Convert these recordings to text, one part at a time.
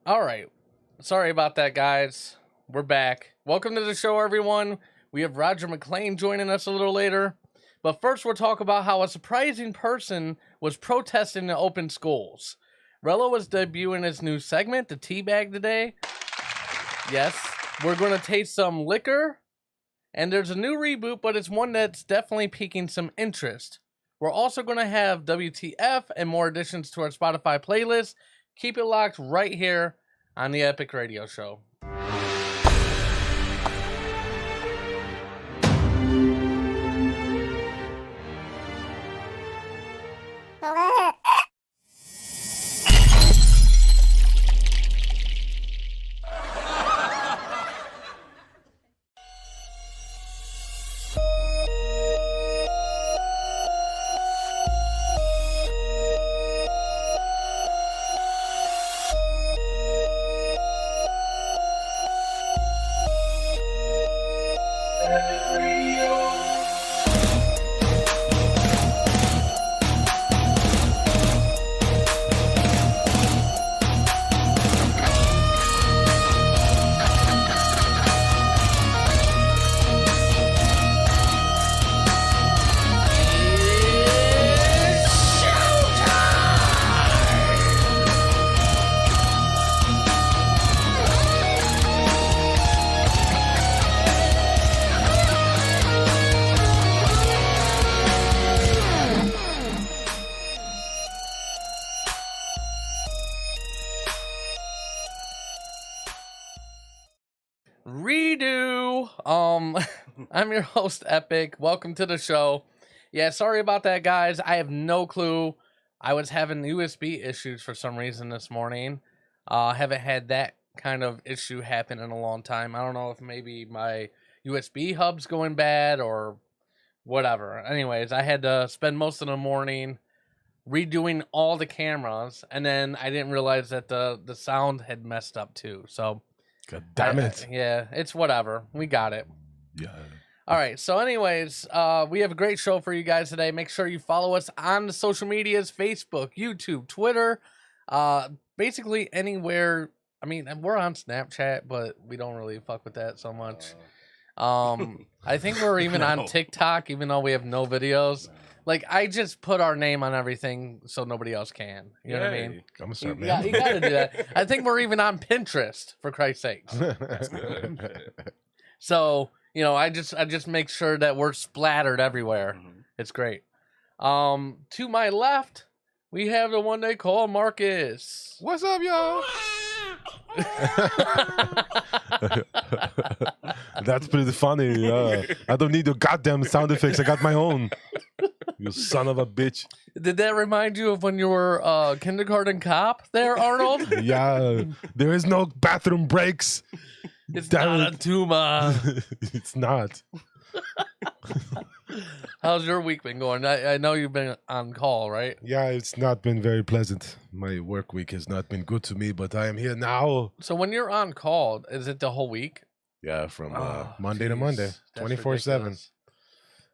All right. Sorry about that, guys. We're back. Welcome to the show, everyone. We have Roger McClain joining us a little later. But first, we'll talk about how a surprising person was protesting the open schools. Rello was debuting his new segment, the Teabag, today. Yes, we're going to taste some liquor. And there's a new reboot, but it's one that's definitely piquing some interest. We're also going to have WTF and more additions to our Spotify playlist. Keep it locked right here on the Epic Radio Show. Redo. I'm your host, Epic. Welcome to the show. Yeah, sorry about that, guys. I have no clue. I was having USB issues for some reason this morning. Haven't had that kind of issue happen in a long time. I don't know if maybe my USB hub's going bad or whatever. Anyways, I had to spend most of the morning redoing all the cameras, and then I didn't realize that the sound had messed up too. So God damn it. yeah, it's whatever. We got it. Yeah. All right. So, anyways, we have a great show for you guys today. Make sure you follow us on the social medias: Facebook, YouTube, Twitter, basically anywhere. I mean, we're on Snapchat, but we don't really fuck with that so much. I think we're even on TikTok, even though we have no videos. Like, I just put our name on everything so nobody else can. You know what I mean? I'm gonna start, You man. got to do that. I think we're even on Pinterest, for Christ's sakes. That's good. So, you know, I just make sure that we're splattered everywhere. It's great. To my left, we have the one they call Marcus. What's up, y'all? That's pretty funny. I don't need your goddamn sound effects. I got my own. You son of a bitch. Did that remind you of when you were kindergarten cop there, Arnold? Yeah. There is no bathroom breaks. It's Damn not a tumor. It's not. How's your week been going? I know you've been on call, right? Yeah, it's not been very pleasant. My work week has not been good to me, but I am here now. So when you're on call, is it the whole week? Yeah, from Oh, Monday to jeez. Monday, That's 24/7. ridiculous.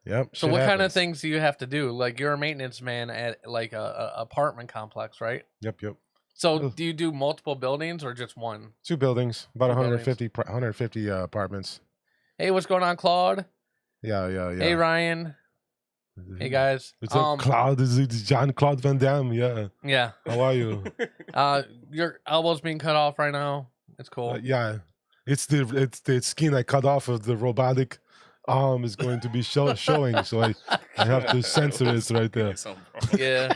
Yep. So shit what kind of happens. things do you have to do? Like, you're a maintenance man at like a apartment complex, right? Yep. So Ugh. do you do multiple buildings or just one? 2 buildings, about Two 150 apartments. Hey, what's going on, Claude? Yeah. Hey, Ryan. Hey, guys. It's a Claude. It's John Claude Van Damme. Yeah. Yeah. How are you? Your elbow's being cut off right now. It's cool. Yeah. It's the skin I cut off of the robotic arm is going to be showing, so I have to censor it right there. Yeah.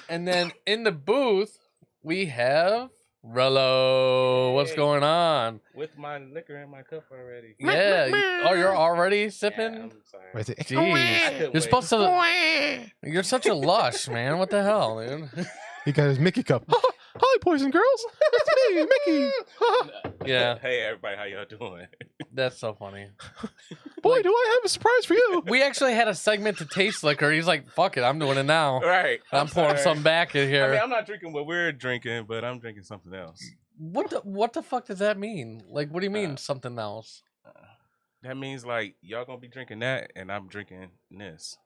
And then in the booth, we have Rello. What's going on? With my liquor in my cup already. Yeah. You're already sipping? Yeah, I'm sorry. Right there. Jeez. You're supposed to. You're such a lush, man. What the hell, dude? He got his Mickey cup. Hi, boys and girls. It's me, Mickey. Yeah. Hey, everybody, how y'all doing? That's so funny. Boy, do I have a surprise for you. We actually had a segment to taste liquor. He's like, fuck it, I'm doing it now. Right. I'm pouring sorry. some back in here. I mean, I'm not drinking what we're drinking, but I'm drinking something else. What the fuck does that mean? Like, what do you mean something else? That means like y'all gonna be drinking that, and I'm drinking this.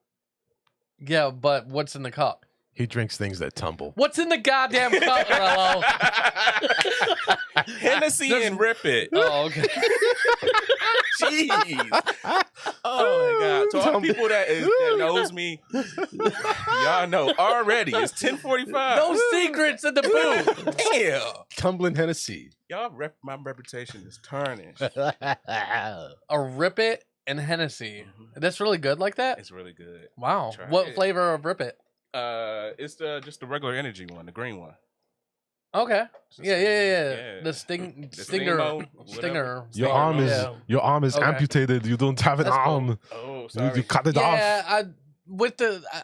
Yeah, but what's in the cup? He drinks things that tumble. What's in the goddamn cup, Rello? Hennessy and Rip It. Oh, okay. Jeez. Oh my God. To all the people that knows me, y'all know already. It's 10:45. No secrets in the booth. Damn. Tumbling Hennessy. My reputation is tarnished. A Rip It and Hennessy. That's really good like that? It's really good. Wow. Try What it. flavor of Rip It? It's just the regular energy one, the green one. Okay. Just Yeah. yeah. The The stinger. Steamboat, Stinger. Your Oh, arm is yeah. your arm is Okay. amputated. You don't have an That's cool. arm. Oh, You sorry. cut it off. Yeah,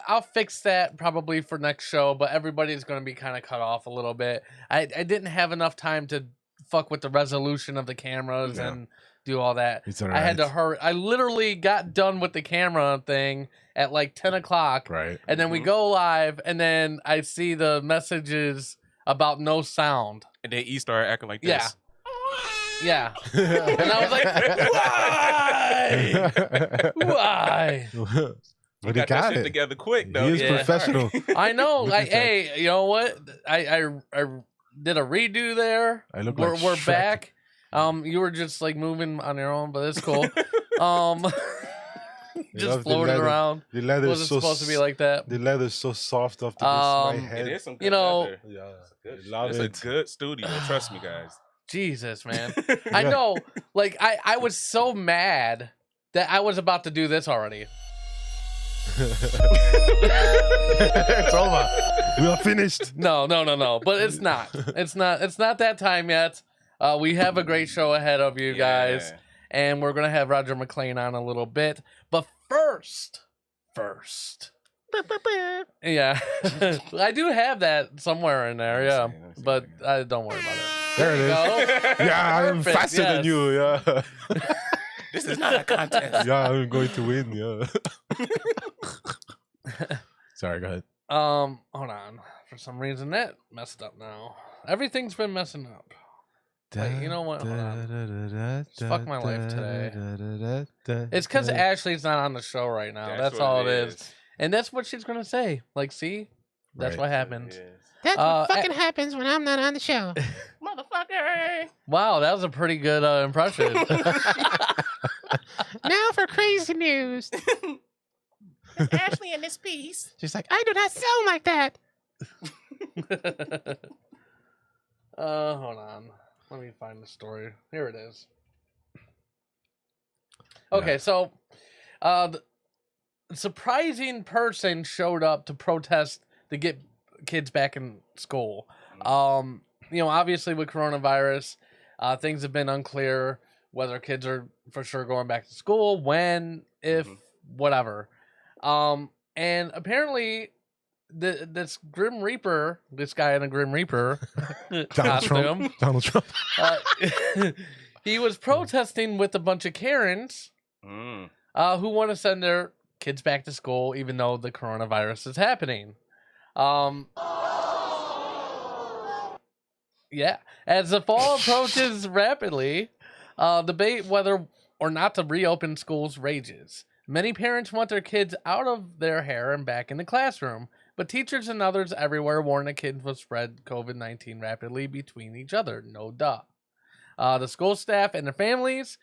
I'll fix that probably for next show, but everybody's going to be kind of cut off a little bit. I didn't have enough time to fuck with the resolution of the cameras Yeah. and do all that. It's all I had to right. hurry. I literally got done with the camera thing at like 10 o'clock, Right. and then we Mhm. go live, and then I see the messages about no sound. And then E started acting like Yeah. this. Yeah. And I was like, why? Why? But he Got that got shit it. together quick though. He is Yeah. professional. I know. Look Like, at that. hey, you know what? I did a redo there. I look We're like we're Shrek. back. You were just like moving on your own, but it's cool. love Just the floating leather. around. The It leather is wasn't so supposed to be like that. the leather is so soft off the base of my head. It is some good You know- leather. Yeah, Good- I love it's it. a good studio. Trust me, guys. Jesus, man. I Yeah. know. Like I was so mad that I was about to do this already. It's over. We are finished. No. But it's not. It's not that time yet. We have a great show ahead of you guys. Yeah. And we're gonna have Roger McClain on a little bit. But first, yeah, I do have that somewhere in there, yeah. Let me see But if I don't worry about it. There it you is. go. Yeah, I'm Perfect, faster than yes. you. Yeah. This is not a contest. Yeah, I'm going to win. Yeah. Sorry, go ahead. Hold on. For some reason that messed up now. Everything's been messing up. Wait, you know what? Hold on. Fuck my life today. It's because Ashley's not on the show right now. That's what all it is. And that's what she's gonna say. Like, see? That's Right. what happened. That's Uh, what fucking happens when I'm not on the show. Motherfucker. Wow, that was a pretty good impression. Now for crazy news. Ashley in this piece. She's like, I do not sound like that. Hold on. Let me find the story. Here it is. Okay, so the surprising person showed up to protest to get kids back in school. Obviously with coronavirus, things have been unclear whether kids are for sure going back to school, when, if, whatever. And apparently this Grim Reaper, this guy in a Grim Reaper Donald costume, Trump. Donald Trump. he was protesting with a bunch of Karens Mm. who want to send their kids back to school even though the coronavirus is happening. Yeah, as the fall approaches rapidly, debate whether or not to reopen schools rages. Many parents want their kids out of their hair and back in the classroom, but teachers and others everywhere warn that kids will spread COVID-19 rapidly between each other. No duh. The school staff and their families,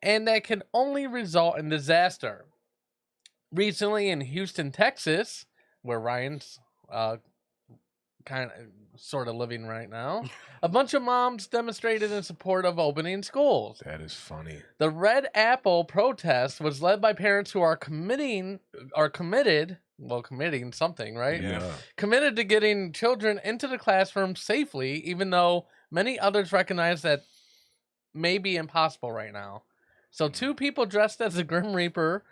and that can only result in disaster. Recently in Houston, Texas, where Ryan's sort of living right now, a bunch of moms demonstrated in support of opening schools. That is funny. The Red Apple protest was led by parents who are committing something, right? Yeah. Committed to getting children into the classroom safely, even though many others recognize that may be impossible right now. So two people dressed as the Grim Reaper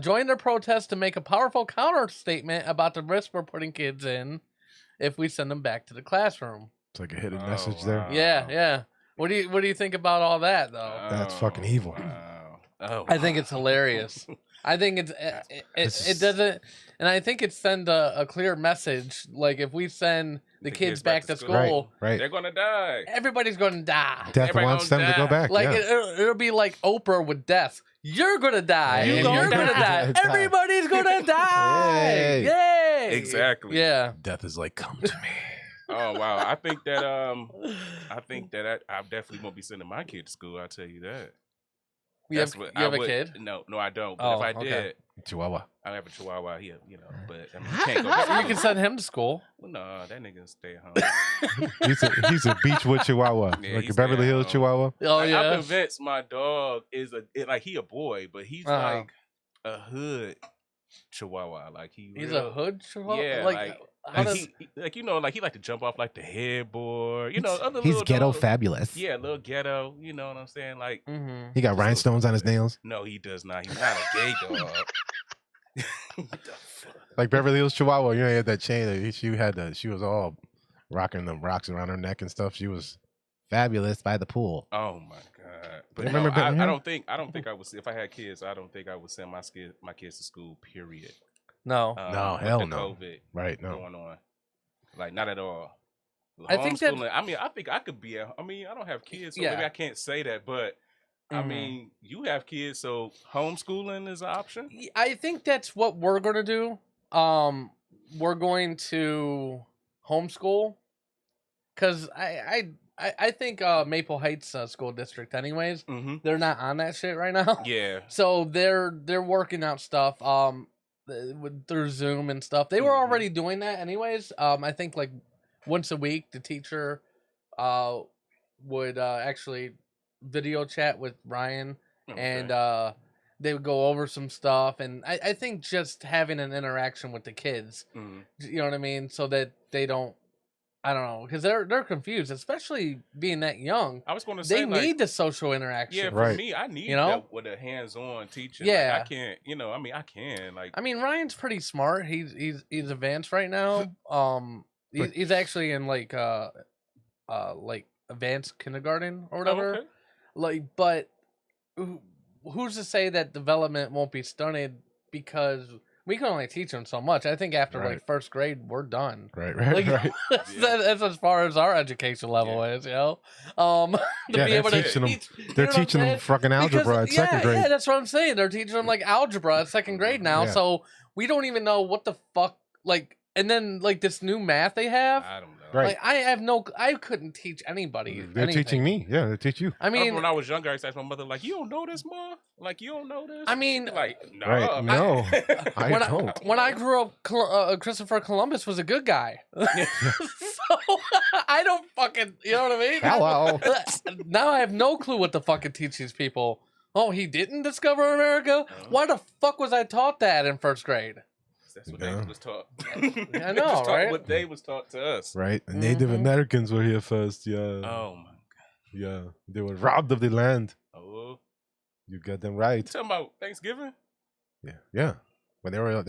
joined the protest to make a powerful counter statement about the risk we're putting kids in if we send them back to the classroom. It's like a hidden Oh, message wow. there. Yeah. What do you think about all that though? That's fucking evil. Wow. Oh, I think it's hilarious. I think it doesn't, and I think it sends a clear message. Like if we send the kids back to school, Right. They're gonna die. everybody's going to die. Death Everybody wants them gonna to go die. back. Like yeah. it'll be like Oprah with death. You're gonna die. You and gonna you're gonna die. die. Everybody's gonna die. Yay. Yay! Exactly. Yeah. Death is like, come to me. Oh wow. I think that I definitely won't be sending my kid to school. I'll tell you that. You have, you have a kid? No, I don't. But if I okay. did, Chihuahua. I have a Chihuahua here, but I mean, Hi, he can't go. hi, to You school. can send him to school. Well, no, that nigga stay at home. He's a Beachwood Chihuahua, Yeah, like a he's Beverly there, Hills Chihuahua. Oh, I'm yeah. convinced my dog is he a boy, but he's like a hood Chihuahua. Like He's real, a hood chihuahua? Yeah, how does... he he like to jump off like the headboard. Other He's little ghetto dogs. fabulous. Yeah, little ghetto. You know what I'm saying? Like, Mhm. He got rhinestones on his nails. no, he does not. He's not a gay dog. What the fuck? Like Beverly Hills Chihuahua. You know, he had that chain. She was all rocking them rocks around her neck and stuff. She was Fabulous by the pool. Oh my god! But Remember no, Benton I Hill? don't think I would. If I had kids, I don't think I would send my kids to school. Period. No. No, with hell the no. COVID right. No, going on, like not at all. I think that- Homeschooling, I mean, I think I could be. I mean, I don't have kids, so Yeah. maybe I can't say that. But I Mhm. mean, you have kids, so homeschooling is an option. I think that's what we're going to do. We're going to homeschool because I think Maple Heights School District, anyways, Mm-hmm. they're not on that shit right now. Yeah. So they're working out stuff through Zoom and stuff. They were Mhm. already doing that anyways. I think like once a week the teacher would actually video chat with Ryan and they would go over some stuff, and I think just having an interaction with the kids, Mhm. you know what I mean, so that they don't, I don't know, because they're confused, especially being that young. I was going to say, They like, need the social interaction. yeah, for Right. me, I need You know? that with a hands-on teaching. Yeah. Like, I can't, I mean, I can. Like, I mean, Ryan's pretty smart. He's advanced right now. He's actually in like advanced kindergarten or whatever. okay. Like, but who's to say that development won't be stunted because we can only teach them so much. I think after Right. like first grade, we're done. right. Like, Right. that's as far as our education level is, to Yeah, be they're able to teaching them- teach, you They're know what I'm teaching them saying? fucking algebra at second grade. Yeah, that's what I'm saying. They're teaching them like algebra at second grade now, Yeah. so we don't even know what the fuck, like, and then like this new math they have. I don't know. Right. Like I couldn't teach anybody. They're anything. teaching me. Yeah, they teach you. I I remember mean, when I was younger, I used to ask my mother, like, "You don't know this, ma? Like, you don't know this?" I mean, like, no, Right. No, I when don't. when I grew up, Christopher Columbus was a good guy. So I don't fucking, you know what I mean? Hello. Now I have no clue what to fucking teach these people. Oh, he didn't discover America? Why the fuck was I taught that in first grade? That's what Yeah. they was taught. I know, Just taught right? What they was taught to us. Right. The Native Mhm. Americans were here first. Yeah. Oh my Yeah. They were robbed of the land. god. Oh, You got them right. talking about Thanksgiving? Yeah. Yeah. When they were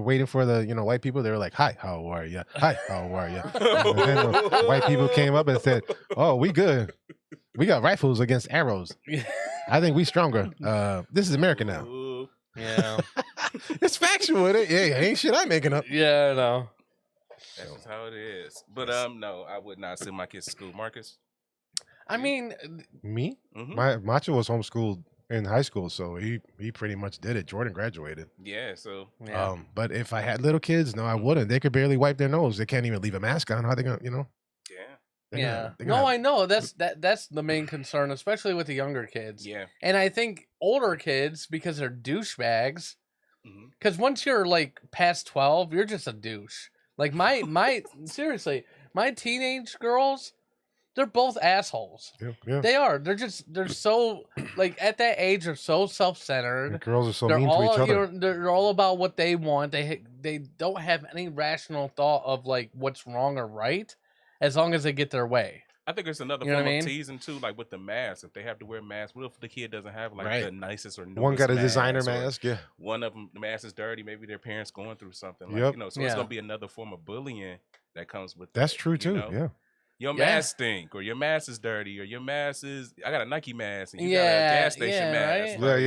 waiting for the white people, they were like, "Hi, how are you? Hi, how are you?" And then the white people came up and said, "Oh, we good. We got rifles against arrows. I think we stronger. This is America now." Ooh. Yeah. It's factual. It ain't shit I'm making up. Yeah, I know. That's just how it is. But no, I would not send my kids to school. Marcus. I mean, Me? Mm-hmm. My Macho was homeschooled in high school, so he pretty much did it. Jordan graduated. Yeah. So yeah. But if I had little kids, no, I wouldn't. They could barely wipe their nose. They can't even leave a mask on. How are they gonna, yeah. they're Yeah. gonna- they're No, gonna- I know. That's the main concern, especially with the younger kids. Yeah. And I think older kids, because they're douchebags, Mm-hmm. because once you're like past 12, you're just a douche. Like my seriously, my teenage girls, they're both assholes. Yeah. They are. They're so like at that age they're so And self-centered. girls are so They're mean to each all other. they're all about what they want. They don't have any rational thought of like what's wrong or right, as long as they get their way. I think it's another You know form what I of mean? teasing too, like with the mask. If they have to wear masks, what if the kid doesn't have like Right. the nicest or newest One got a designer mask, or mask. Yeah. One of them, the mask is dirty. Maybe their parents going through something. Like, Yep. So Yeah. it's gonna be another form of bullying that comes with. That's that, true you too. know? Yeah. Your Yeah. mask stink, or your mask is dirty, or your mask is. I got a Nike mask, and you Yeah, got a gas station yeah, mask. right?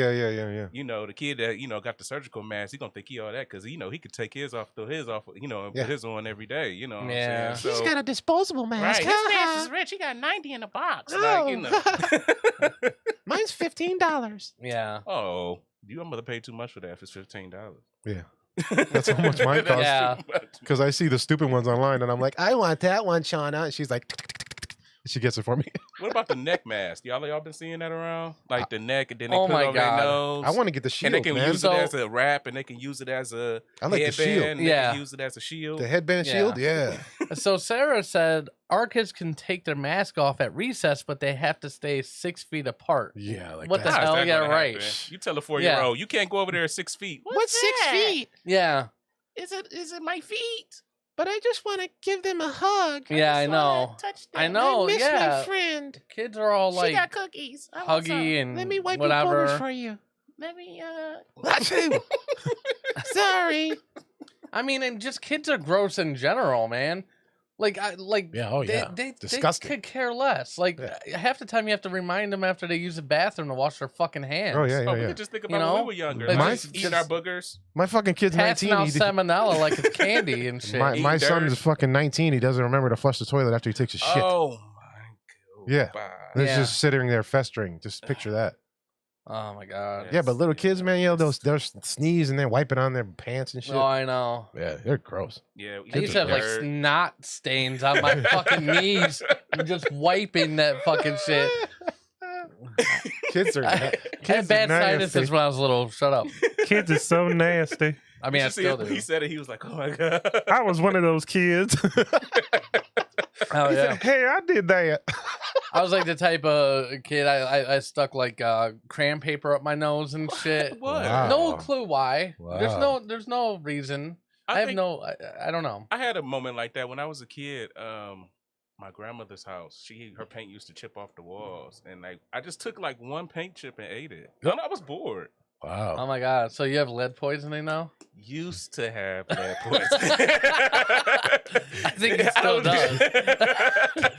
Yeah. The kid that got the surgical mask, he gonna think he all that because he could take his off, throw his off, and Yeah. put his on every day. You know what Yeah. I'm saying? He's got a disposable mask. Right, his mask is rich. He got 90 in the box. Like, you know. Mine's $15. Yeah. Oh, your mother paid too much for that if it's $15. Yeah. That's how much mine costs. Yeah. Because I see the stupid ones online, and I'm like, I want that one, Shauna. And she's like, she gets it for me. What about the neck mask? Y'all been seeing that around? Like the neck, and then they Oh put my it over their God. nose. I want to get the shield, and they can man. use So- it as a wrap, and they can use it as a I like the headband. shield. And they Yeah. can use it as a shield. The headband Yeah. shield, yeah. So Sarah said our kids can take their mask off at recess, but they have to stay 6 feet apart. Yeah, like What the that. How is hell? that Yeah, gonna right. happen? You tell a 4-year-old, you can't go over there 6 feet. What's 6 feet? Yeah. Is it my feet? But I just want to give them a hug. Yeah, I know. Touch them. I know, I miss yeah. my friend. Kids are all like she got cookies. I want some. huggy and Let me wipe your whatever. boogers for you. Let me That's him. Sorry. I mean, and just kids are gross in general, man. Like, Yeah, oh yeah. they Disgusting. could care less. Like Yeah. half the time, you have to remind them after they use the bathroom to wash their fucking hands. Oh yeah, Oh, yeah, we yeah. could just think You about when know? we were younger. Like, Like, Mine's eating our boogers. My fucking kid's Passing 19. out salmonella like it's candy and shit. My Eat son dirt. is fucking 19. He doesn't remember to flush the toilet after he takes a shit. Oh my god. Yeah. And it's Yeah. just sitting there festering. Just picture that. Oh my god. Yeah, but little Yes, kids, man, they'll yes. sneeze and then wipe it on their pants and shit. Oh, I know. Yeah, they're gross. Yeah, I used to have like dirt. snot stains on my fucking knees, and just wiping that fucking shit. Kids are I had kids bad are sinuses nasty. when I was little. Shut up. Kids are so nasty. I mean, I You see still it- do. He said it. He was like, "Oh my god." I was one of those kids. Oh He yeah. said, hey, I did that. I was like the type of kid I stuck like crayon paper up my nose and shit. What? Wow. No clue why. Wow. There's no reason. I have think no. I don't know. I had a moment like that when I was a kid. My grandmother's house. Her paint used to chip off the walls, and like I just took like one paint chip and ate it. And I was bored. Wow. Oh my god. So you have lead poisoning now? Used to have lead poisoning. I think it still does.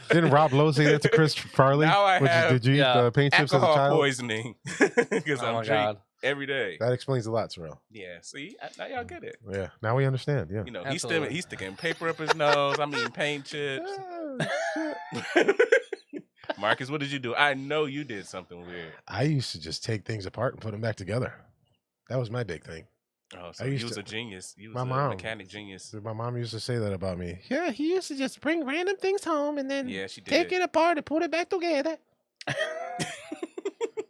Didn't Rob Lowe say that to Chris Farley? Now I have Did you eat yeah, the paint chips as a Alcohol child? poisoning because Oh I'm my drinking god. every day. That explains a lot, Terrell. Yeah, see, now y'all get it. Yeah, now we understand. Yeah. You know, Absolutely. he's sticking paper up his nose. I'm eating paint chips. Marcus, what did you do? I know you did something weird. I used to just take things apart and put them back together. That was my big thing. Oh, so I you used was to- a genius. You was My a mom. mechanic genius. My mom used to say that about me. Yeah, he used to just bring random things home and then Yeah, she did. take it apart and put it back together.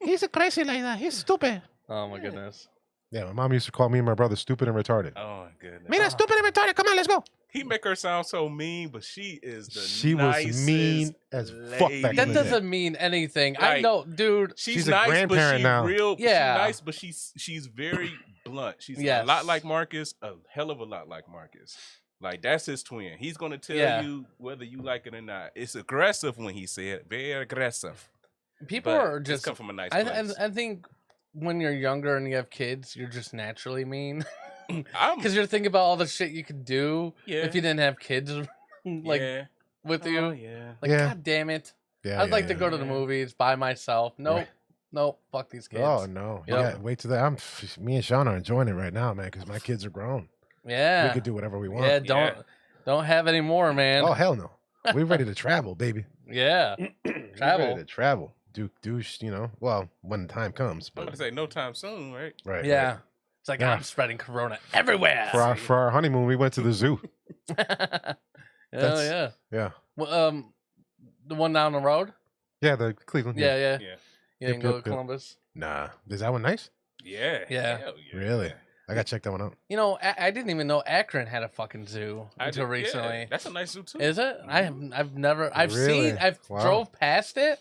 He's a crazy like that. He's stupid. Oh my goodness. Yeah, my mom used to call me and my brother stupid and retarded. Oh my goodness. Mira, stupid and retarded. Come on, let's go. He make her sound so mean, but she is the She nicest was mean as fuck back That in the day. doesn't mean anything. I Like, know, dude. She's a nice, but grandparent she now. real. Yeah. She's nice, but she's very blunt. She's Yes. a lot like Marcus, a hell of a lot like Marcus. Like that's his twin. He's gonna tell Yeah. you whether you like it or not. It's aggressive when he said very aggressive. People But are it's just. come from a nice I, place. I think when you're younger and you have kids, you're just naturally mean I'm because you're thinking about all the shit you could do yeah, if you didn't have kids like yeah. with Oh, you. yeah. Like, Yeah. god damn it! Yeah, I'd yeah, like to yeah. go to the movies by myself. Nope, Right. nope. Fuck these kids. Oh no! Yep. Yeah, wait till that. Me and Sean are enjoying it right now, man, because my kids are grown. Yeah, We could do whatever we want. yeah. Don't have any more, man. Oh hell no! We're ready to travel, baby. Yeah, We're Travel. ready to travel. Do you know? Well, when the time comes, I'm but gonna say no time soon, right? right. yeah. right. It's like Yeah. I'm spreading corona everywhere. For our honeymoon, we went to the zoo. Hell That's- yeah. Yeah, Well, the one down the road. yeah, the Cleveland. Yeah, yeah. Yeah. You didn't Yep, go yep, to yep. Columbus. Nah, is that one nice? Yeah. Yeah. Hell yeah. Really? I gotta check that one out. You know, I didn't even know Akron had a fucking zoo until did- yeah, recently. that's a nice zoo too. Is it? I've never. I've Really? seen. I've Wow. drove past it.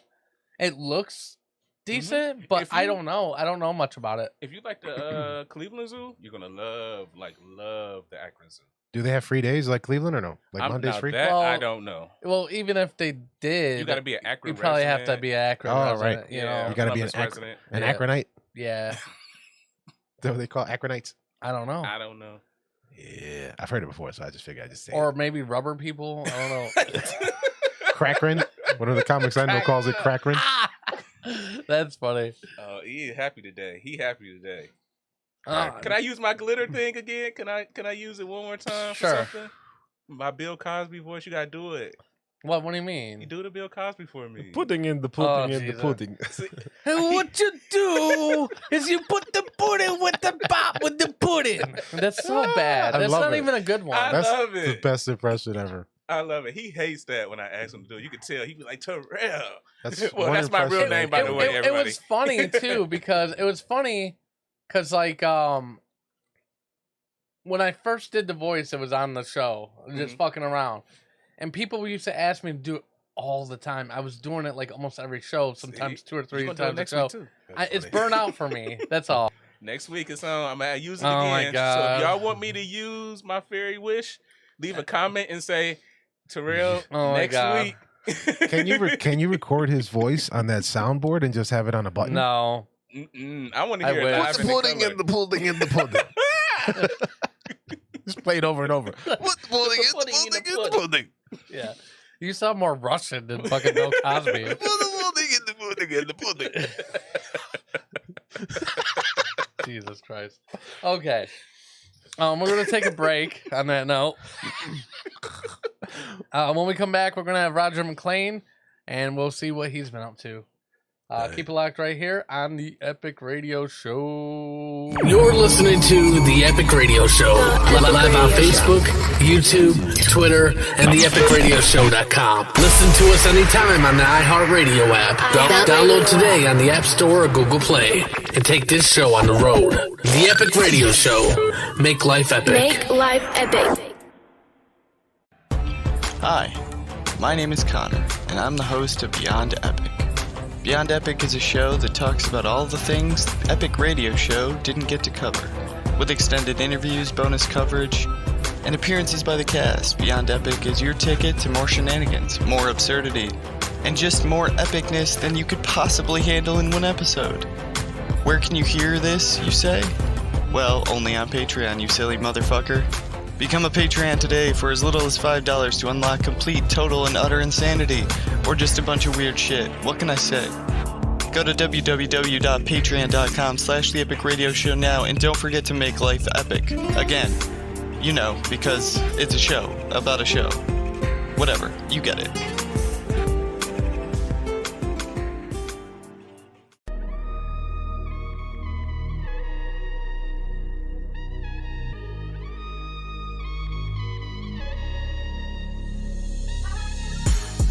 It looks decent, but If I you- don't know. I don't know much about it. If you like the Cleveland Zoo, you're gonna love the Akron Zoo. Do they have free days like Cleveland or no? Like Mondays now free? That I Well, don't know. Well, even if they did, You got to be an Akron. you probably have to resident. be an Akron. Oh, resident, right. You Yeah, know. You gotta be Columbus an Akron- resident. An Yeah. Akronite? Yeah. Is that what they call Akronites? I don't know. I don't know. Yeah, I've heard it before, so I just figured I'd just say Or it. maybe rubber people. I don't know. Crackrin. One of the comics I know calls it Crackrin. That's funny. Oh, he happy today. He happy today. Uh, Can I use my glitter thing again? Can I use it one more time? Sure. For something? My Bill Cosby voice. You gotta do it. What do you You mean? do the Bill Cosby for me. Pudding in the pudding in the pudding. What you do is you put the pudding with the pop with the pudding. That's so bad. I That's love not it. even a good one. I That's love the it. best impression ever. I love it. He hates that when I ask him to do it. You can tell. He be like, Terrell. That's Well, one that's my real impression name, I by can the do. way, It everybody. was funny too because like when I first did the voice, it was on the show, just Mhm. fucking around, and people used to ask me to do it all the time. I was doing it like almost every show, sometimes See? 2 or You 3 gonna do it times a next show. week too. That's It's funny. burnout for me. That's all. Next week it's on. I'm gonna use it Oh again. my So God. if y'all want me to use my fairy wish, leave a comment and say, Terrell, Oh my next God. week. Can you record his voice on that soundboard and just have it on a button? No. I want to I hear it wish. live in color. the pudding in the pudding. Just play it over and over. What's the pudding in pudding in the the pudding? Yeah. You sound more Russian than fucking Bill Cosby. Put the pudding in the pudding in the pudding. Jesus Christ. Okay. We're gonna take a break on that note. When we come back, we're gonna have Roger McClain, and we'll see what he's been up to. Keep it locked right here on the Epic Radio Show. You're listening to the Epic Radio Show, live on Facebook, YouTube, Twitter, and theepicradioshow.com. Listen to us anytime on the iHeartRadio app. Download today on the App Store or Google Play, and take this show on the road. The Epic Radio Show. Make life epic. Make life epic. Hi, my name is Connor, and I'm the host of Beyond Epic. Beyond Epic is a show that talks about all the things the Epic Radio Show didn't get to cover, with extended interviews, bonus coverage, and appearances by the cast. Beyond Epic is your ticket to more shenanigans, more absurdity, and just more epicness than you could possibly handle in one episode. Where can you hear this, you say? Well, only on Patreon, you silly motherfucker. Become a Patreon today for as little as $5 to unlock complete, total, and utter insanity, or just a bunch of weird shit. What can I say? Go to www.patreon.com/theepicradioshow now, and don't forget to make life epic. Again, you know, because it's a show about a show. Whatever, you get it.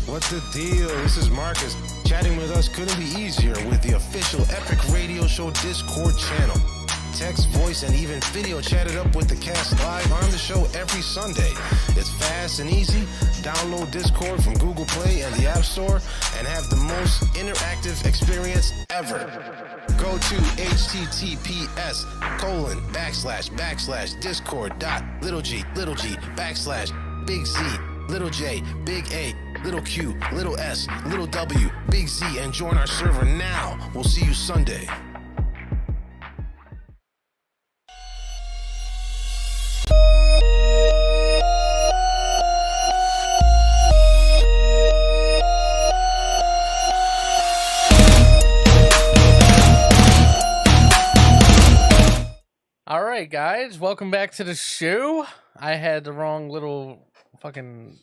What's the deal? This is Marcus. Chatting with us couldn't be easier with the official Epic Radio Show Discord channel. Text, voice, and even video chatted up with the cast live on the show every Sunday. It's fast and easy. Download Discord from Google Play and the App Store and have the most interactive experience ever. Go to https://discord.littleg.big.J, and join our server now. We'll see you Sunday. All right, guys, welcome back to the show. I had the wrong little fucking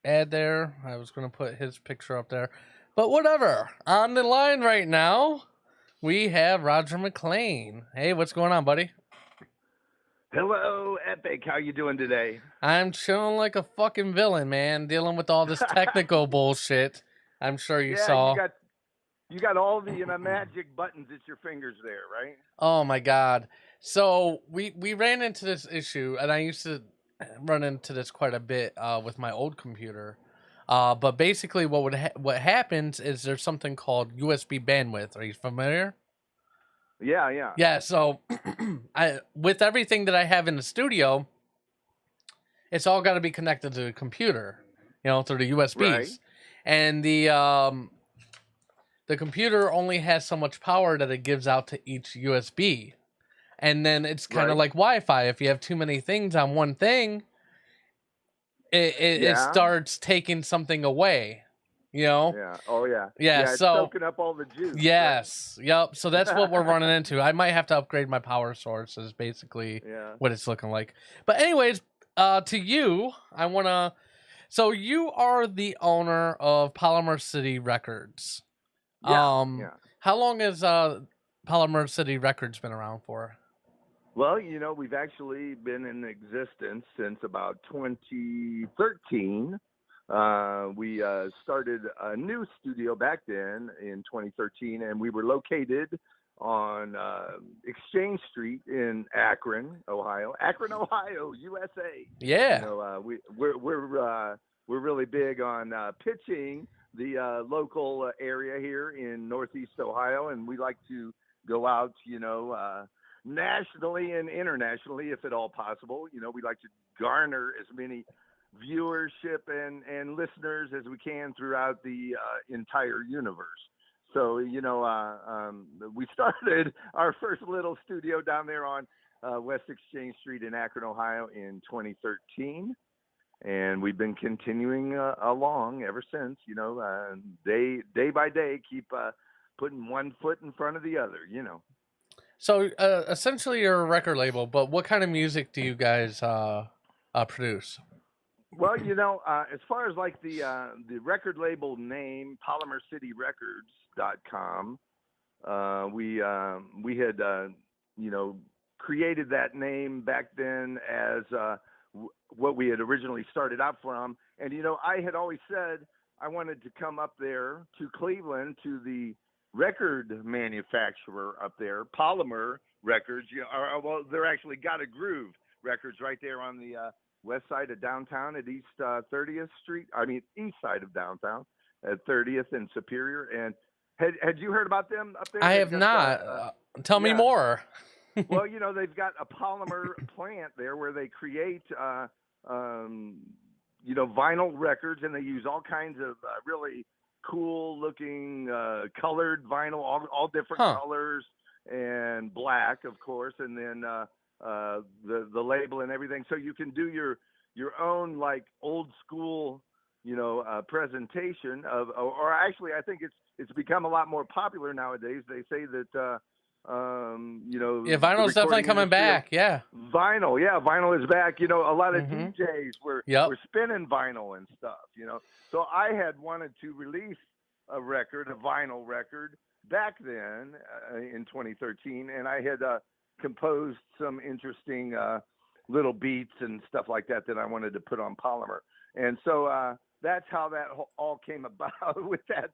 ad there. I was going to put his picture up there, but whatever. On the line right now, we have Roger McClain. Hey, what's going on, buddy? Hello, Epic. How you doing today? I'm chilling like a fucking villain, man, dealing with all this technical bullshit. I'm sure you saw. You got all the magic buttons at your fingers there, right? Oh my god. So we ran into this issue, and I used to run into this quite a bit with my old computer. But basically, what happens is there's something called USB bandwidth. Are you familiar? Yeah. Yeah. So with everything that I have in the studio, it's all got to be connected to the computer, through the USBs, Right. and the computer only has so much power that it gives out to each USB. And then it's kind of Right. like Wi-Fi. If you have too many things on one thing, it Yeah. starts taking something away, Yeah. Oh, yeah. Yeah, it's so- soaking up all the juice. Yes. Yep. So that's what we're running into. I might have to upgrade my power source is basically Yeah. what it's looking like. But anyways, to you, I want to... So you are the owner of Polymer City Records. Yeah, yeah. How long has Polymer City Records been around for? Well, we've actually been in existence since about 2013. We started a new studio back then in 2013, and we were located on Exchange Street in Akron, Ohio. Akron, Ohio, USA. Yeah. We're really big on pitching the local area here in Northeast Ohio, and we like to go out, nationally and internationally, if at all possible. We like to garner as many viewership and listeners as we can throughout the entire universe. So, we started our first little studio down there on West Exchange Street in Akron, Ohio in 2013. And we've been continuing along ever since, day by day, keep putting one foot in front of the other, So essentially you're a record label, but what kind of music do you guys produce? Well, as far as like the record label name, PolymerCityRecords.com, we had created that name back then as what we had originally started out from. And I had always said I wanted to come up there to Cleveland to the record manufacturer up there, Polymer Records. Well, they're actually Got a Groove Records right there on the west side of downtown at East 30th Street. East side of downtown at 30th and Superior. And had you heard about them up there? I have not. Tell me more. Well, they've got a polymer plant there where they create, vinyl records, and they use all kinds of really cool looking colored vinyl, all different colors, and black, of course, and then the label and everything. So you can do your own like old school, presentation of, or actually, I think it's become a lot more popular nowadays. They say that. Vinyl's definitely coming back. Yeah. Vinyl is back. A lot of DJs were spinning vinyl and stuff, So I had wanted to release a vinyl record back then in 2013. And I had composed some interesting little beats and stuff like that I wanted to put on Polymer. And so that's how that all came about with that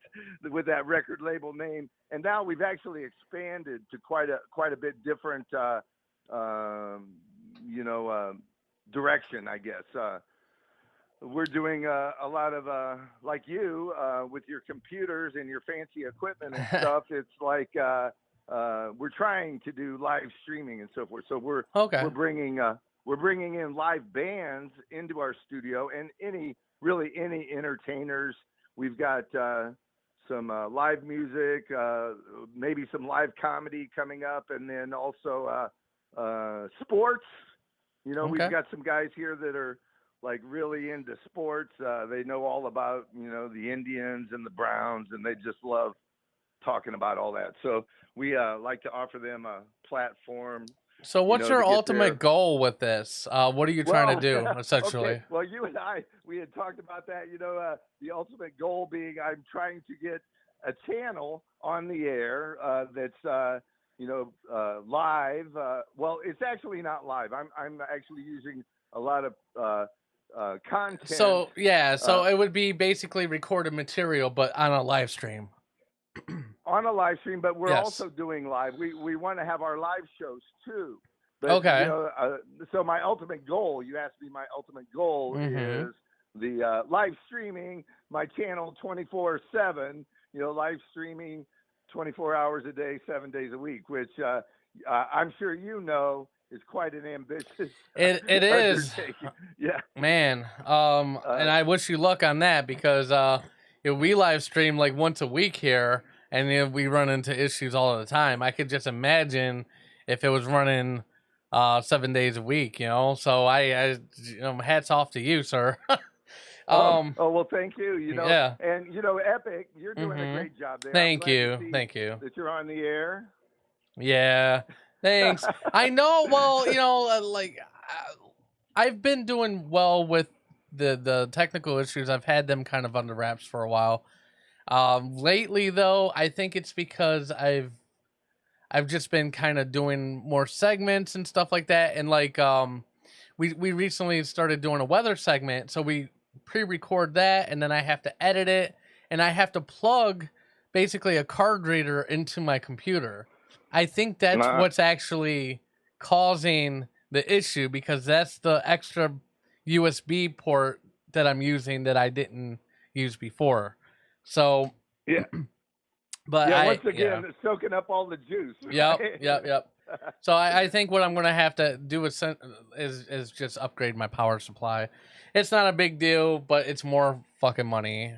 record label name. And now we've actually expanded to quite a bit different, direction, I guess. We're doing a lot of, like you, with your computers and your fancy equipment and stuff. It's like we're trying to do live streaming and so forth. So we're bringing in live bands into our studio, and any entertainers. We've got some live music, maybe some live comedy coming up, and then also sports. We've got some guys here that are like really into sports. They know all about, the Indians and the Browns, and they just love talking about all that. So we like to offer them a platform. So what's your ultimate goal with this? What are you trying to do, essentially? Okay. Well, you and I, we had talked about that, the ultimate goal being I'm trying to get a channel on the air that's, live. Well, it's actually not live. I'm actually using a lot of content. So, it would be basically recorded material, but on a live stream. On a live stream, but we're also doing live. We want to have our live shows too. But, okay. So my ultimate goal, you asked me, my ultimate goal is the live streaming my channel 24/7. Live streaming 24 hours a day, 7 days a week, which I'm sure is quite an ambitious. It is. Yeah. Man. And I wish you luck on that because we live stream like once a week here. And we run into issues all the time. I could just imagine if it was running 7 days a week, So I hats off to you, sir. Well, thank you. Yeah. And Epic, you're doing a great job there. Thank you. That you're on the air. Yeah. Thanks. I know. Well, I've been doing well with the technical issues, I've had them kind of under wraps for a while. Lately though, I think it's because I've just been kind of doing more segments and stuff like that, and like we recently started doing a weather segment, so we pre-record that, and then I have to edit it, and I have to plug basically a card reader into my computer. I think that's what's actually causing the issue, because that's the extra USB port that I'm using that I didn't use before. So Yeah. but Yeah, once again, soaking up all the juice. Yep, right? yep. So I think what I'm gonna have to do is just upgrade my power supply. It's not a big deal, but it's more fucking money.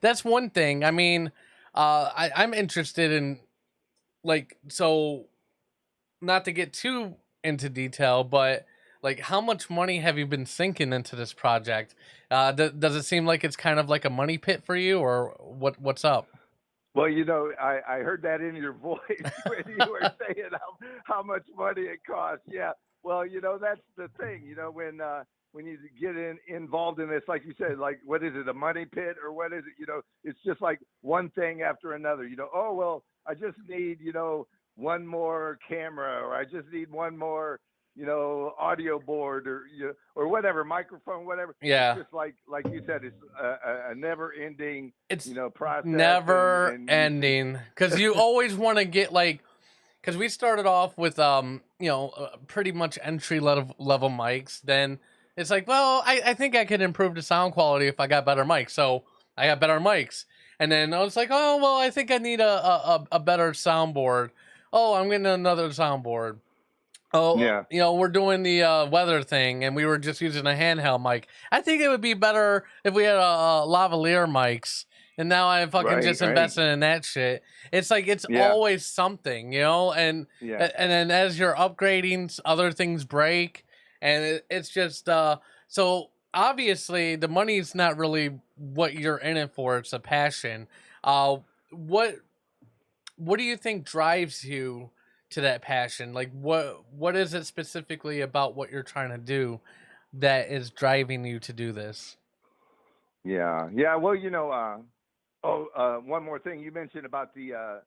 That's one thing. I mean, I'm interested in, like, so not to get too into detail, but like, how much money have you been sinking into this project? Does it seem like it's kind of like a money pit for you, or what's up? Well, you know, I heard that in your voice when you were saying how much money it costs. Yeah. Well, you know, that's the thing. You know, when you get involved in this, like you said, like, what is it, a money pit, or what is it? You know, it's just like one thing after another. You know, oh well, I just need, you know, one more camera, or I just need one more, you know, audio board, or or whatever, microphone, whatever. Yeah. It's just like you said, it's a never-ending, It's process. never and ending, because you always want to get, like, because we started off with pretty much entry level mics. Then it's like, well, I think I could improve the sound quality if I got better mics. So I got better mics, and then I was like, oh well, I think I need a better soundboard. Oh, I'm getting another soundboard. Oh, Yeah. you know, we're doing the weather thing, and we were just using a handheld mic. I think it would be better if we had a lavalier mics. And now I fucking just invested in that shit. It's like, it's always something, you know? And and then as you're upgrading, other things break. And it's just, so obviously the money's not really what you're in it for. It's a passion. What do you think drives you to that passion? Like, what is it specifically about what you're trying to do that is driving you to do this? Yeah. Well, you know, one more thing you mentioned about the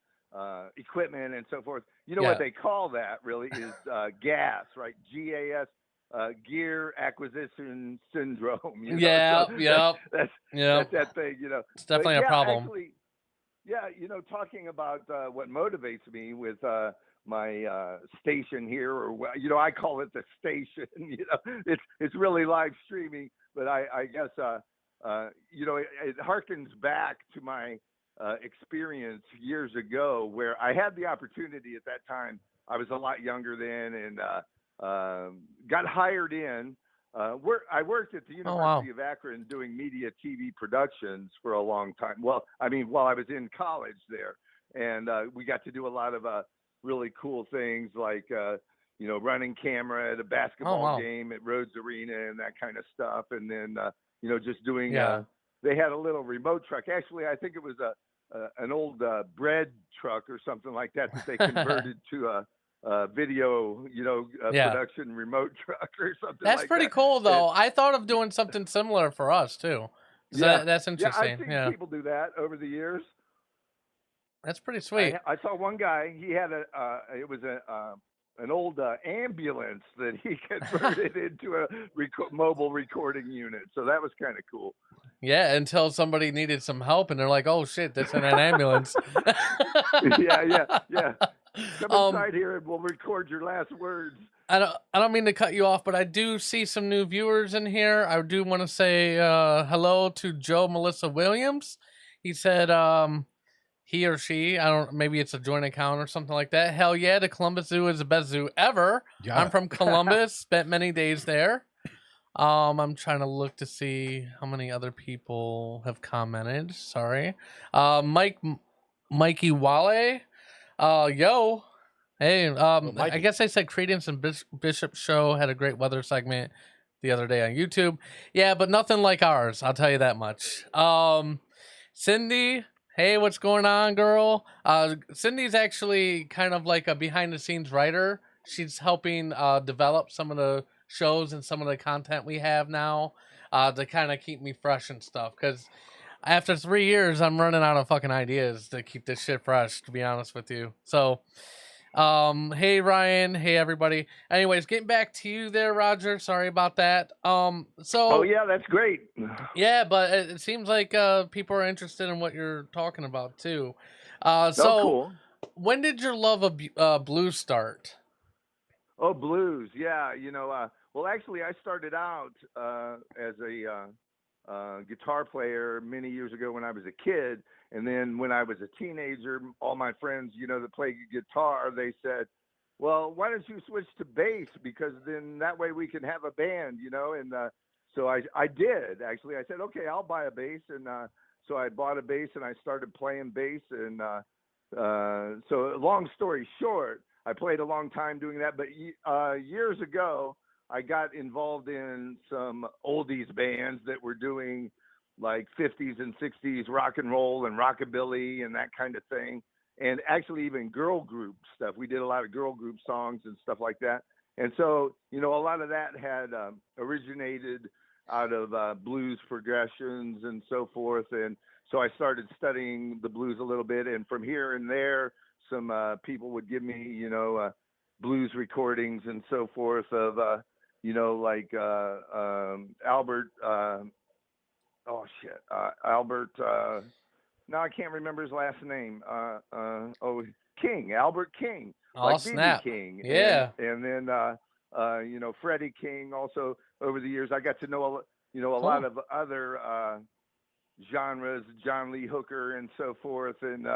equipment and so forth. You know what they call that really is GAS, right? GAS, gear acquisition syndrome. You know? That's that thing. You know, it's definitely a problem. Actually, you know, talking about what motivates me with my station here, or you know, I call it the station. You know, it's really live streaming, but I guess you know, it harkens back to my experience years ago, where I had the opportunity at that time. I was a lot younger then, and got hired in. I worked at the University of Akron doing media TV productions for a long time. Well, I mean, while I was in college there, and we got to do a lot of really cool things, like you know, running camera at a basketball game at Rhodes Arena and that kind of stuff, and then you know, just doing. They had a little remote truck. Actually, I think it was an old bread truck or something like that they converted to a video, you know, production remote truck or something. That's like pretty that. cool, though. I thought of doing something similar for us too. That's interesting. I've seen people do that over the years. That's pretty sweet. I saw one guy. He had it was an old ambulance that he converted into a mobile recording unit. So that was kind of cool. Yeah, until somebody needed some help, and they're like, "Oh shit, that's in an ambulance." yeah. Come inside here, and we'll record your last words. I don't mean to cut you off, but I do see some new viewers in here. I do want to say hello to Joe Melissa Williams. He said he or she, I don't, maybe it's a joint account or something like that. Hell yeah, the Columbus Zoo is the best zoo ever. Yeah. I'm from Columbus, spent many days there. I'm trying to look to see how many other people have commented. Sorry. Mikey Wale. Yo. Hey, I guess I said Credence and Bishop Show had a great weather segment the other day on YouTube. Yeah, but nothing like ours, I'll tell you that much. Cindy, hey, what's going on, girl? Cindy's actually kind of like a behind-the-scenes writer. She's helping develop some of the shows and some of the content we have now. to kind of keep me fresh and stuff. Because after 3 years, I'm running out of fucking ideas to keep this shit fresh. To be honest with you, so. Hey Ryan, hey everybody. Anyways, getting back to you there, Roger. Sorry about that. So Oh yeah, that's great. yeah, but it seems like people are interested in what you're talking about too. Oh, So cool. when did your love of blues start? Oh, blues. Yeah, well, actually, I started out as a guitar player many years ago when I was a kid, and then when I was a teenager, all my friends, that play guitar, they said, "Well, why don't you switch to bass? Because then that way we can have a band, And so I did actually. I said, "Okay, I'll buy a bass," and so I bought a bass and I started playing bass, and so long story short, I played a long time doing that, but years ago, I got involved in some oldies bands that were doing like 50s and 60s rock and roll and rockabilly and that kind of thing. And actually, even girl group stuff. We did a lot of girl group songs and stuff like that. And so, a lot of that had originated out of blues progressions and so forth. And so I started studying the blues a little bit. And from here and there, some people would give me, blues recordings and so forth of, like Albert. Albert. Now I can't remember his last name. King, Albert King, Oh like snap! BB King. Yeah. And then Freddie King. Also over the years, I got to know a Cool. lot of other genres, John Lee Hooker and so forth, and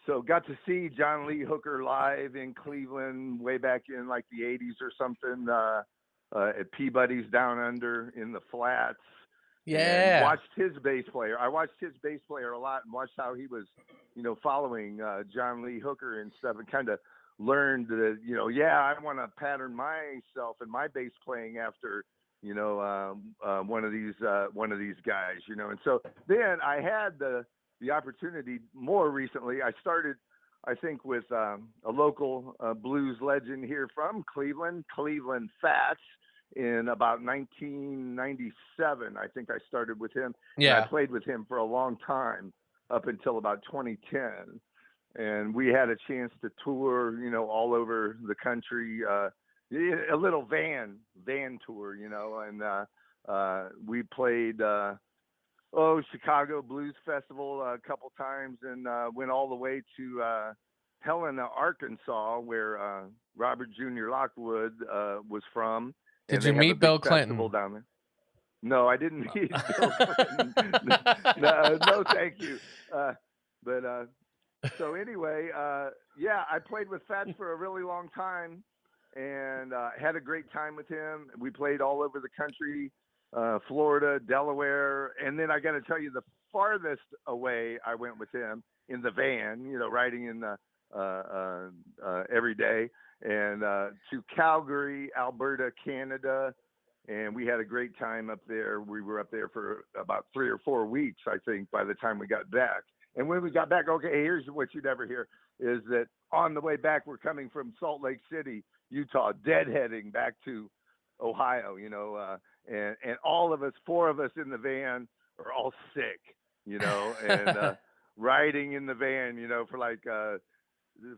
so got to see John Lee Hooker live in Cleveland way back in like the 80s or something at Peabody's Down Under in the Flats. And Yeah. watched his bass player. I watched his bass player a lot and watched how he was, following John Lee Hooker and stuff, and kind of learned that, I want to pattern myself and my bass playing after, one of these guys, And so then I had the opportunity more recently. I started, I think, with a local blues legend here from Cleveland Fats. In about 1997, I think I started with him. Yeah. And I played with him for a long time, up until about 2010. And we had a chance to tour, all over the country, a little van tour, and we played Chicago Blues Festival a couple times, and went all the way to Helena, Arkansas, where Robert Jr. Lockwood was from. Did And you they have a meet big Bill festival Clinton? down there. No, I didn't meet Bill Clinton. No, thank you. So anyway, I played with Fats for a really long time, and had a great time with him. We played all over the country, Florida, Delaware, and then I got to tell you, the farthest away I went with him in the van, riding in every day, and to Calgary, Alberta, Canada. And we had a great time up there. We were up there for about 3 or 4 weeks, I think, by the time we got back. And when we got back, okay, here's what you never hear, is that on the way back, we're coming from Salt Lake City, Utah, deadheading back to Ohio, and all of us, 4 of us in the van, are all sick, and riding in the van, for like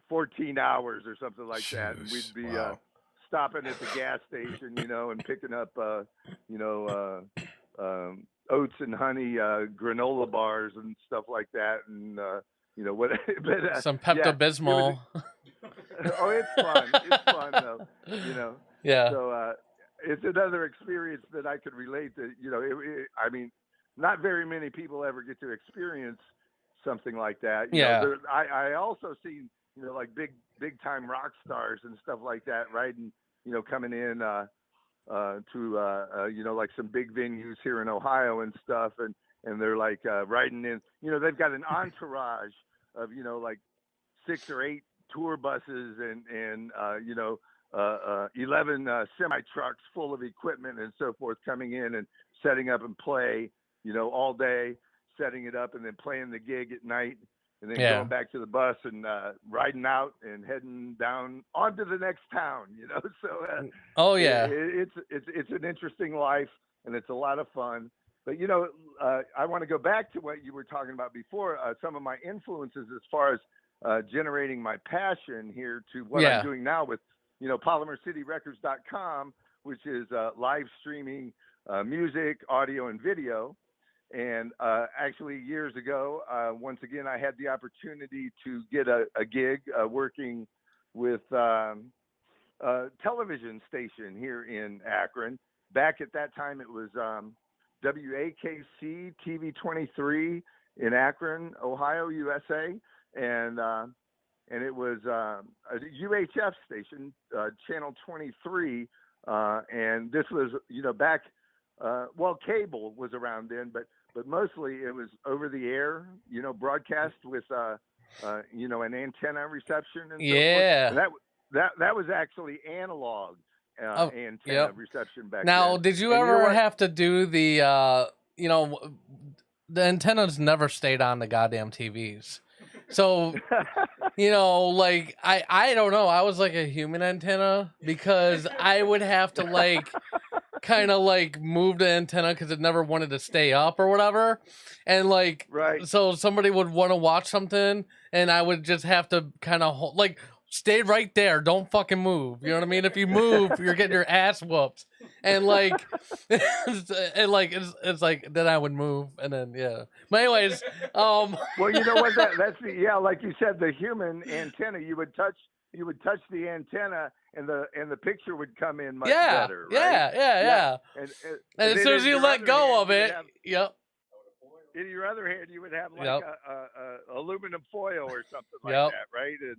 14 hours or something like that. And we'd be stopping at the gas station, and picking up, oats and honey granola bars and stuff like that. And, what? But, some Pepto-Bismol. It's fun. It's fun, though, Yeah. So it's another experience that I could relate to, I mean, not very many people ever get to experience something like that. I also see, like big time rock stars and stuff like that, riding, coming in to like some big venues here in Ohio and stuff, and they're like riding in, they've got an entourage of, like 6 or 8 tour buses and 11 semi trucks full of equipment and so forth, coming in and setting up and play, all day, setting it up and then playing the gig at night, and then going back to the bus and riding out and heading down onto the next town, So it's an interesting life, and it's a lot of fun. But I want to go back to what you were talking about before. Some of my influences as far as generating my passion here to what I'm doing now with PolymerCityRecords.com, which is live streaming music, audio, and video. And actually, years ago, once again, I had the opportunity to get a gig working with a television station here in Akron. Back at that time, it was WAKC TV 23 in Akron, Ohio, USA, and it was a UHF station, channel 23, and this was back. Cable was around then, but mostly it was over the air, broadcast with an antenna reception and so forth. And that was actually analog antenna reception back now, then. Did you ever have to do the the antennas never stayed on the goddamn TVs. So, like I don't know. I was like a human antenna because I would have to kind of move the antenna because it never wanted to stay up or whatever. And so somebody would want to watch something and I would just have to kind of stay right there. Don't fucking move. You know what I mean? If you move, you're getting your ass whooped. And it's like then I would move and then But anyways, well, you know what? That's like you said, the human antenna. You would touch the antenna, and the picture would come in much better. Right? Yeah. And as soon as you let go of it, in your other hand, you would have a aluminum foil or something like that, right? And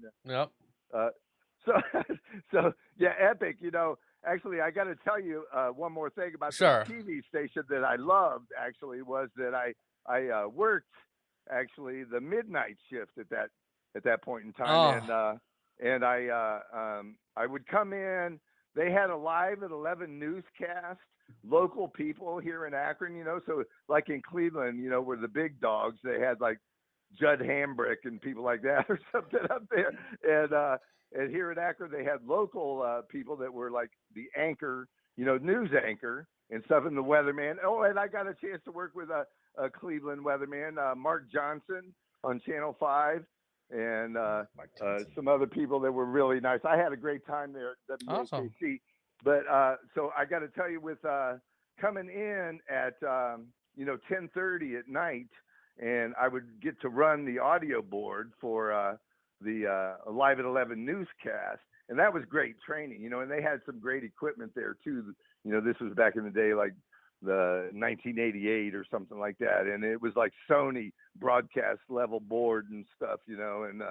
so Epic. Actually, I got to tell you one more thing about the TV station that I loved. Actually, was that I worked actually the midnight shift at that point in time, and I would come in. They had a live at 11 newscast. Local people here in Akron, so like in Cleveland, were the big dogs. They had Judd Hambrick and people like that or something up there. And here in Akron, they had local people that were like the anchor, news anchor and stuff, and the weatherman. Oh, and I got a chance to work with a Cleveland weatherman, Mark Johnson on Channel 5, and some other people that were really nice. I had a great time there at WAKC. Awesome. But so I got to tell you, with coming in at 10:30 at night, and I would get to run the audio board for the Live at 11 newscast, and that was great training, and they had some great equipment there too. This was back in the day, like the 1988 or something like that, and it was like Sony broadcast level board and stuff, and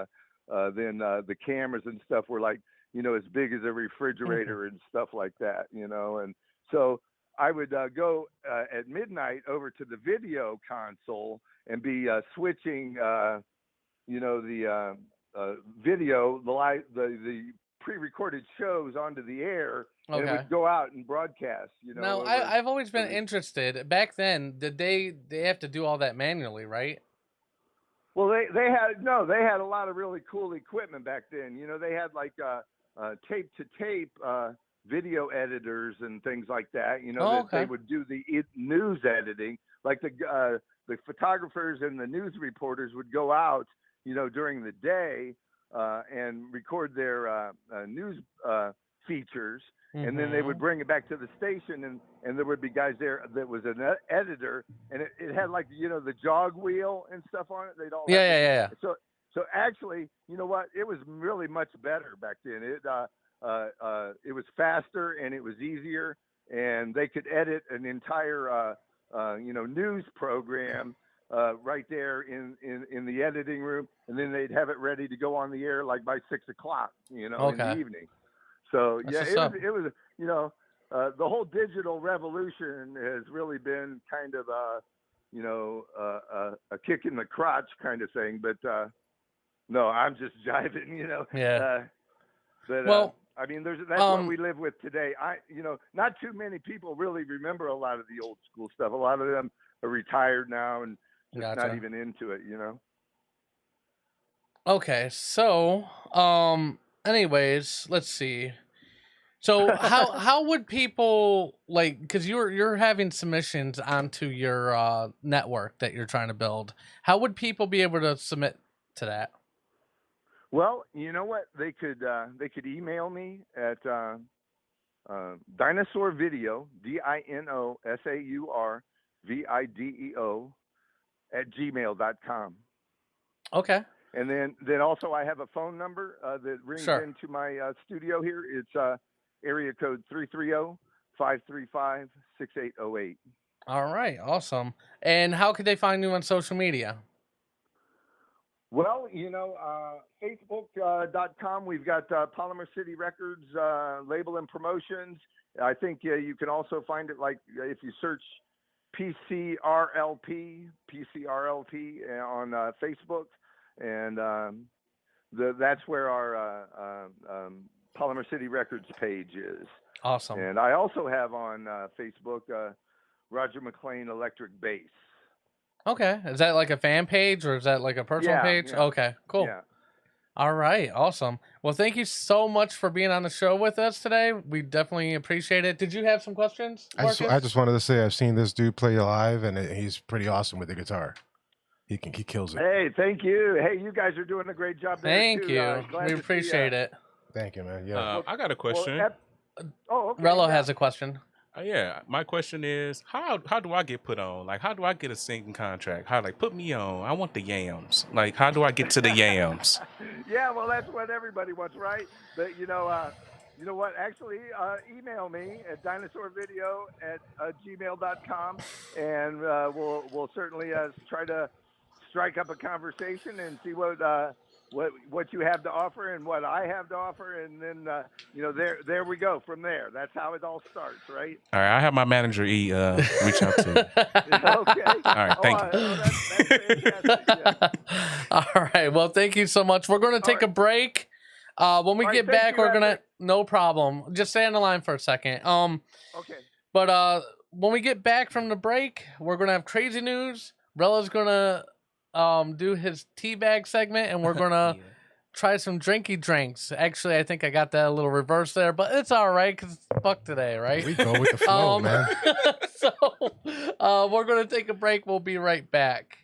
then the cameras and stuff were like, as big as a refrigerator and stuff like that, and so I would go at midnight over to the video console and be switching, the video, the pre-recorded shows onto the air, and it would go out and broadcast. Now, I've always been interested. Back then, did they have to do all that manually, right? Well, they had a lot of really cool equipment back then. They had tape to tape video editors and things like that. They would do the news editing, like the photographers and the news reporters would go out, during the day and record their news features, and then they would bring it back to the station, and there would be guys there that was an editor, and it had the jog wheel and stuff on it. They'd all So actually, you know what? It was really much better back then. It was faster and it was easier, and they could edit an entire news program right there in the editing room, and then they'd have it ready to go on the air by 6 o'clock, in the evening. So it was the whole digital revolution has really been kind of a kick in the crotch kind of thing, but no, I'm just jiving, but I mean, that's what we live with today. Not too many people really remember a lot of the old school stuff. A lot of them are retired now and just not even into it, Okay, so anyways, let's see. So how would people because you're having submissions onto your network that you're trying to build? How would people be able to submit to that? Well, you know what? They could email me at Dinosaur Video, DINOSAURVIDEO @gmail.com. Okay. And then also I have a phone number that rings into my studio here. It's area code 330-535-6808. All right, awesome. And how could they find you on social media? Well, Facebook.com. We've got Polymer City Records label and promotions. I think you can also find it if you search PCRLP on Facebook, and that's where our Polymer City Records page is. Awesome. And I also have on Facebook Roger McClain Electric Bass. Okay. Is that like a fan page or is that like a personal page? Yeah. Okay, cool. Yeah. All right, awesome. Well, thank you so much for being on the show with us today. We definitely appreciate it. Did you have some questions, Marcus? I just wanted to say I've seen this dude play live, and he's pretty awesome with the guitar. He kills it. Hey, thank you. Hey, you guys are doing a great job there. Thank too. you. Glad We to see appreciate it. Thank you, man. Yeah. I got a question. Okay. Rello has a question. Yeah, my question is, how do I get put on? Like, how do I get a singing contract? Put me on? I want the yams. Like, how do I get to the yams? Yeah, well, that's what everybody wants, right? But you know what? Actually, email me at dinosaurvideo@gmail.com, and we'll certainly try to strike up a conversation and see what you have to offer and what I have to offer, and then there we go from there. That's how it all starts, right? All right, I have my manager reach out to you. Okay. All right, thank you. That's fantastic. Yeah. All right. Well, thank you so much. We're going to take a break. When we get back, we're going to... No problem. Just stay on the line for a second. Okay. But when we get back from the break, we're going to have crazy news. Rella's going to do his teabag segment, and we're going to try some drinky drinks. Actually, I think I got that a little reverse there, but it's all right because it's fuck today, right? We go with the flow, man. So we're going to take a break. We'll be right back.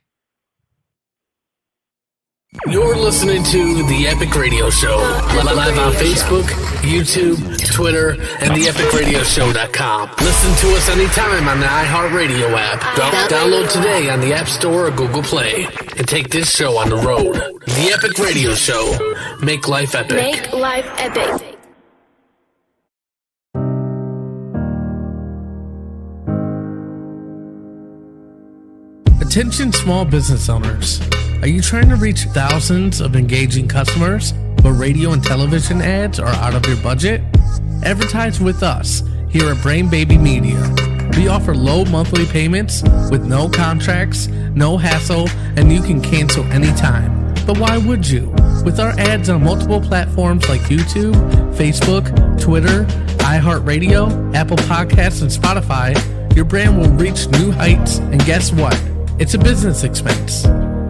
You're listening to The Epic Radio Show, live on Facebook, YouTube, Twitter, and theepicradioshow.com. Listen to us anytime on the iHeartRadio app. Download today on the App Store or Google Play, and take this show on the road. The Epic Radio Show. Make life epic. Make life epic. Attention small business owners. Are you trying to reach thousands of engaging customers, but radio and television ads are out of your budget? Advertise with us here at Brain Baby Media. We offer low monthly payments with no contracts, no hassle, and you can cancel anytime. But why would you? With our ads on multiple platforms like YouTube, Facebook, Twitter, iHeartRadio, Apple Podcasts, and Spotify, your brand will reach new heights, and guess what? It's a business expense.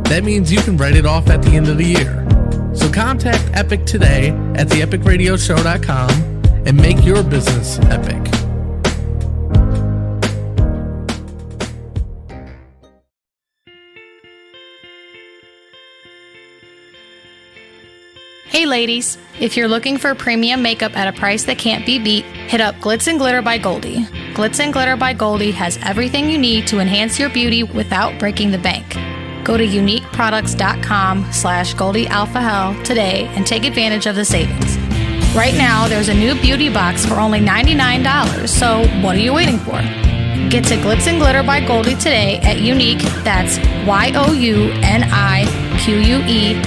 That means you can write it off at the end of the year. So contact Epic today at theepicradioshow.com and make your business epic. Hey ladies, if you're looking for premium makeup at a price that can't be beat, hit up Glitz and Glitter by Goldie. Glitz and Glitter by Goldie has everything you need to enhance your beauty without breaking the bank. Go to uniqueproducts.com/GoldieAlphaHell today and take advantage of the savings. Right now, there's a new beauty box for only $99, so what are you waiting for? Get to Glitz and Glitter by Goldie today at Unique, that's YOUNIQUE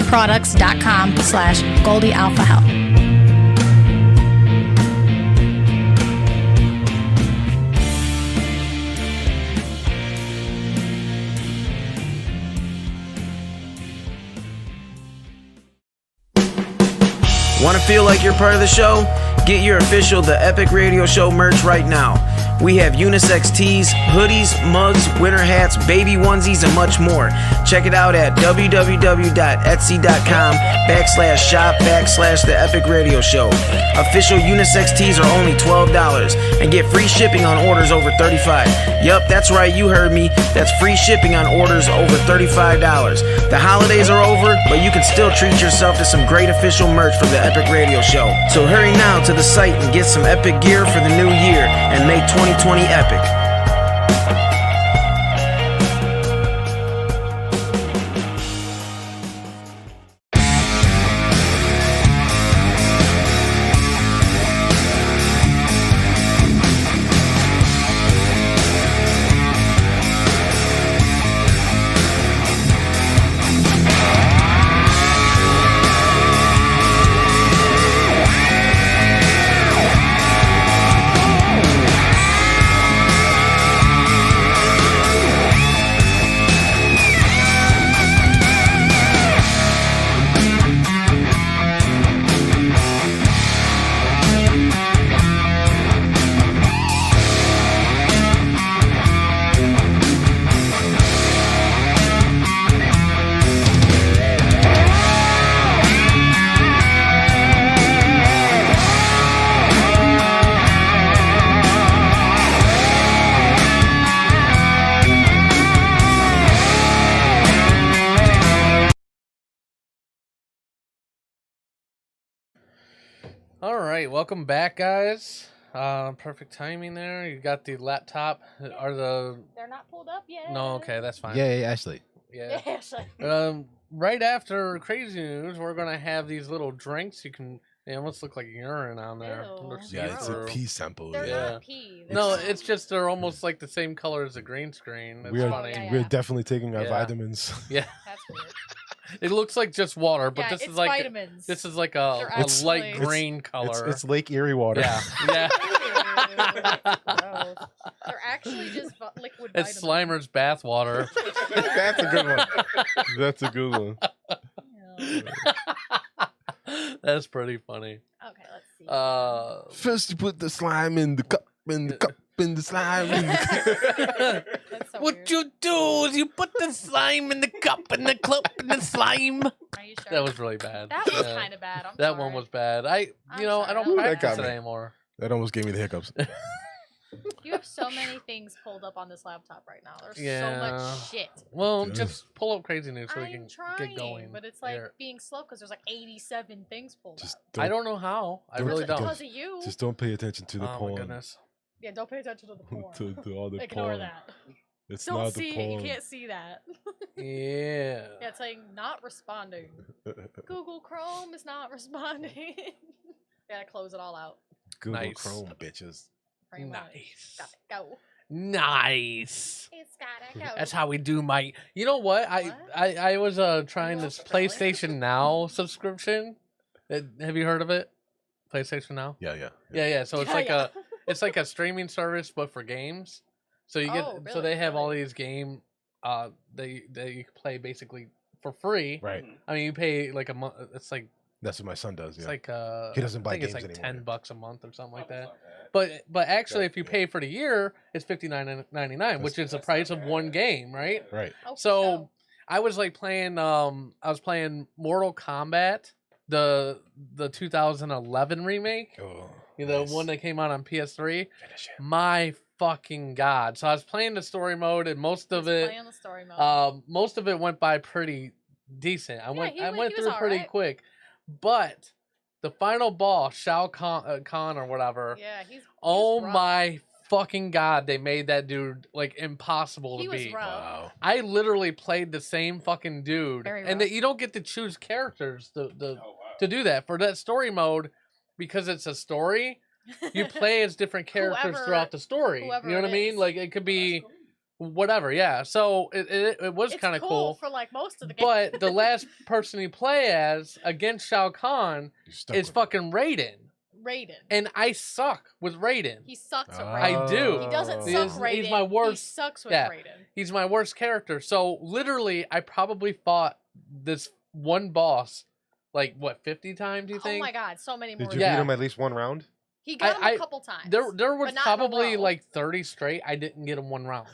products.com/GoldieAlphaHell. Want to feel like you're part of the show? Get your official The Epic Radio Show merch right now. We have unisex tees, hoodies, mugs, winter hats, baby onesies, and much more. Check it out at www.etsy.com/shop/The Epic Radio Show. Official unisex tees are only $12 and get free shipping on orders over $35. Yup, that's right, you heard me. That's free shipping on orders over $35. The holidays are over, but you can still treat yourself to some great official merch from The Epic Radio Show. So hurry now to the site and get some epic gear for the new year and make 2020 epic. All right, welcome back, guys. Perfect timing there. You got the laptop. Are They're not pulled up yet. no? Okay, that's fine. Yeah, Ashley. Yeah. Yeah, so- Right after crazy news, we're gonna have these little drinks. You can. They almost look like urine on there. Ew. They're Yeah, it's a see-through. pee sample. They're Yeah. not peas. No, it's just they're almost like the same color as the green screen. It's We're, funny. yeah. we're definitely taking our Yeah. vitamins. Yeah, That's weird. it looks like just water, but Yeah, this it's is like vitamins. this is like They're a light actually- green color. It's Lake Erie water. Yeah, yeah. Gross. They're actually just liquid It's vitamins. Slimer's bath water. That's a good one. That's a good one. That's pretty funny. Okay, let's see. First, you put the slime in the cup, and the cup in the slime. In the... That's so What weird. you do is you put the slime in the cup and the cup in the slime. Are you sure? That was really bad. That was Yeah. kind of bad. I'm That sorry. one was bad. I I'm don't sorry. Ooh, that practice got it me. anymore. That almost gave me the hiccups. You have so many things pulled up on this laptop right now. There's so Yeah. much shit. Well, Yeah. just pull up crazy news so we I'm can trying, get going. but it's like Here. being slow because there's like 87 things pulled Just up. I don't know how. I really don't. Because of you. Just don't pay attention to the Oh my porn. goodness. Yeah, don't pay attention to the porn. to all the Ignore porn. that. It's Don't not see the it. porn. You can't see that. Yeah. Yeah, it's saying not responding. Google Chrome is not responding. Gotta close it all out. Google Nice. Chrome, bitches. Pretty much. Nice. Gotta go. Nice. It's gotta go. That's how we do my. You know what? I was trying this PlayStation Now subscription. Have you heard of it? PlayStation Now. Yeah. So it's Yeah, like yeah. it's like a streaming service but for games. So you get Oh, so really? they have all these game they you can play basically for free. Right. I mean you pay like a month. It's like That's what my son does. it's Yeah. like He doesn't buy I think it's games like anymore. $10 a month or something like that. But actually, if you pay for the year, it's $59.99, which is the price of one game, right? Right. Oh, So I was like playing. I was playing Mortal Kombat, the 2011 remake. Oh, You know, the one that came out on PS3. My fucking god! So I was playing the story mode, and most of it, Play on the story mode. most of it went by pretty decent. I went he I wa- went he was through pretty alright. quick, but the final boss, Shao Kahn or whatever. Yeah, he's. Oh rough. my fucking god! They made that dude like impossible He to was beat. rough. Wow. I literally played the same fucking dude, Very and rough. that you don't get to choose characters to do that for that story mode because it's a story. You play as different characters Whoever- throughout the story. You whoever know what I it mean? is. Like it could be whatever. Yeah. So it was It's kind of cool. for like most of the game. But the last person you play as against Shao Kahn You're stuck is with it. fucking Raiden, Raiden. and I suck with Raiden. He sucks with Oh. Raiden. I do. He doesn't He suck is- Raiden. he's my worst- He sucks with yeah. Raiden. He's my worst character. So literally, I probably fought this one boss like what 50 times? You Oh think? my god, so many more. Did you Yeah. beat him at least one round? He got him a couple times. There was but not in a probably row. like 30 straight. I didn't get him one round.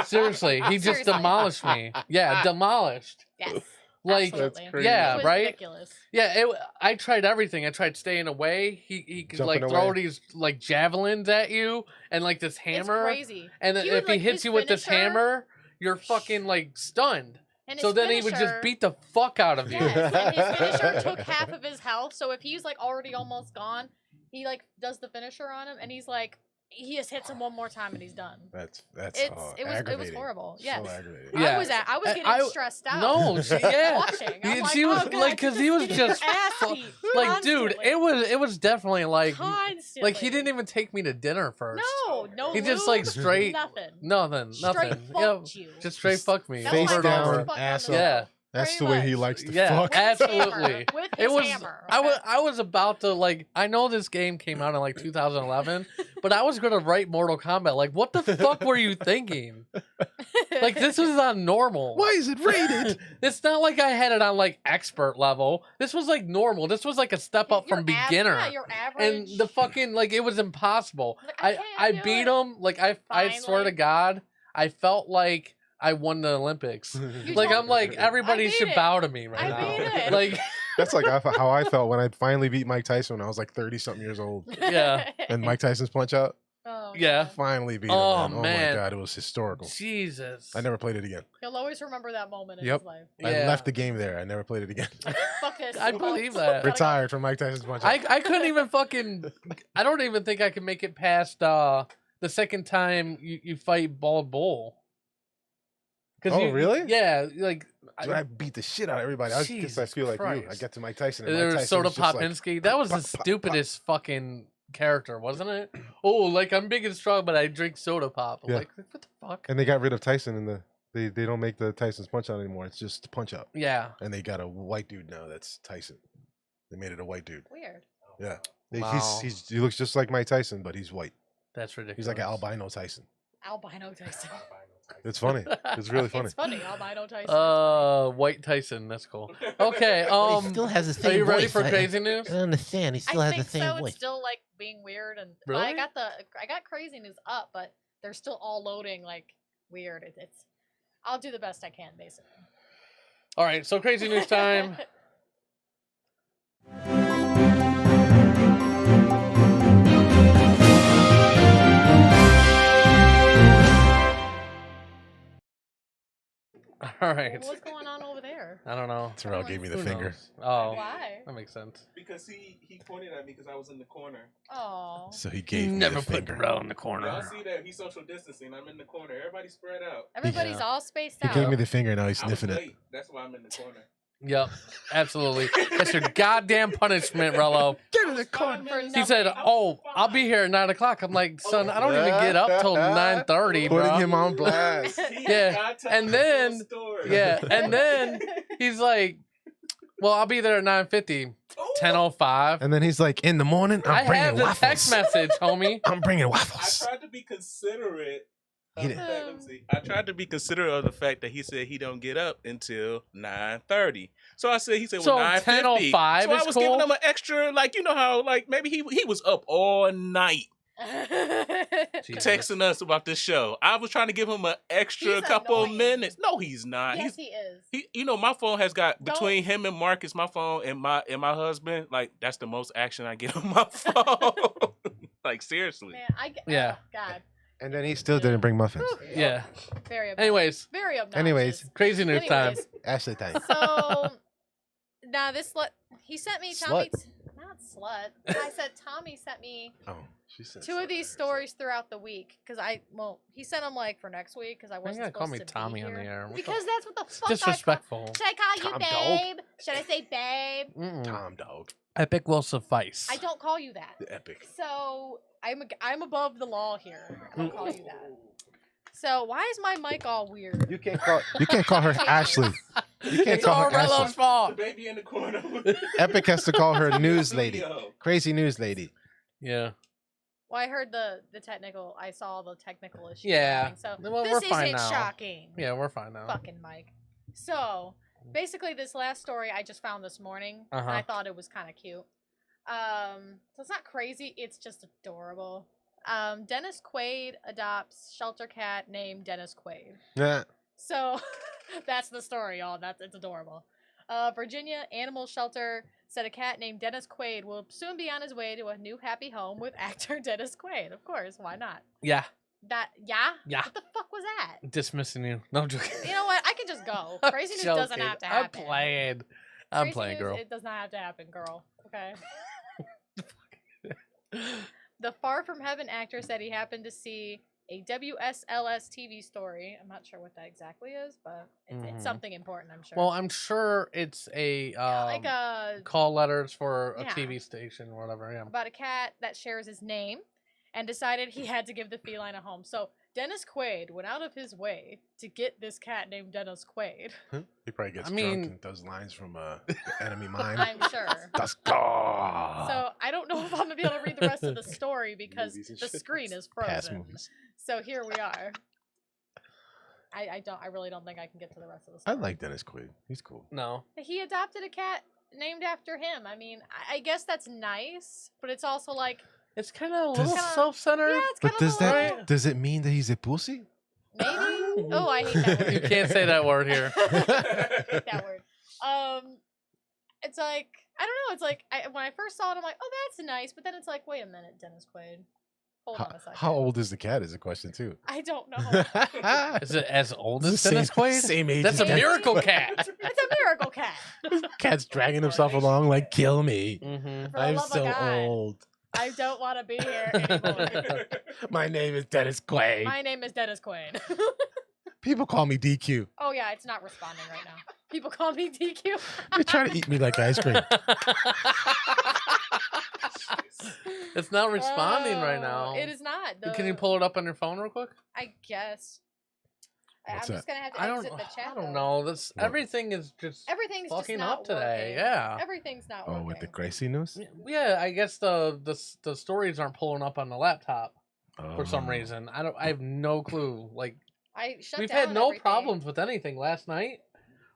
Seriously, he just Seriously. demolished me. Yeah, demolished. Yes. Like, Absolutely. yeah, It was right? ridiculous. Yeah, I tried everything. I tried staying away. He could like Jumping throw away. these like javelins at you and like this It's hammer. crazy. And then He would, if he like, hits his you with this finisher- hammer, you're fucking like stunned. And So his then he would just finisher- beat the fuck out of you. Yes, and his finisher took half of his health. So if he's like already almost gone, he like does the finisher on him, and he's like, he just hits him one more time and he's done. That's It was aggravating. horrible. So Yes. aggravating. Yeah. I was getting stressed out. No, yeah. Watching. I'm She was oh, God, like, because he was getting your just ass fu- beat like, dude, constantly. it was definitely like Constantly. he didn't even take me to dinner first. No He just like lube, straight nothing. nothing. Straight fucked you. Just straight fucked me. That was Face over and down, over. fuck on ass the up. Yeah. That's Pretty the way he much. likes to Yeah, fuck. absolutely. With his It was. hammer. I was about to like. I know this game came out in like 2011, but I was gonna write Mortal Kombat. Like, what the fuck were you thinking? Like, this is on normal. Why is it rated? It's not like I had it on like expert level. This was like normal. This was like a step up from beginner. Yeah, your average. And the fucking like it was impossible. Like, I I can't do beat it. him. Like I swear to Finally. God, I felt like I won the Olympics. You Like told I'm like me. everybody I beat should it. bow to me right I now. beat it. Like That's like how I felt when I finally beat Mike Tyson when I was like 30-something years old. yeah, And Mike Tyson's Punch Out, Oh, yeah. God. finally beat Oh, him. Man. Oh man. my God, it was historical. Jesus. I never played it again. He'll always remember that moment in Yep. his life. I Yeah. left the game there. I never played it again. Fuck this. I believe that. Retired from Mike Tyson's Punch Out. I couldn't even fucking. I don't even think I could make it past the second time you fight Bald Bull. Oh, really? Yeah, like Dude, I beat the shit out of everybody. I guess I Jesus feel like you. I Christ. get to Mike Tyson. And there Mike was Tyson Soda was just like, Popinski. That was the pop, pop, pop. stupidest fucking character, wasn't it? Oh, like I'm big and strong, but I drink soda pop. I'm Yeah. like, what the fuck? And they got rid of Tyson in the. They don't make the Tyson's Punch Out anymore. It's just Punch Out. Yeah. And they got a white dude now. That's Tyson. They made it a white dude. Weird. Yeah. Wow. He looks just like Mike Tyson, but he's white. That's ridiculous. He's like an albino Tyson. Albino Tyson. It's funny. It's really funny. It's funny. Albino Tyson. White Tyson. That's cool. Okay. He still has the same Are you ready voice. for I- crazy news? I don't understand. He still I has think the same so. voice. It's still like being weird, and but Really? I got crazy news up, but they're still all loading like weird. It's I'll do the best I can, basically. All right. So crazy news time. All right. What's going on over there? I don't know. Terrell gave me the Who finger. knows? Oh, Why? that makes sense. Because he pointed at me because I was in the corner. Oh. So he gave me Never the put finger. Terrell in the Y'all corner. see that? He's social distancing. I'm in the corner. Everybody spread out. Everybody's Yeah. all spaced He out. gave me the finger. Now he's I was sniffing it. late. That's why I'm in the corner. Yep, absolutely. That's your goddamn punishment, Rello. Get in the corner. For He said, nothing. "Oh, I'll be here at 9 o'clock." I'm like, "Son, I don't even get up till 9:30, Putting bro." him on blast. Yeah, and then yeah, and then he's like, "Well, I'll be there at 9:50, 10:05." And then he's like, in the morning, I I'm bringing have the waffles. text message, homie. I'm bringing I waffles. tried to be considerate. He Of didn't- the fact, let me see. I tried to be considerate of the fact that he said he don't get up until 9:30. So I said, he said, So well, 9:50. 10:05 So I is was cool? giving him an extra, like, you know how, like, maybe he was up all night Jesus. texting us about this show. I was trying to give him an extra He's couple annoying. minutes. No, he's not. Yes, he is. You know, my phone has got Don't- between him and Marcus, my phone and my husband. Like, that's the most action I get on my phone. Like, seriously. Man, Yeah. oh, God. And then he still didn't bring muffins. Yeah. Very obnoxious. Anyways, Very obnoxious. Anyways, crazy news time. Anyways, Ashley time. So now this slut, he sent me Tommy. Slut. Not slut. I said Tommy sent me Oh, she said two of these stories throughout the week because he sent them like for next week because I Why you wasn't gotta call supposed me to Tommy be on the here. air? What the- Because that's what the It's fuck I disrespectful. call. Should I call you Tom Dog. babe? Should I say babe? Mm-mm. Tom Dog. Epic will suffice. I don't call you that. The epic. So I'm above the law here. I don't call you that. So why is my mic all weird? You can't call her Ashley. You can't It's call all her Rello's Ashley. The fault. baby in the corner. Epic has to call her news lady. Studio. Crazy news lady. Yeah. Well, I heard the technical. I saw the technical issue. Yeah. happening, So Well, this we're fine isn't now. shocking. Yeah, we're fine now. Fucking Mike. So basically, this last story I just found this morning, and Uh-huh. I thought it was kind of cute. So it's not crazy. It's just adorable. Dennis Quaid adopts shelter cat named Dennis Quaid. Yeah. So that's the story, y'all. It's adorable. Virginia Animal Shelter said a cat named Dennis Quaid will soon be on his way to a new happy home with actor Dennis Quaid. Of course, why not? Yeah. Yeah? What the fuck was that? Dismissing you. No, I'm joking. You know what? I can just go. Crazy news doesn't have to I'm happen. playing. I'm Crazy playing, news, girl. It does not have to happen, girl. Okay. The Far From Heaven actor said he happened to see a WSLS TV story. I'm not sure what that exactly is, but it's something important, I'm sure. Well, I'm sure it's a like a call letters for a Yeah. TV station or whatever. Yeah. about a cat that shares his name and decided he had to give the feline a home. So Dennis Quaid went out of his way to get this cat named Dennis Quaid. He probably gets I drunk mean- and does lines from the Enemy Mine. I'm sure. That's God. So I don't know if I'm gonna be able to read the rest of the story because Movies and the shit. screen is Past frozen. movies. So here we are. I really don't think I can get to the rest of the I story. like Dennis Quaid. He's cool. No. He adopted a cat named after him. I mean, I guess that's nice, but it's also like It's kind of a Does- little self-centered. yeah, it's kind But of does a that little, does it mean that he's a pussy? maybe. Oh, I hate that word. You can't say that word here. I hate that word. It's like I don't know. It's like when I first saw it, I'm like, oh, that's nice. But then it's like, wait a minute, Dennis Quaid. Hold on a second. How old is the cat? Is a question too. I don't know. Is it as old It's as the Dennis same- Quaid? same age That's as a Dennis miracle Quaid. cat. It's a miracle cat. Cat's dragging himself along like, kill me. Mm-hmm. For the I'm love of so God. old. I don't want to be here anymore. My name is Dennis Quaid. My name is Dennis Quaid. People call me DQ. Oh yeah, it's not responding right now. People call me DQ. They try to eat me like ice cream. It's not responding right Oh, now. It is not. Can you pull it up on your phone real quick? I guess. I'm What's just gonna have to I don't. exit the chat. I don't though. know. This What? everything is just Everything's fucking just not up today. working. Yeah. Everything's not Oh, working. with the crazy news? Yeah, I guess the stories aren't pulling up on the laptop for some Oh. reason. I have no clue. Like I shut we've down had no everything. problems with anything last night.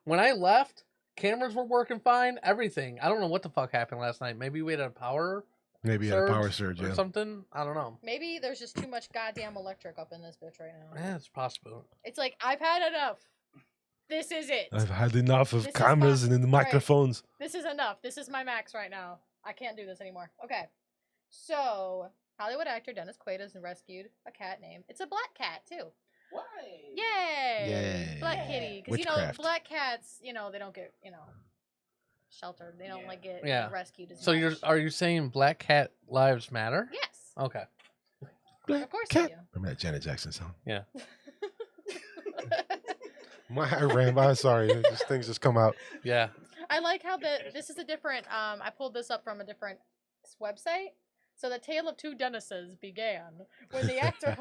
When I left, cameras were working fine. Everything. I don't know what the fuck happened last night. Maybe we had a power Maybe a power surge, or yeah. something. I don't know. Maybe there's just too much goddamn electric up in this bitch right now. Yeah, it's possible. It's like I've had enough. This is it. I've had enough of This is cameras fun. and the Alright. microphones. This is enough. This is my max right now. I can't do this anymore. Okay. So, Hollywood actor Dennis Quaid has rescued a cat named. It's a black cat, too. Why? Yay! Yay. Black kitty. Because, Witchcraft. black cats, they don't get, sheltered. They don't, get Yeah. rescued as So much. are you saying black cat lives matter? Yes. Okay. Of course cat. they do. Remember that Janet Jackson song? Yeah. I ran by. Sorry, things just come out. Yeah. I like how this is a different, I pulled this up from a different website. So the tale of two Dennises began when the actor,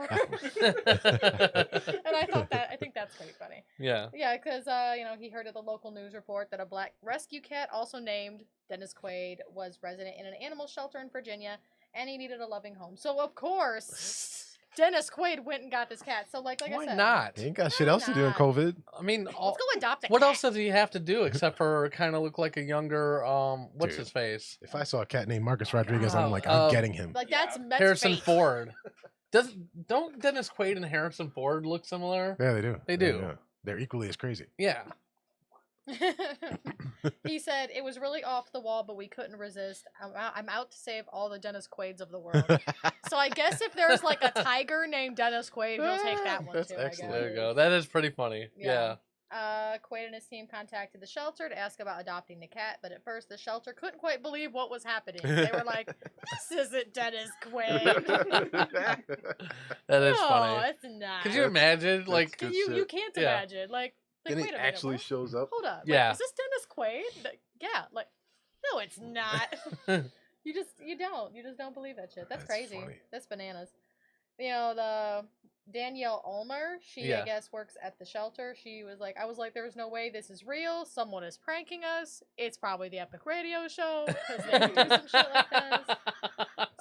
and I think that's pretty funny. Yeah. Yeah, because he heard of the local news report that a black rescue cat, also named Dennis Quaid, was resident in an animal shelter in Virginia, and he needed a loving home. So of course, Dennis Quaid went and got this cat. So like Why I said, not? He ain't got shit else to do in not? COVID. I mean, let's go adopt a what cat. else does he have to do except for kind of look like a younger what's Dude. his face? If I saw a cat named Marcus Rodriguez, I'm like, Oh, I'm getting him. Like that's Harrison fake. Ford. Don't Dennis Quaid and Harrison Ford look similar? Yeah, they do. They do. Yeah. They're equally as crazy. Yeah. He said it was really off the wall, but we couldn't resist. I'm out to save all the Dennis Quaids of the world. So I guess if there's like a tiger named Dennis Quaid, we'll take that one That's too. excellent. I There guess. you go. That is pretty funny. Yeah. Quaid and his team contacted the shelter to ask about adopting the cat, but at first the shelter couldn't quite believe what was happening. They were like, "This isn't Dennis Quaid." That is no, funny. it's not. Could you imagine? Like, good You shit. can't Yeah. imagine. Like Then wait he a minute, actually what? shows up. Hold up. Yeah. Like, is this Dennis Quaid? Like, yeah. Like, no, it's not. You just don't believe that shit. That's crazy. funny. That's bananas. The Danielle Ulmer, she Yeah. I guess works at the shelter. She was like, I was like, there's no way this is real. Someone is pranking us. It's probably the Epic Radio Show because they do some shit like this.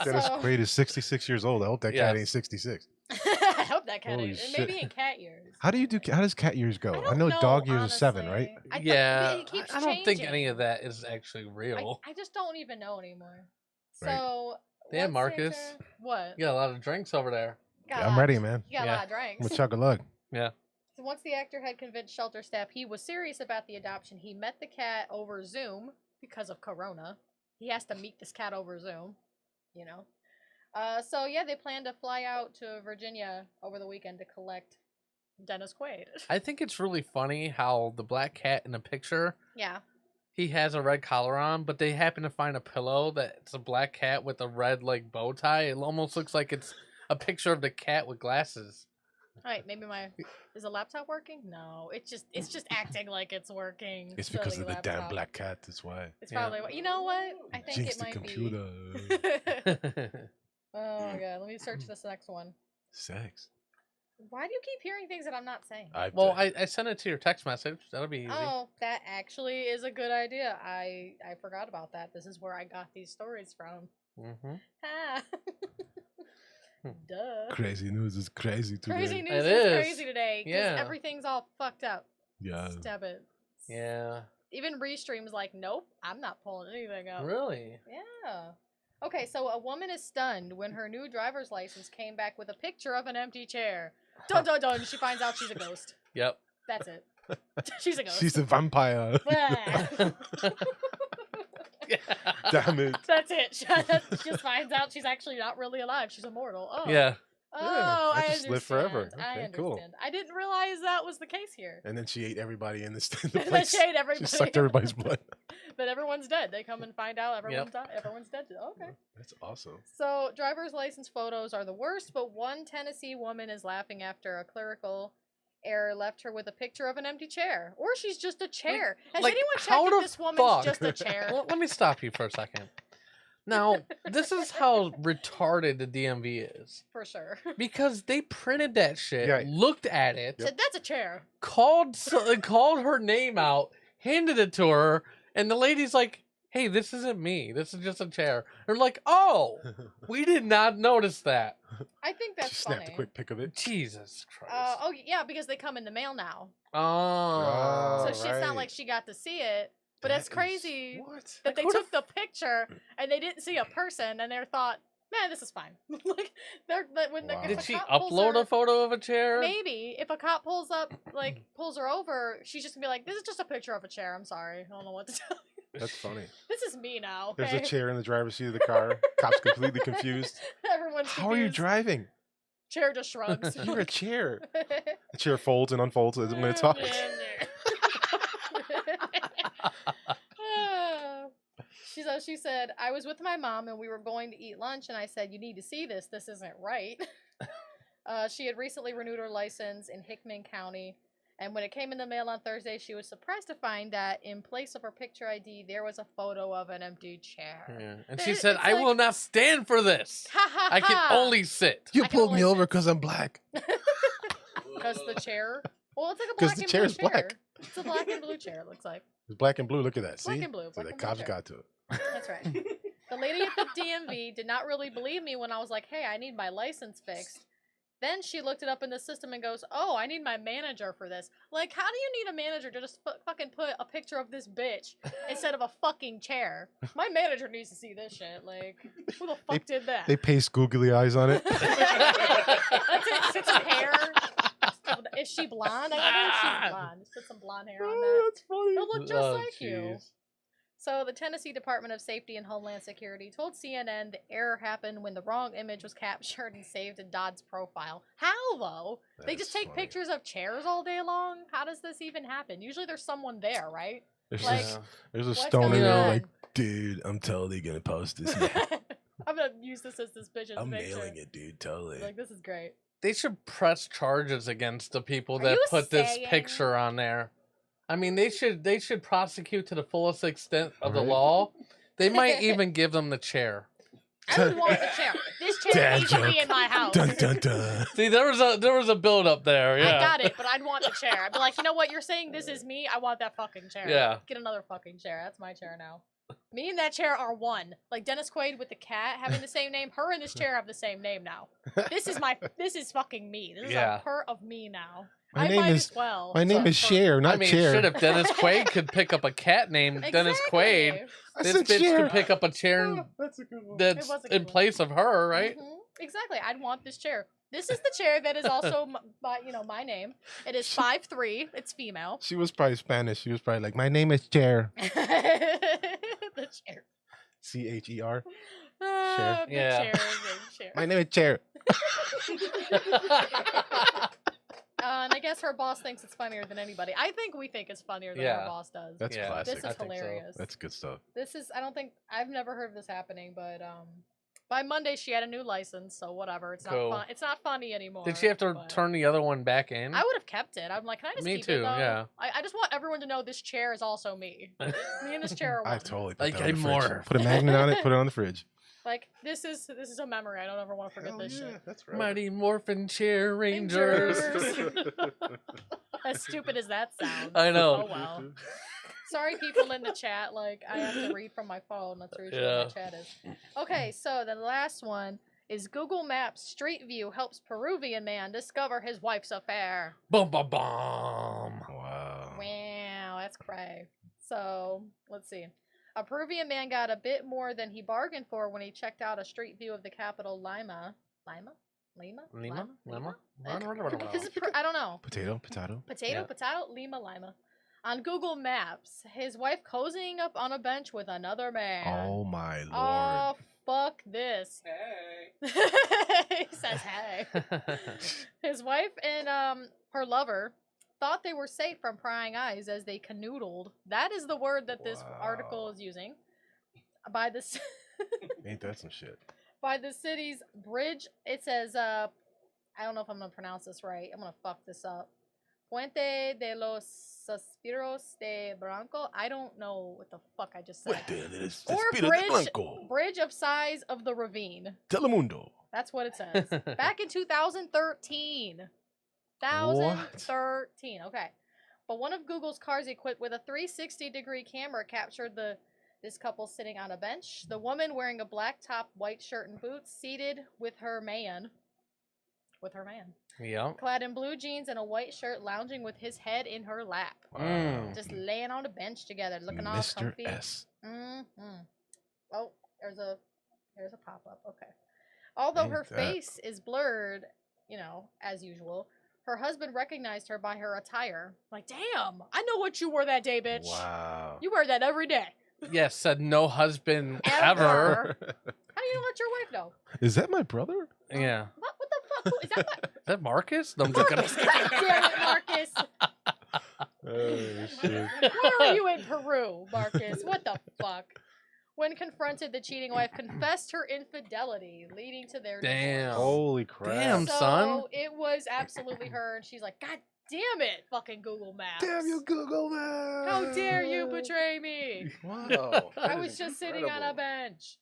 Dennis So- Quaid is 66 years old. I hope that cat Yes. ain't 66. I hope that cat Holy is. shit. Maybe in cat years. How does cat years go? I don't know know, dog years is 7, right? honestly. I thought- yeah. it keeps I don't think changing. any of that is actually real. I just don't even know anymore. So, Damn, what's the Marcus. answer? What? You got a lot of drinks over there. Got a Yeah, I'm lot- ready, man. You got a lot of drinks. I'm a chug a lug. Yeah. So once the actor had convinced shelter staff he was serious about the adoption, he met the cat over Zoom because of Corona. He has to meet this cat over Zoom, you know. So yeah, they plan to fly out to Virginia over the weekend to collect Dennis Quaid. I think it's really funny how the black cat in the picture, Yeah. he has a red collar on, but they happen to find a pillow that's a black cat with a red like bow tie. It almost looks like it's a picture of the cat with glasses. All right, maybe is the laptop working? No, it's just acting like it's working. It's because Silly of the damn laptop. black cat. That's why. It's probably you know what? I think Jinx it the might computer. be. Oh my god, let me search this next one. Sex. Why do you keep hearing things that I'm not saying? I sent it to your text message. That'll be easy. Oh, that actually is a good idea. I forgot about that. This is where I got these stories from. Mm-hmm. Ah. Duh. Crazy news is crazy today. Crazy news It is is. crazy today because Yeah. everything's all fucked up. Yeah. Step it. Yeah. Even Restream's like, nope, I'm not pulling anything up. Really? Yeah. Okay, so a woman is stunned when her new driver's license came back with a picture of an empty chair. Dun dun dun. She finds out she's a ghost. Yep. That's it. She's a ghost. She's a vampire. Damn it. That's it. She just finds out she's actually not really alive. She's immortal. Oh. Yeah. Oh, I I just understand. live forever. I Okay, understand. cool. I didn't realize that was the case here. And then she ate everybody in the And then place. she ate everybody. She sucked everybody's blood. But everyone's dead. They come and find out everyone's died. Everyone's dead. Okay. That's awesome. So driver's license photos are the worst, but one Tennessee woman is laughing after a clerical error left her with a picture of an empty chair. Or she's just a chair. Has like, anyone how checked the if this woman's fuck? just a chair? Let me stop you for a second. Now, this is how retarded the DMV is. For sure. Because they printed that shit, Yeah. looked at it, Said, that's a chair. called her name out, handed it to her, and the lady's like, "Hey, this isn't me. This is just a chair." They're like, "Oh, we did not notice that." I think that's She snapped funny. a quick pic of it. Jesus Christ. Oh yeah, because they come in the mail now. Oh. So it's not right. like she got to see it. But That it's is- crazy What? that they took the picture and they didn't see a person and they thought, man, this is fine. Like when Wow. if Did a she cop pulls upload her- a photo of a chair? Maybe if a cop pulls up, like pulls her over, she's just gonna be like, "This is just a picture of a chair. I'm sorry, I don't know what to tell you. That's funny. This is me now." There's Okay? a chair in the driver's seat of the car. Cop's completely confused. Everyone's How are you confused. driving? Chair just shrugs. You're a chair. The chair folds and unfolds when it talks. She said, I was with my mom and we were going to eat lunch and I said, you need to see this. This isn't right. She had recently renewed her license in Hickman County. And when it came in the mail on Thursday, she was surprised to find that in place of her picture ID, there was a photo of an empty chair. Yeah. And she said, "I will not stand for this. Ha ha I can ha. only sit." You I can pulled only me over because I'm black. Because the chair. Well, it's like a 'Cause black the and chair blue is chair. black. It's a black and blue chair, it looks like. It's black and blue. Look at that. Black See? and blue, So black the and blue cops chair. got to it. That's right. The lady at the DMV did not really believe me when I was like, hey, I need my license fixed. Then she looked it up in the system and goes, oh, I need my manager for this. Like, how do you need a manager to just fucking put a picture of this bitch instead of a fucking chair? My manager needs to see this shit. Like, who the fuck did that? They paste googly eyes on it. That's it. Sit some hair. Is she blonde? I wonder if she's blonde. Just put some blonde hair on that. That's funny. It'll look just Oh, like you. jeez. So the Tennessee Department of Safety and Homeland Security told CNN the error happened when the wrong image was captured and saved in Dodd's profile. How, though? They just take pictures of chairs all day long? How does this even happen? Usually there's someone there, right? There's, Like, there's a what's stone going in there on? like, dude, I'm totally going to post this now. I'm going to use this as this bitch's I'm picture. mailing it, dude, totally. Like, this is great. They should press charges against the people Are that you put this saying- picture on there. I mean, they should prosecute to the fullest extent of the Right. law. They might even give them the chair. I would want the chair. This chair Dad needs to joke. be in my house. Dun, dun, dun. See, there was a build up there. Yeah, I got it, but I'd want the chair. I'd be like, you know what? You're saying this is me. I want that fucking chair. Yeah. Get another fucking chair. That's my chair now. Me and that chair are one. Like Dennis Quaid with the cat having the same name. Her and this chair have the same name now. This is fucking me. This is Yeah. a per of me now. My I name might is as well. my name is Cher, not I mean, Chair. shit, if Dennis Quaid could pick up a cat named Dennis Quaid, I this said bitch Cher. could pick up a chair That's a good one. that's was a good in one. place of her, right? Exactly. I'd want this chair. This is the chair that is also my name. It is 5'3". It's female. She was probably Spanish. She was probably like, my name is Chair. The chair. Cher. Big Yeah. chair, big chair. My name is Chair. And I guess her boss thinks it's funnier than anybody. I think we think it's funnier than her boss does. That's Yeah, classic. This I is think so. hilarious. That's good stuff. This is, I've never heard of this happening, but by Monday she had a new license, so whatever. It's Cool. not fun. It's not funny anymore. Did she have to but turn the other one back in? I would have kept it. I'm like, can I just Me keep too, it though? yeah. I just want everyone to know this chair is also me. Me and this chair are I one. totally put Like that on the fridge. more. Put a magnet on it, put it on the fridge. Like this is a memory. I don't ever want to forget this shit. That's Mighty Morphin Chair Rangers. As stupid as that sounds. I know. Oh well. Sorry, people in the chat. Like I have to read from my phone. That's usually Yeah. what my chat is. Okay, so the last one is Google Maps Street View helps Peruvian man discover his wife's affair. Boom, boom, boom. Wow. Wow, that's cray. So let's see. A Peruvian man got a bit more than he bargained for when he checked out a street view of the capital Lima. Lima? This is I don't know. Potato. Potato, Yeah. potato, Lima. On Google Maps, his wife cozying up on a bench with another man. Oh my lord. Oh, fuck this. Hey. He says, hey. His wife and her lover thought they were safe from prying eyes as they canoodled. That is the word that this article is using. By the Ain't that some shit? by the city's bridge. It says, I don't know if I'm going to pronounce this right. I'm going to fuck this up. Puente de los Suspiros de Blanco. I don't know what the fuck I just said. Or bridge of size of the ravine. Telemundo. That's what it says. Back in 2013. 2013. Okay. But one of Google's cars equipped with a 360-degree camera captured this couple sitting on a bench. The woman wearing a black top, white shirt, and boots, seated with her man. Yeah. Clad in blue jeans and a white shirt, lounging with his head in her lap. Just laying on a bench together, looking all Mr. comfy. S. Oh, there's a pop-up. Okay. Although Ain't her that- face is blurred, as usual, her husband recognized her by her attire. Like, damn, I know what you wore that day, bitch. Wow. You wear that every day. Yes, said no husband ever. Ever. How do you let your wife know? Is that my brother? Yeah. What the fuck? Who, is that my... Is that Marcus? No, I'm just Marcus, kidding. God damn it, Marcus. Oh shit. Where are you in Peru, Marcus? What the fuck? When confronted, the cheating wife confessed her infidelity, leading to their Damn. divorce. Holy crap. Damn, So son. it was absolutely her, and she's like, God damn it, fucking Google Maps. Damn you, Google Maps. How dare you betray me? Wow. I was just sitting on a bench.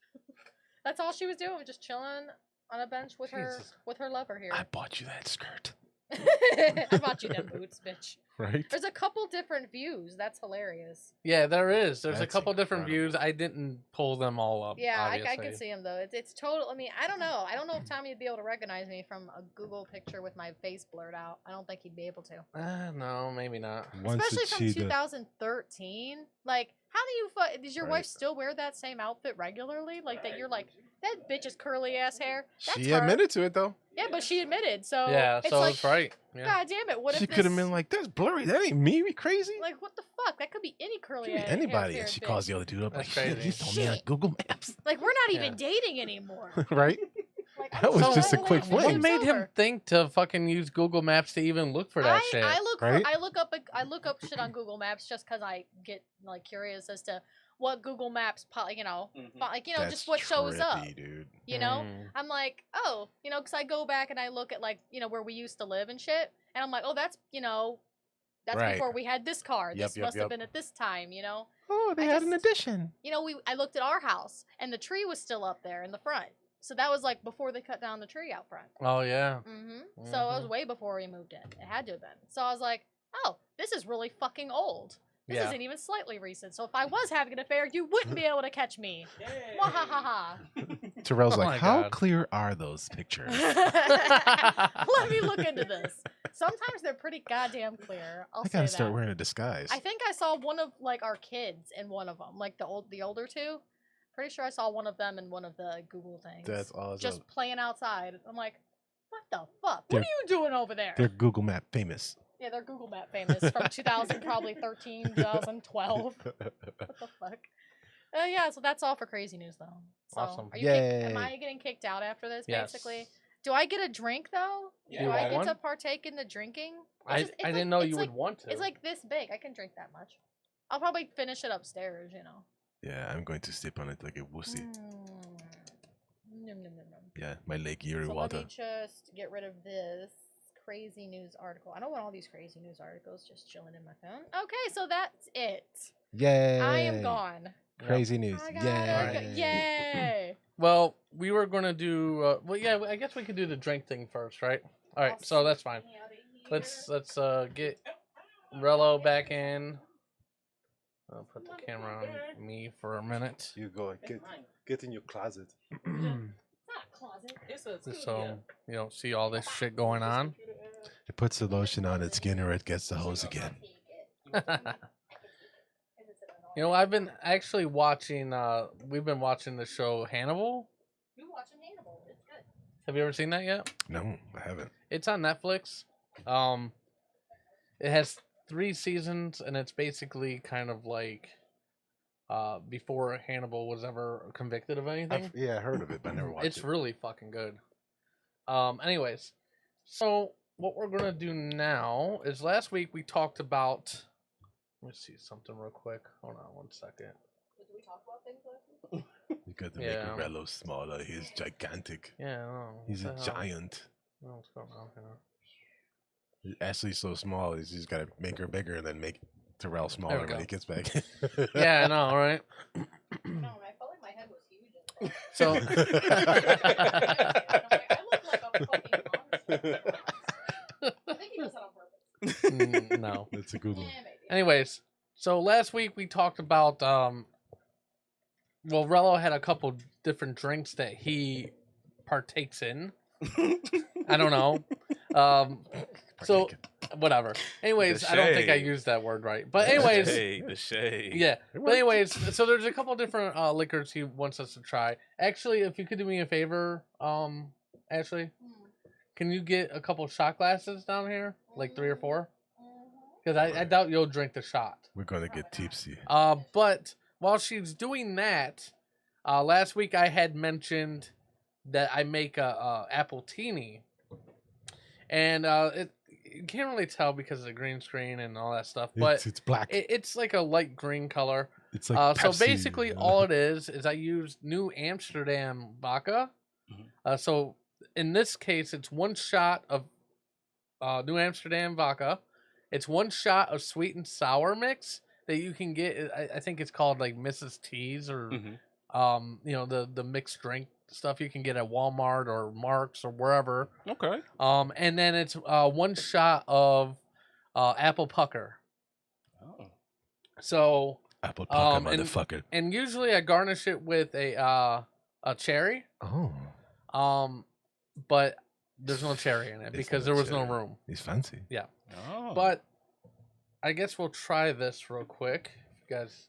That's all she was doing, just chilling on a bench with her lover here. I bought you that skirt. I bought you them boots, bitch. Right? There's a couple different views. That's hilarious. Yeah, there is. There's a That's couple different incredible. views. I didn't pull them all up. Yeah, I obviously. could see him though. It's total. I mean, I don't know. I don't know if Tommy would be able to recognize me from a Google picture with my face blurred out. I don't think he'd be able to. No, maybe not. Once Especially a from cheetah. 2013. Like, how do you does your wife still wear that same outfit regularly? Like that you're like, that bitch's curly ass hair. That's She her. admitted to it though. Yeah, but she admitted. So Yeah, it's so like, it's right. Yeah. God damn it! What She if could have this- been like, "That's blurry. That ain't me. We crazy." like, what the fuck? That could be any curly Could be ass anybody. hair And she bitch. calls the other dude up That's like, "Shit, crazy. you told me on Shit. Google Maps." Like, we're not Yeah. even dating anymore. Right? Like, That was just a totally quick over fling. What made him over. think to fucking use Google Maps to even look for that shit? I look Right? I look up shit on Google Maps just because I get like curious as to what Google Maps That's just what shows up. trippy, dude. You know, Mm. I'm like, oh, because I go back and I look at like where we used to live and shit, and I'm like, oh, that's that's Right. before we had this car. Yep, This yep, must yep. have been at this time. Oh, they I had an just- addition. I looked at our house and the tree was still up there in the front. So that was like before they cut down the tree out front. Oh yeah. So it was way before we moved in. It had to have been. So I was like, oh, this is really fucking old. This Yeah. isn't even slightly recent. So if I was having an affair, you wouldn't be able to catch me. Wahahaha. Terrell's Oh my like, "How God. clear are those pictures?" Let me look into this. Sometimes they're pretty goddamn clear. I'll I say gotta that. start wearing a disguise. I think I saw one of like our kids in one of them, like the older two. Pretty sure I saw one of them in one of the Google things. That's awesome. Just playing outside. I'm like, what the fuck? They're- What are you doing over there? They're Google Map famous. Yeah, they're Google Map famous from 2000, probably 13, 2012. What the fuck? Yeah, so that's all for crazy news though. So, Awesome. Are you am I getting kicked out after this? Yes. Basically, do I get a drink though? Yeah. Do You I want get one? to partake in the drinking? I didn't know you would want to. It's like this big. I can drink that much. I'll probably finish it upstairs. You know. Yeah, I'm going to sip on it like a wussy. Nom, nom, nom, nom. Yeah, my Lake Erie So water. let me just get rid of this crazy news article. I don't want all these crazy news articles just chilling in my phone. Okay, so that's it. Yay! I am gone. Crazy news. I got- Yay! Yay! Well, we were gonna do. Well, yeah, I guess we could do the drink thing first, right? All right, so that's fine. Let's get Rello back in. I'll put the camera on me for a minute. You go get in your closet. Just so you don't see all this shit going on. It puts the lotion on its skin or it gets the hose again. You know, I've been actually watching. We've been watching the show Hannibal. You watching Hannibal? It's good. Have you ever seen that yet? No, I haven't. It's on Netflix. It has 3 seasons, and it's basically kind of like before Hannibal was ever convicted of anything. Yeah, I heard of it, but I never watched It's it. really fucking good. Anyways, so what we're gonna do now is last week we talked about. Let me see something real quick. Hold on 1 second. Did we talk about things last week? You got to Yeah. make Rello smaller. He's gigantic. Yeah, I know. He's a What the hell? giant. I don't know what's going on here. Ashley's so small, he's just got to make her bigger and then make Terrell smaller go. when he gets back. Yeah, I know, right? No, I felt like my head was huge. So, I look like a fucking monster. I think he does that on purpose. no. That's a good one. Yeah, maybe. Anyways, so last week we talked about well, Rello had a couple different drinks that he partakes in. I don't know. So whatever. Anyways, I don't think I shade. used that word right. But anyways, the shade. yeah. But anyways, so there's a couple different liquors he wants us to try. Actually, if you could do me a favor, Ashley, can you get a couple shot glasses down here, like 3 or 4? Because I doubt you'll drink the shot. We're going to get tipsy. But while she's doing that, last week I had mentioned that I make a apple teeny, and you can't really tell because of the green screen and all that stuff. But It's black. it's like a light green color. It's like So Pepsi. basically, all it is I use New Amsterdam vodka. So in this case, it's 1 shot of New Amsterdam vodka. It's 1 shot of sweet and sour mix that you can get. I think it's called like Mrs. T's or you know, the mixed drink stuff you can get at Walmart or Mark's or wherever. Okay. And then it's 1 shot of apple pucker. Oh. So Apple pucker, and, motherfucker. and usually I garnish it with a cherry. Oh. But there's no cherry in it because there was no cherry. room. He's fancy. Yeah. Oh. But I guess we'll try this real quick. You guys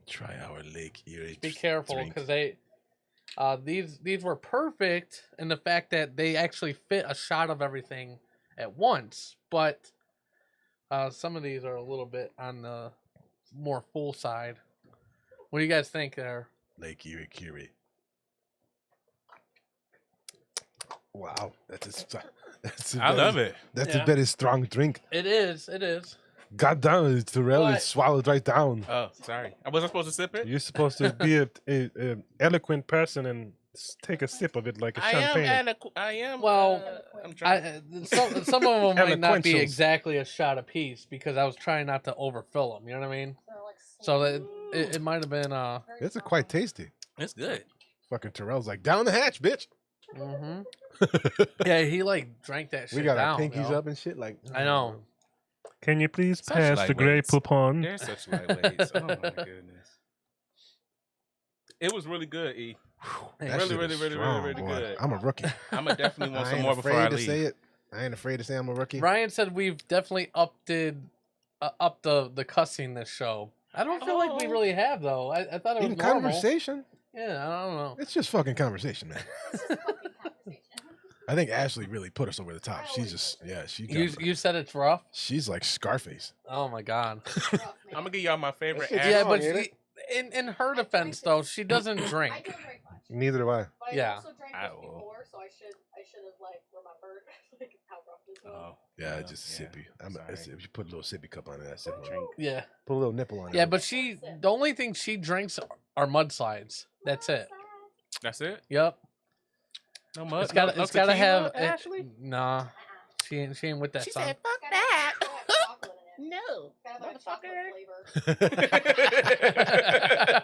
Try our Lake Erie. be careful drink. because these were perfect in the fact that they actually fit a shot of everything at once. But some of these are a little bit on the more full side. What do you guys think there? Lake Erie Curie. Wow, that's I love it. That's Yeah. a very strong drink. It is. It is. God damn it, Terrell But- is swallowed right down. Oh, sorry. I wasn't supposed to sip it. You're supposed to be a eloquent person and take a sip of it like a champagne. I am. Well, I'm trying. Some of them might not be Eloquentials. exactly a shot apiece because I was trying not to overfill them. You know what I mean? So that it might have been. It's quite tasty. It's good. Fucking Terrell's like, down the hatch, bitch. Mm-hmm. Yeah, he like drank that shit We got down. our pinkies yo. up and shit. Like, I know. Can you please Such pass the Grey lightweights. Poupon? They're such lightweights. Oh my goodness. It was really good, E. that Really, shit really, is really, strong, really boy. good. I'm a rookie. I'm gonna definitely want I some ain't more before afraid I to leave. say it. I ain't afraid to say I'm a rookie. Ryan said we've definitely upped the cussing this show. I don't feel like we really have though. I thought it was In normal. conversation? Yeah, I don't know. It's just fucking conversation, man. I think Ashley really put us over the top. She's just, she. You said it's rough. She's like Scarface. Oh my god. I'm gonna give y'all my favorite. Yeah, but in her defense though, she doesn't drink. Neither do I. But Yeah. I also drank this before, so I should have like remembered like how rough this was. Yeah, just a sippy. If you put a little sippy cup on it, that's it. Drink. Yeah. Put a little nipple on it. Yeah, but the only thing she drinks are mudslides. That's it. That's it. Yep. No mud. It's got to have Ashley. Nah, she ain't with that song. "Fuck that." No,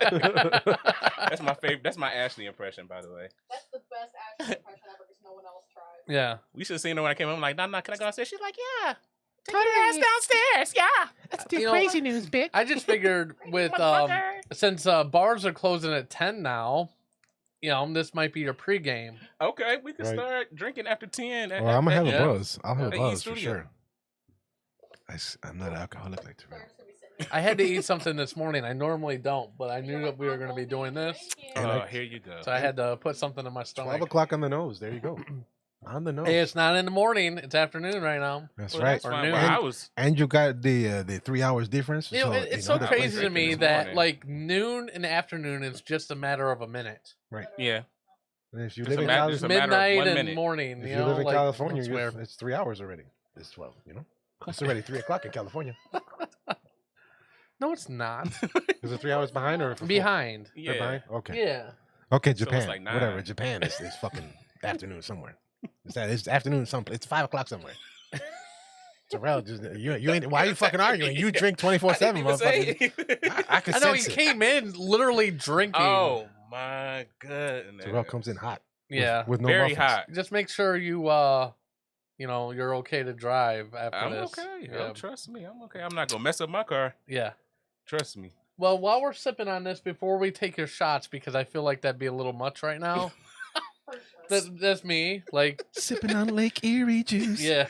That's my favorite. That's my Ashley impression, by the way. That's the best Ashley impression ever because no one else tried. Yeah. We should have seen her when I came. I'm like, nah, can I go downstairs? She's like, yeah. Take your ass downstairs. Yeah, that's the You know, crazy news, bitch. I just figured with since bars are closing at 10 now, this might be your pregame. Okay, we can start drinking after 10. Well, I'm gonna have a buzz. I'll have a At buzz East for Studio. sure. I'm not an alcoholic like Terrell. I had to eat something this morning. I normally don't, but I knew that we were going to be doing this. Here you go. So I had to put something in my stomach. 12 o'clock on the nose. There you go. On the nose. Hey, it's not in the morning. It's afternoon right now. That's Well, right. that's fine. noon. Well, And you got the 3 hours difference. It's so that crazy to drinking me this that morning. like noon and afternoon is just a matter of a minute. Right. Yeah. And if you Just live a in matter- California, just a matter of Midnight 1 and minute. morning. if You you live know, in like, California, it's weird. it's 3 hours already. It's 12. It's already 3 o'clock in California. No, it's not. Is it 3 hours behind or Behind. They're Yeah. behind? Okay. Yeah. Okay, So it's Japan. like 9. Whatever. Japan is fucking afternoon somewhere. It's afternoon someplace. It's 5 o'clock somewhere. Terrell, you ain't. Why are you fucking arguing? You drink 24/7, motherfucker. I can I know he sense it. came in literally drinking. Oh my goodness. Terrell comes in hot. Yeah. With no Very muffins. hot. Just make sure you're okay to drive after I'm this. okay. Yeah. Trust me. I'm okay. I'm not gonna mess up my car. Yeah. Trust me. Well, while we're sipping on this, before we take your shots, because I feel like that'd be a little much right now. That's me. Like Sipping on Lake Erie juice. yeah.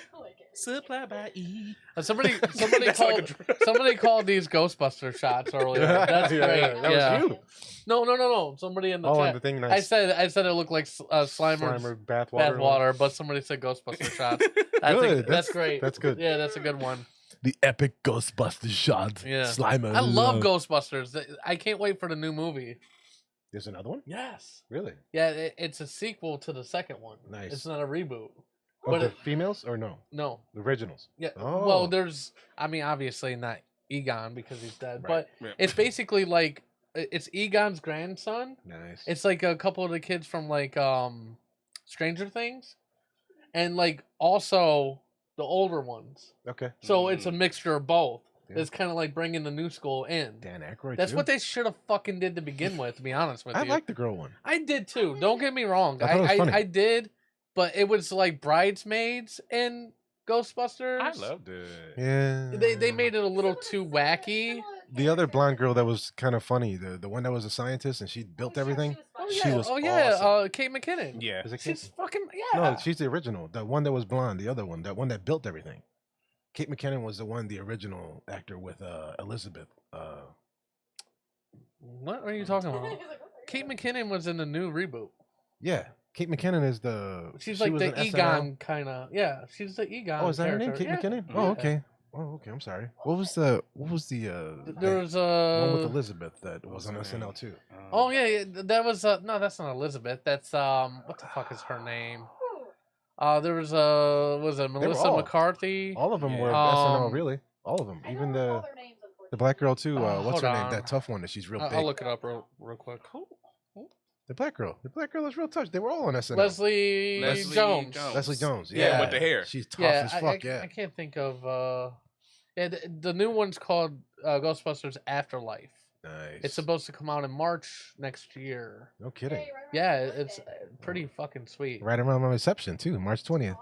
Supply by E. Somebody That's like a drug. somebody called these Ghostbuster shots earlier. That's Yeah, great. yeah, that was you. No. Somebody in the Oh, chat. and the thing I said it looked like Slimer's Slimer bathwater. bathwater, but somebody said Ghostbuster shots. I Good. think that's great. That's good. Yeah, that's a good one. The epic Ghostbusters shot. Yeah. Slimer. I love Ghostbusters. I can't wait for the new movie. There's another one? Yes. Really? Yeah, it's a sequel to the second one. Nice. It's not a reboot. Oh, But the females or no? No. The originals. Yeah. Oh. Well, obviously not Egon because he's dead, Right. but Yeah. it's basically like it's Egon's grandson. Nice. It's like a couple of the kids from like Stranger Things, and like also the older ones. Okay. So it's a mixture of both. Yeah. It's kind of like bringing the new school in. Dan Aykroyd. That's too. what they should have fucking did to begin with. To be honest with I you, like the girl one. I did too. Don't get me wrong. I thought it was funny. I did, but it was like Bridesmaids and Ghostbusters. I loved it. Yeah. They made it a little too wacky. The other blonde girl that was kind of funny, the one that was a scientist and she built everything. She was awesome. Kate McKinnon. Yeah. Is it Kate? She's fucking yeah. No, she's the original. The one that was blonde, the other one, that one that built everything. Kate McKinnon was the original actor with Elizabeth. What are you talking about? Kate McKinnon was in the new reboot. Yeah, Kate McKinnon is the. She's she like was the in Egon kind of. Yeah, she's the Egon. Oh, is that her name, Kate character. McKinnon? Yeah. Oh, Yeah. okay. Oh, okay. I'm sorry. What was the? There was one with Elizabeth that was on SNL too. Oh yeah, that was no, that's not Elizabeth. That's what the fuck is her name? There was was it Melissa McCarthy? All of them were Um, SNL, really. All of them, even the black girl too. What's hold her name? on. That tough one that she's real big. I'll look it up real quick. The black girl is real tough. They were all on SNL. Leslie Jones. Leslie Jones. Yeah, Yeah, with the hair. She's tough Yeah, as fuck. I Yeah. can't think of. Yeah, the new one's called Ghostbusters Afterlife. Nice. It's supposed to come out in March next year. No kidding. Yeah, it's pretty fucking sweet. Right around my reception too, March 20th.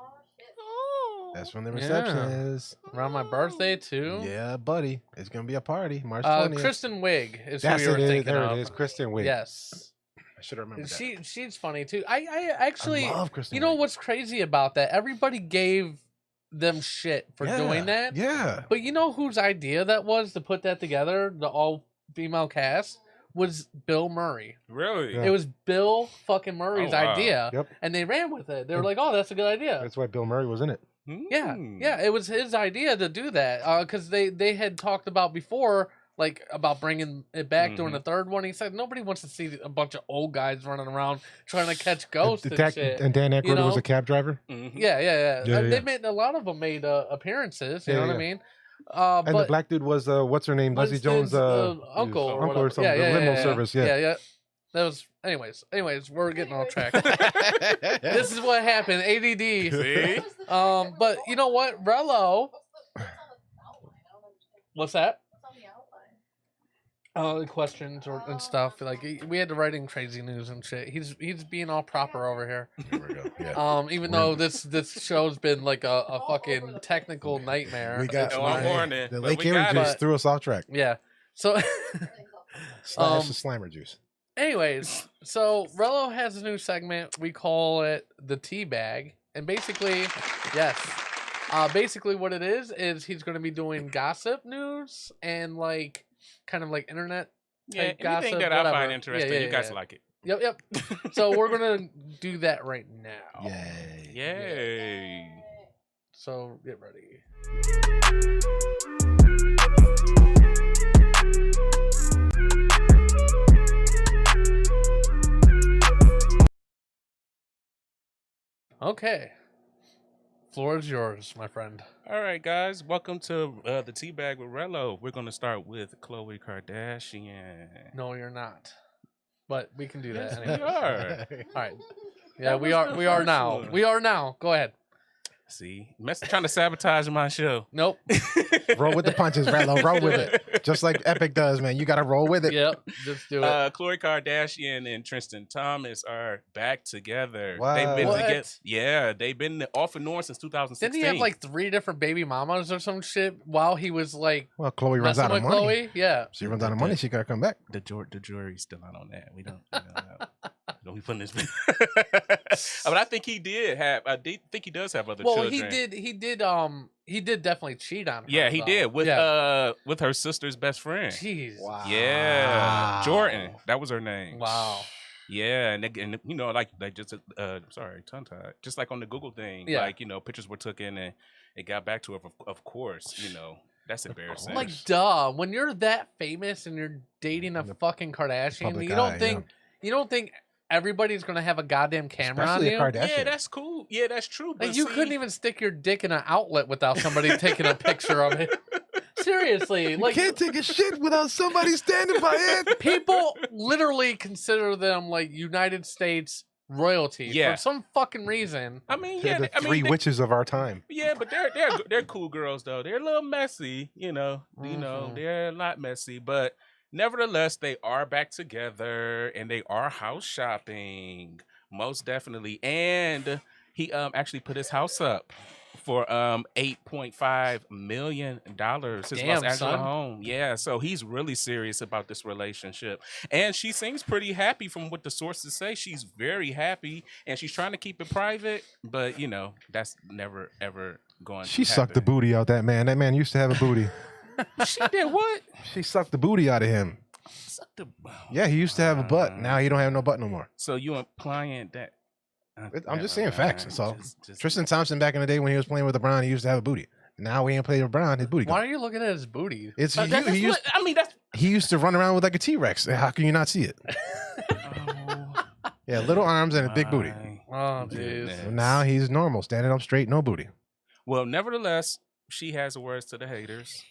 That's when the reception Yeah. is. Around my birthday too. Yeah, buddy. It's gonna be a party, March 20th. Kristen Wiig is That's who you were it is. thinking There of. it is, Kristen Wiig. Yes. I should remember that. She's funny too. I actually I love Kristen you know Wiig. what's crazy about that? Everybody gave them shit for doing that. Yeah. But you know whose idea that was to put that together? The all-female cast was Bill Murray. Really? Yeah. It was Bill fucking Murray's wow. idea, Yep. and they ran with it. They were like, "Oh, that's a good idea." That's why Bill Murray was in it. Yeah, it was his idea to do that because they had talked about before, like about bringing it back during the third one. He said nobody wants to see a bunch of old guys running around trying to catch ghosts and shit. And Dan Aykroyd was a cab driver. Yeah. They made a lot of them made appearances. You know what I mean? And but the black dude was what's her name? Leslie Jones' uncle or something. The limo service. Yeah. That was anyways, we're getting off track. This is what happened. ADD. See? But you know what? Rello. What's that? Questions and stuff. Like we had to write in crazy news and shit. He's being all proper over here. Here we go. Yeah. Even though this show's been like a fucking technical nightmare. We got I'm warning. the Lake Erie juice threw us off track. Yeah. So Slash the Slimer juice. Anyways, so Rello has a new segment. We call it the tea bag. And basically, yes. Basically what it is he's going to be doing gossip news and like kind of like internet type gossip. Anything that I find interesting, you guys like it. Yep. So we're going to do that right now. Yay. So get ready. Okay. Floor is yours, my friend. All right, guys. Welcome to the Teabag with Rello. We're going to start with Khloe Kardashian. No, you're not. But we can do Yes, that we anyway. are. All right. Yeah, we are now. one. We are now. Go ahead. See? Trying to sabotage my show. Nope. Roll with the punches, Rello. Roll with it. Just like Epic does, man. You got to roll with it. Yep. Just do it. Khloe Kardashian and Tristan Thomas are back together. Wow. They've been What? together. Yeah, they've been off and on since 2016. Didn't he have like 3 different baby mamas or some shit while he was like Well, Khloe runs messing out of with money. Chloe? Yeah. She runs out of money. She got to come back. The jury's still out on that. We don't don't be putting this. But I think he did have. I think he does have other children. He did definitely cheat on her. Yeah, he though. did with her sister's best friend. Jeez. Wow. Yeah, Jordan. That was her name. Wow. Yeah, and you know, like just sorry, tongue tied. Just like on the Google thing, Yeah. like, you know, pictures were taken and it got back to her. Of course, you know, that's embarrassing. Like, duh. When you're that famous and you're dating a fucking Kardashian, public you don't eye, think everybody's gonna have a goddamn camera Especially a on you? Kardashian. Yeah, that's cool. Yeah, that's true. But Like, you couldn't even stick your dick in an outlet without somebody taking a picture of it. Seriously, You like can't take a shit without somebody standing by it. people literally consider them like United States royalty Yeah. for some fucking reason. I mean, They're yeah, the I mean, three witches of our time. yeah, but they're cool girls though. They're a little messy, you know. They're a lot messy, but nevertheless, they are back together and they are house shopping, most definitely. And he actually put his house up for $8.5 million. His Damn, Los Angeles son. home. Yeah, so he's really serious about this relationship. And she seems pretty happy from what the sources say. She's very happy and she's trying to keep it private, but you know, that's never ever going She to sucked the happen. booty out that man. That man used to have a booty. She did what? She sucked the booty out of him. Sucked the Yeah, he used to have a butt. Now he don't have no butt no more. So you implying that I'm just saying facts. So Just- Tristan Thompson back in the day when he was playing with LeBron, he used to have a booty. Now we ain't playing with LeBron, his booty Why gone. are you looking at his booty? It's That's he used what- I mean, that's he used to run around with like a T-Rex. How can you not see it? Yeah, little arms and a big booty. Oh, jeez. goodness. So now he's normal, standing up straight, no booty. Well, nevertheless, she has the words to the haters,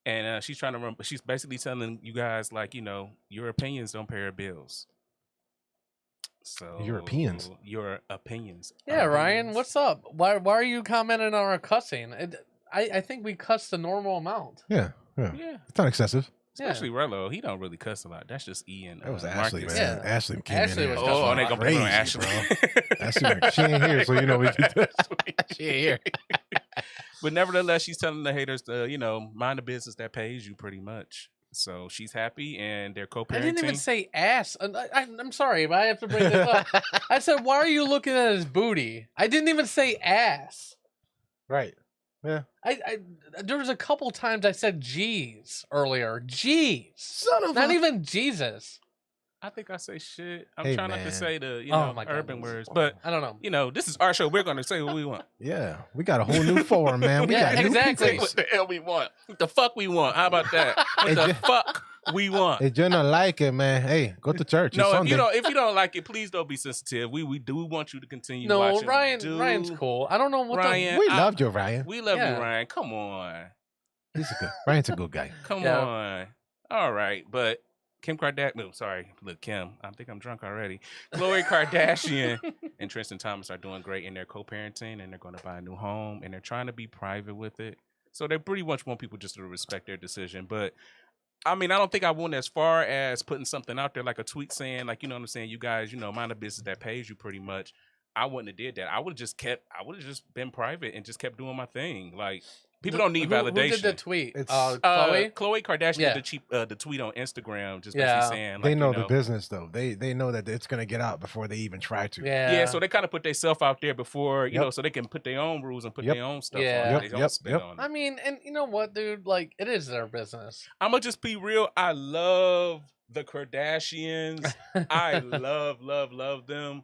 and she's trying to run. She's basically telling you guys, like, you know, your opinions don't pay her bills. So Europeans. Your opinions. Yeah, are Ryan, opinions. what's up? Why are you commenting on our cussing? I think we cuss the normal amount. Yeah. Yeah, It's not excessive. especially Rello. He don't really cuss a lot. That's just Ian. That was Marcus. Ashley, man. Yeah. Ashley came Ashley in was there. cussing Oh, a they lot. gonna put it on Crazy, Ashley. Ashley, she ain't here, so you know we can. She ain't here. But nevertheless, she's telling the haters to, you know, mind the business that pays you, pretty much. So she's happy, and they're co-parenting. I didn't even say ass. I'm sorry, but I have to bring this up. I said, why are you looking at his booty? I didn't even say ass. Right. Yeah. I there was a couple times I said "jeez" earlier. Jeez, Son of not a... even Jesus. I think I say shit. I'm Hey, trying not to man. say the My urban goodness. words, but I don't know. this is our show. We're gonna say what we want. Yeah. We got a whole new forum, man. We Yeah, got exactly. new What people. the hell we want? What the fuck we want? How about that? What the fuck we want? If you don't like it, man, hey, go to church. No, It's if you don't like it, please don't be sensitive. We do want you to continue No, watching. Ryan's cool. I don't know what Ryan, We love you, Ryan. We love Yeah. you, Ryan. Come on. He's a good. Ryan's a good guy. Come Yeah. on. All right, but Kim Kardashian. No, sorry. Look, Kim. I think I'm drunk already. Khloe Kardashian and Tristan Thompson are doing great in their co-parenting, and they're going to buy a new home, and they're trying to be private with it. So they pretty much want people just to respect their decision. But I mean, I don't think I went as far as putting something out there like a tweet saying, like, you know what I'm saying, you guys, mind a business that pays you pretty much. I wouldn't have did that. I would have just been private and just kept doing my thing. Like, people don't need validation. Who did the tweet? It's- Khloe? Khloe Kardashian Yeah. did the tweet on Instagram, just Yeah. basically saying, like, They know the business though. They know that it's gonna get out before they even try to. Yeah. So they kind of put themselves out there before, you Yep. know, so they can put their own rules and put Yep. their own stuff Yeah. on it. Yep, They yep, don't spin yep. on I it. mean, and you know what, dude? Like, it is their business. I'm gonna just be real. I love the Kardashians. I love them.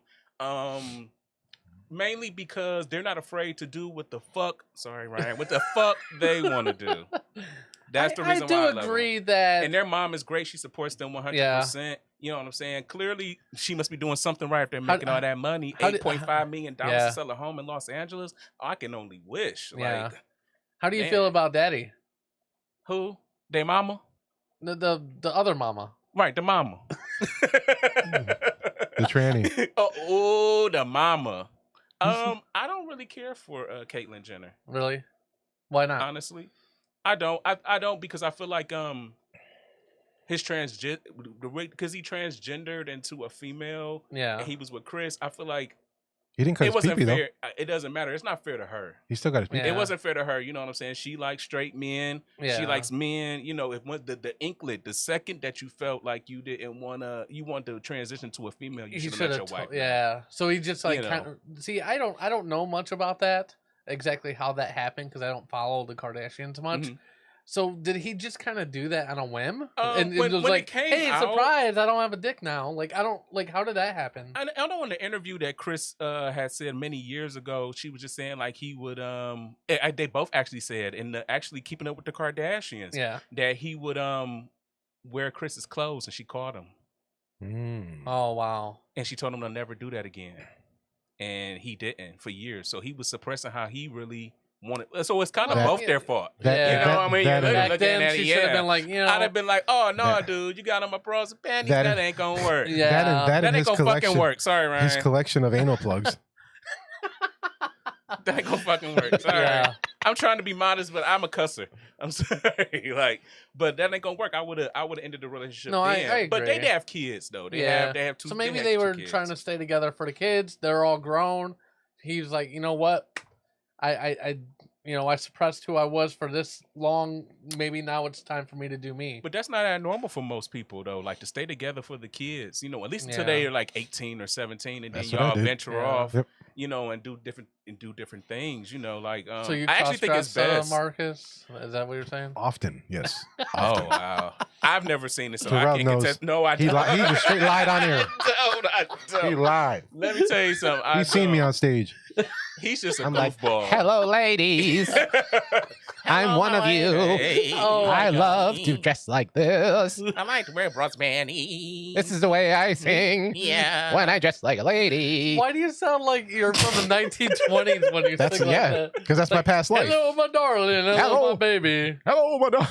Mainly because they're not afraid to do what the fuck. Sorry, Ryan. What the fuck they want to do. That's the reason I do why I love agree them. that. And their mom is great. She supports them 100%. You know what I'm saying? Clearly, she must be doing something right if they're making all that money. $8.5 million to sell a home in Los Angeles. I can only wish. Yeah. Like, How do you man. feel about Daddy? Who? Their mama? The other mama. Right, the mama. The tranny. Oh, the mama. I don't really care for Caitlyn Jenner. Really? Why not? Honestly, I don't. I don't because I feel like his because he transgendered into a female. Yeah. And he was with Chris. I feel like He didn't cut it his wasn't pee-pee, though. fair. It doesn't matter. It's not fair to her. He still got his pee-pee. It wasn't fair to her. You know what I'm saying? She likes straight men. Yeah. She likes men. You know, if the inklet, the second that you felt like you didn't you want to transition to a female, you should have let your wife know. Yeah. So he just like You kind of see. I don't know much about that exactly how that happened because I don't follow the Kardashians much. Mhm. So did he just kind of do that on a whim? When it was it like, came hey, out- surprise! I don't have a dick now. Like I don't like. How did that happen? I know in the interview that Chris had said many years ago, she was just saying like he would they both actually said in the actually keeping up with the Kardashians, Yeah. that he would wear Chris's clothes, and she caught him, Oh wow. and she told him to never do that again, and he didn't for years. So he was suppressing how he really wanted. So it's kind of That- both their fault. that- You know what I mean? that- You're Back looking then, at she it, should have yeah. been like, you know, I'd have been like, oh no, That- dude, you got on my bras and panties. That- That ain't gonna work. yeah. That That and ain't his gonna fucking collection. work. Sorry, Ryan. His collection of anal plugs. That ain't gonna fucking work. Sorry. Yeah. I'm trying to be modest, but I'm a cusser. I'm sorry. But that ain't gonna work. I would have ended the relationship. No, then. I But they agree. have kids though. They Yeah. have two. So maybe have they two were kids. trying to stay together for the kids. They're all grown. He's like, you know what? I suppressed who I was for this long. Maybe now it's time for me to do me. But that's not that normal for most people though. Like to stay together for the kids. You know, at least until Yeah. they're like 18 or 17, and That's then what I y'all did. venture Yeah. off. Yep. You know, and do different things. You know, like So you I actually think it's cross-dress, best. Marcus? Is that what you're saying? Often, yes. Oh Often. wow! I've never seen it, so Terrell I can't knows. contest. No, I He don't. he just straight lied on here. I don't. He lied. Let me tell you something. I He's seen me don't. on stage. He's just a I'm like, goofball. hello, ladies. I'm one of you. Hey, Oh, I my love God. to dress like this. I like to wear bras panties. This is the way I sing Yeah. when I dress like a lady. Why do you sound like you're from the 1920s when you That's sing like yeah, that? because that's my past life. Hello, my darling. Hello, Hello. my baby. Hello, my dog.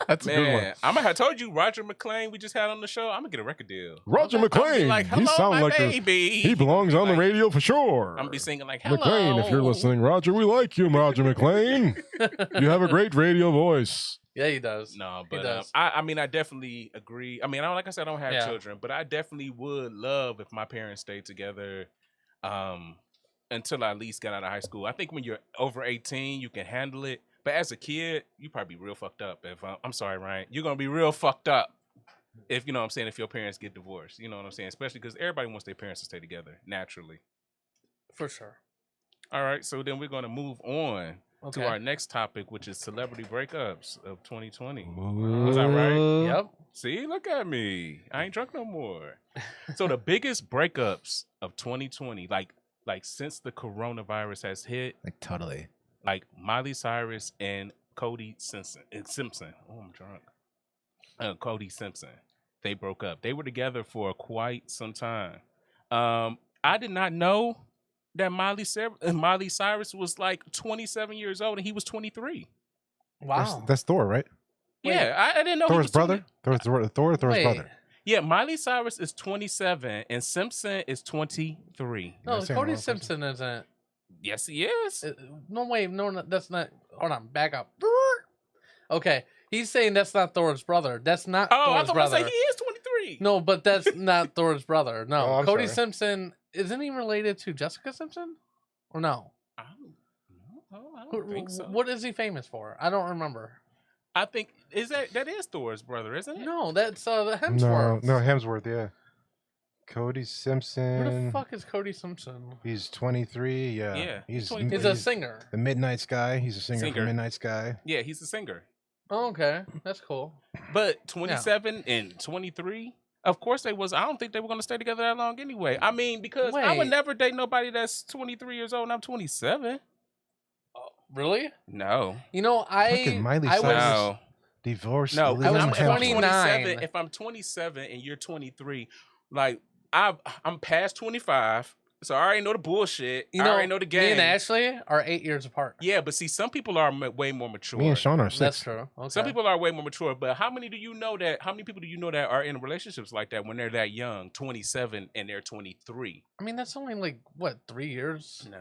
That's a good one. Man, I told you Roger McClain we just had on the show. I'm gonna get a record deal. Roger I'm McClain. like, he hello, sounds my like baby. he belongs on the Like, radio for sure. I'm gonna be singing like, hello. McClain, if you're listening, Roger, we like you, Roger McClain. You have a great radio voice. Yeah, he does. No, He but does. I mean, I definitely agree. I mean, like I said, I don't have Yeah. children, but I definitely would love if my parents stayed together until I at least got out of high school. I think when you're over 18, you can handle it. But as a kid, you probably be real fucked up. If I'm sorry, Ryan, you're gonna be real fucked up if you know what I'm saying. If your parents get divorced, you know what I'm saying. Especially because everybody wants their parents to stay together naturally. For sure. All right, so then we're going to move on Okay. to our next topic, which is celebrity breakups of 2020. Was that right? Yep. See, look at me. I ain't drunk no more. So the biggest breakups of 2020, like since the coronavirus has hit, Like totally. like Miley Cyrus and Cody Simpson. Oh, I'm drunk. Cody Simpson. They broke up. They were together for quite some time. I did not know that Miley Cyrus was like 27 years old and he was 23. Wow. That's Thor, right? Yeah, I didn't know Thor's he was brother? Thor's Wait. brother. Yeah, Miley Cyrus is 27 and Simpson is 23. No, That's the Cody wrong person. Simpson isn't. Yes, he is. No, wait. No, that's not. Hold on. Back up. Okay. He's saying that's not Thor's brother. That's not Oh, I Thor's thought I was brother. like, he is 23. No, but that's not Thor's brother. No. Oh, I'm Cody sorry. Simpson, isn't he related to Jessica Simpson? Or no? I don't think so. What is he famous for? I don't remember. I think that is Thor's brother, isn't it? No, that's the No, Hemsworth. Hemsworth, yeah. Cody Simpson. Who the fuck is Cody Simpson? He's 23, yeah. Yeah, He's He's a singer. the Midnight Sky. He's a singer Singer. for Midnight Sky. Yeah, he's a singer. Oh, okay. That's cool. But 27 and 23, of course they was. I don't think they were going to stay together that long anyway. I mean, because I would Wait. never date nobody that's 23 years old and I'm 27. Really? No. You know, Look at Miley I Cyrus. was No. Divorced. No, living was in if I'm Hemsworth. 29. If I'm 27 and you're 23, like I'm past 25, so I already know the bullshit. I already know the game. Me and Ashley are 8 years apart. Yeah, but see, some people are way more mature. Me and Sean are 6. That's true. Okay. Some people are way more mature, but how many people do you know that are in relationships like that when they're that young, 27 and they're 23? I mean, that's only like what 3 years. Nah.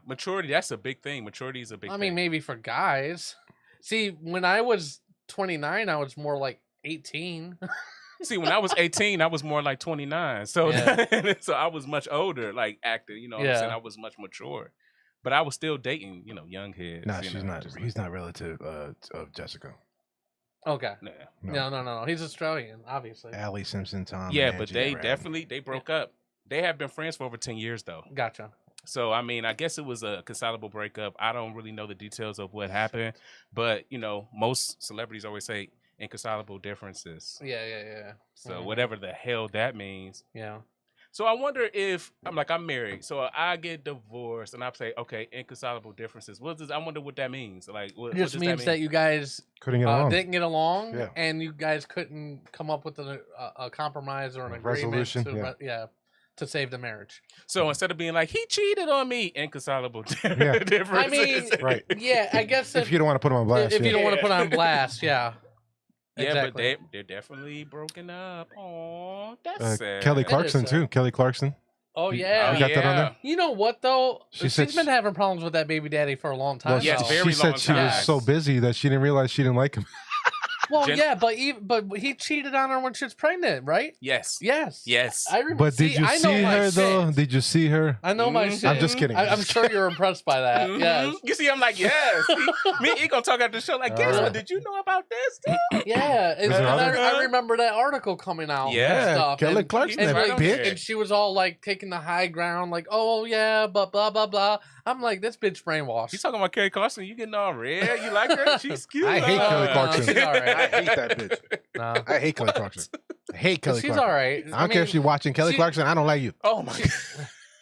Maturity, that's a big thing. Maturity is a big I thing. mean, maybe for guys. See, when I was 29, I was more like 18. See, when I was 18, I was more like 29. So Yeah. so I was much older, like acting, you know what I'm saying? I was much mature. But I was still dating, young kids. Nah, you she's know, not. just He's not relative of Jessica. Okay. Yeah. No. He's Australian, obviously. Allie Simpson, Tom. Yeah, and but Angie they Brad. they broke up. They have been friends for over 10 years though. Gotcha. So I mean, I guess it was a consolidable breakup. I don't really know the details of what happened, but most celebrities always say inconsolable differences. Yeah. So whatever the hell that means. Yeah. So I wonder if I'm married, so I get divorced, and I say, okay, inconsolable differences. I wonder what that means. Like, what It just does means that that mean? you guys Couldn't get along. didn't get along, Yeah. and you guys couldn't come up with a compromise or an agreement resolution, to to save the marriage. So instead of being like he cheated on me, inconsolable Yeah. differences. I mean, Right. Yeah, I guess If you don't want to put him on blast, if you yeah. don't want to put on blast, yeah. Yeah, Exactly. but they're definitely broken up. Oh, that's sad. Kelly It is Clarkson sad. too. Kelly Clarkson. Oh yeah. You got that on there? You know what though? She She's said been having problems with that baby daddy for a long time. Well, Yes, though. very she said long she was time. so busy that she didn't realize she didn't like him. Well, Jen- yeah, but he cheated on her when she was pregnant, right? Yes. Yes. Yes. I remember. But did you I know see my her shit. though? Did you see her? I know my Mhm. shit. I'm just kidding. I'm sure you're impressed by that. Mhm. Yes. You see, I'm like, yes. Me and he gonna talk after the show. Like, guess what? Did you know about this too? Yeah, and, there and other- I remember that article coming out. Yeah. and stuff. Kelly and, Clarkson, and, that like, bitch. and she was all like taking the high ground, like, "Oh yeah, but blah blah blah." I'm like, this bitch brainwashed. You talking about Kelly Clarkson? You getting all red? You like her? She's cute. I hate Kelly No, Clarkson. she's all right. I hate that bitch. No. I hate Kelly Clarkson. I hate Kelly She's Clarkson. all right. I don't care if she's watching Kelly Clarkson. I don't like you. Oh my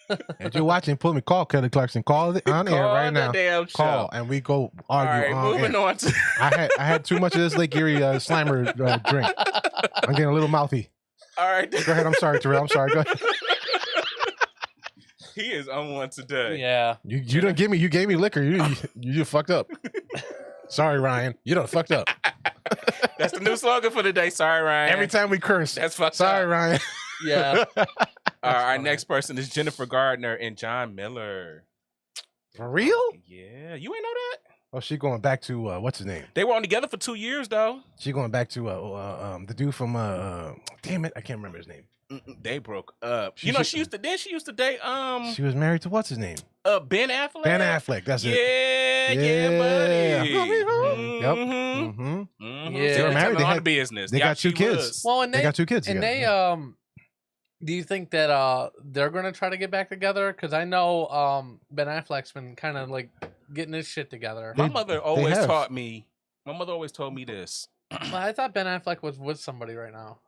god! If you're watching, put me. Call Kelly Clarkson. Call it on air Call right the now. damn Call show. and we go All argue. right, moving air. on to. I had too much of this Lake Erie Slimer drink. I'm getting a little mouthy. All right. Go ahead. I'm sorry, Terrell. I'm sorry. Go ahead. He is on one today. Yeah. You don't give me. You gave me liquor. You just fucked up. Sorry, Ryan. You done fucked up. That's the new slogan for the day. Sorry, Ryan. Every time we curse. That's fucked Sorry, up. Ryan. Yeah. Our next person is Jennifer Gardner and John Miller. For real? Yeah, you ain't know that? Oh, she going back to what's his name? They were on together for 2 years though. She going back to the dude from damn it, I can't remember his name. They broke up. She You know, should- she used to date She was married to what's his name? Ben Affleck. Ben Affleck. That's it. Yeah, buddy. Yep. Mhm. Mm-hmm. Mhm. Yeah. They were married. Telling They all had the business. They Yeah, got 2 she kids. was. Well, and They got 2 kids. and together. they Do you think that they're gonna try to get back together? Because I know Ben Affleck's been kind of like getting his shit together. My mother always taught me. My mother always told me this. Well, I thought Ben Affleck was with somebody right now.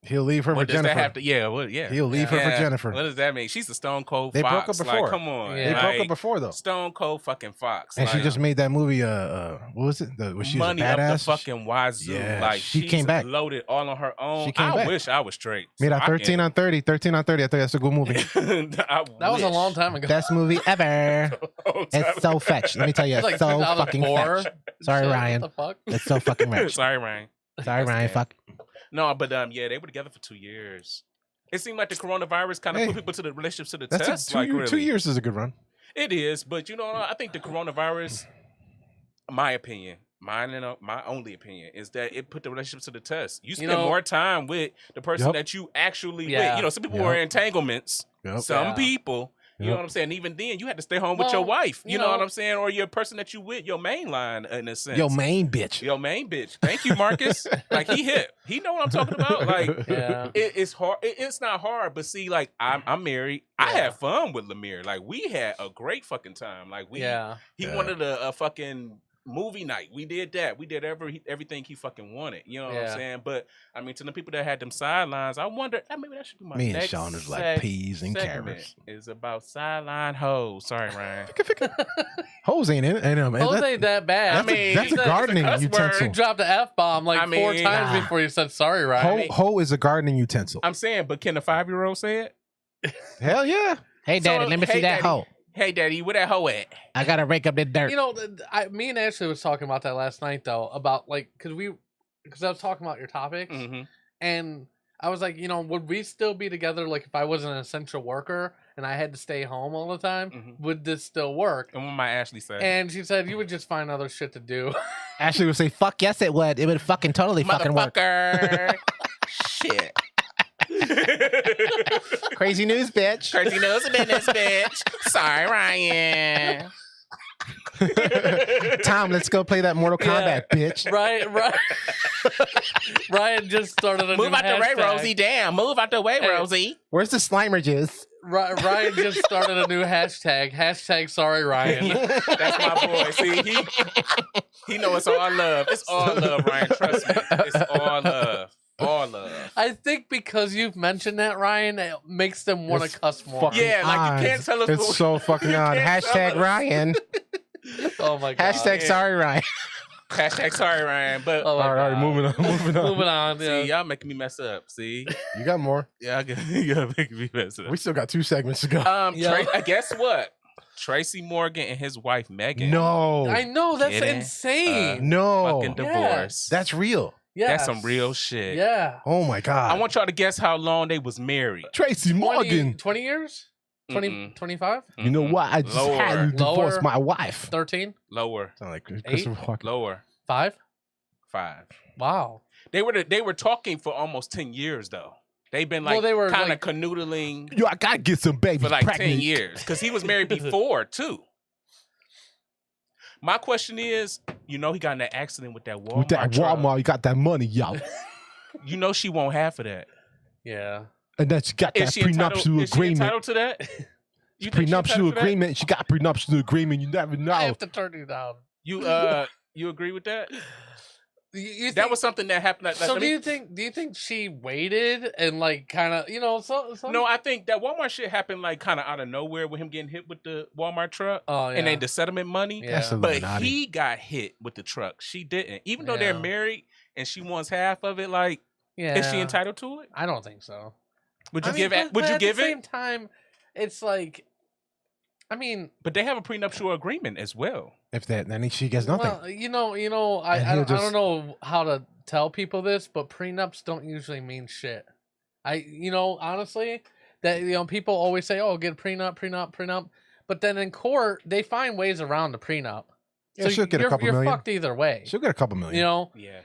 He'll leave her for What does Jennifer. that have to? Yeah, well, yeah. He'll leave her for Jennifer. What does that mean? She's a Stone Cold They Fox. broke up before. Like, come on. They broke up before though. Stone Cold fucking Fox. And she like, just made that movie. What was it? Was she money a up the badass? fucking wazoo. Yeah, Like she she's came back. loaded all on her own. She came I back. wish I was straight. Made out I 13 on 30. 13 on 30. I think that's a good movie. That was a long time ago. Best movie ever. It's so fetch. Let me tell you, it's It's like so fucking 2004. fetch. Sorry, Shit, Ryan. What the fuck? It's so fucking fetch. Sorry, Ryan. Sorry, Ryan. Fuck. No, but yeah, they were together for 2 years. It seemed like the coronavirus kind of put people to the relationships to the That's test. a 2 really. 2 years is a good run. It is, but I think the coronavirus, my opinion, my only opinion, is that it put the relationships to the test. You spend more time with the person that you actually with. Some people were in entanglements. Some people. You know what I'm saying? Even then, you had to stay home with your wife. You know what I'm saying? Or your person that you with, your main line, in a sense. Your main bitch. Your main bitch. Thank you, Marcus. Like, he hit. He know what I'm talking about. Like, it's hard. It's not hard, but see, like, I'm married. I had fun with Lemire. Like, we had a great fucking time. Like, he wanted a fucking movie night. We did that. We did everything he fucking wanted. You know what I'm saying? But I mean, to the people that had them sidelines, I wonder. Maybe that should be my Me and next Sean is like peas and segment carrots. Is about sideline hoes. Sorry, Ryan. Hoes ain't in it. Hoes ain't that bad. That's a gardening utensil. You dropped the F-bomb like 4 times before you said sorry, Ryan. Hoe is a gardening utensil. I'm saying, but can a 5-year-old say it? Hell yeah. Hey, Daddy, let me see that hoe. Hey, Daddy, where that hoe at? I gotta rake up the dirt. You know, me and Ashley was talking about that last night though, about like because I was talking about your topics, and I was like, would we still be together like if I was an essential worker and I had to stay home all the time? Would this still work? And what my Ashley said, and she said you would just find other shit to do. Ashley would say, "Fuck yes, it would. It would fucking totally fucking work." Shit. Crazy news, bitch. Crazy news business, bitch. Sorry, Ryan. Tom, let's go play that Mortal Kombat, bitch. Right. Ryan just started a Move new out the way, hashtag. Rosie. Damn. Move out the way, Rosie. Where's the Slimer juice? Ryan just started a new hashtag. Hashtag sorry, Ryan. That's my boy. See, he know it's all love. It's all love, Ryan. Trust me. It's all love. All love. I think because you've mentioned that, Ryan, it makes them want to cuss more. Yeah, like you can't tell us. It's so fucking on. Hashtag Ryan. Oh my god. Hashtag sorry, Ryan. Hashtag sorry, Ryan. But all right, moving on. Moving on. Yeah. See, y'all making me mess up. See, you got more. Yeah, y'all making me mess up. We still got 2 segments to go. Guess what? Tracy Morgan and his wife Megan. No, I know that's insane. No, fucking divorce. That's real. Yeah, That's some real shit. Yeah. Oh my god. I want y'all to guess how long they was married. Tracy Morgan. 20 years? 20, 25? You know what? I just had to divorce my wife. 13? Lower. Sound like 8? Lower. 5? 5. Wow. They were talking for almost 10 years though. They've been like Well, they were kind of like- canoodling Yo, I gotta get some babies for like pregnant. 10 years because he was married before too. My question is, he got in that accident with that Walmart. With that truck. Walmart, you got that money, yo. She won't half of that. Yeah. And then she got that prenuptial Is she agreement. entitled to that? You think she Prenuptial entitled to that? agreement. She got prenuptial agreement. You never know. I have to turn you down. You agree with that? You That think- was something that happened. So do you think she waited and like kind of No, I think that Walmart shit happened like kind of out of nowhere with him getting hit with the Walmart truck. Oh, And yeah. then the settlement money. Yeah. That's But Illuminati. he got hit with the truck. She didn't. Even though they're Yeah. married and she wants half of it, like, is she Yeah. entitled to it? I don't think so. Would you I mean, give it? but Would you at give the it? same time, it's like, I mean, But they have a prenuptial agreement as well. If that, then she gets nothing. well, I And he'll don't just- know how to tell people this, but prenups don't usually mean shit. Honestly, that people always say, "Oh, get a prenup," but then in court they find ways around the prenup. Yeah, she'll get a couple you're million. fucked either way. She'll get a couple million. Yeah.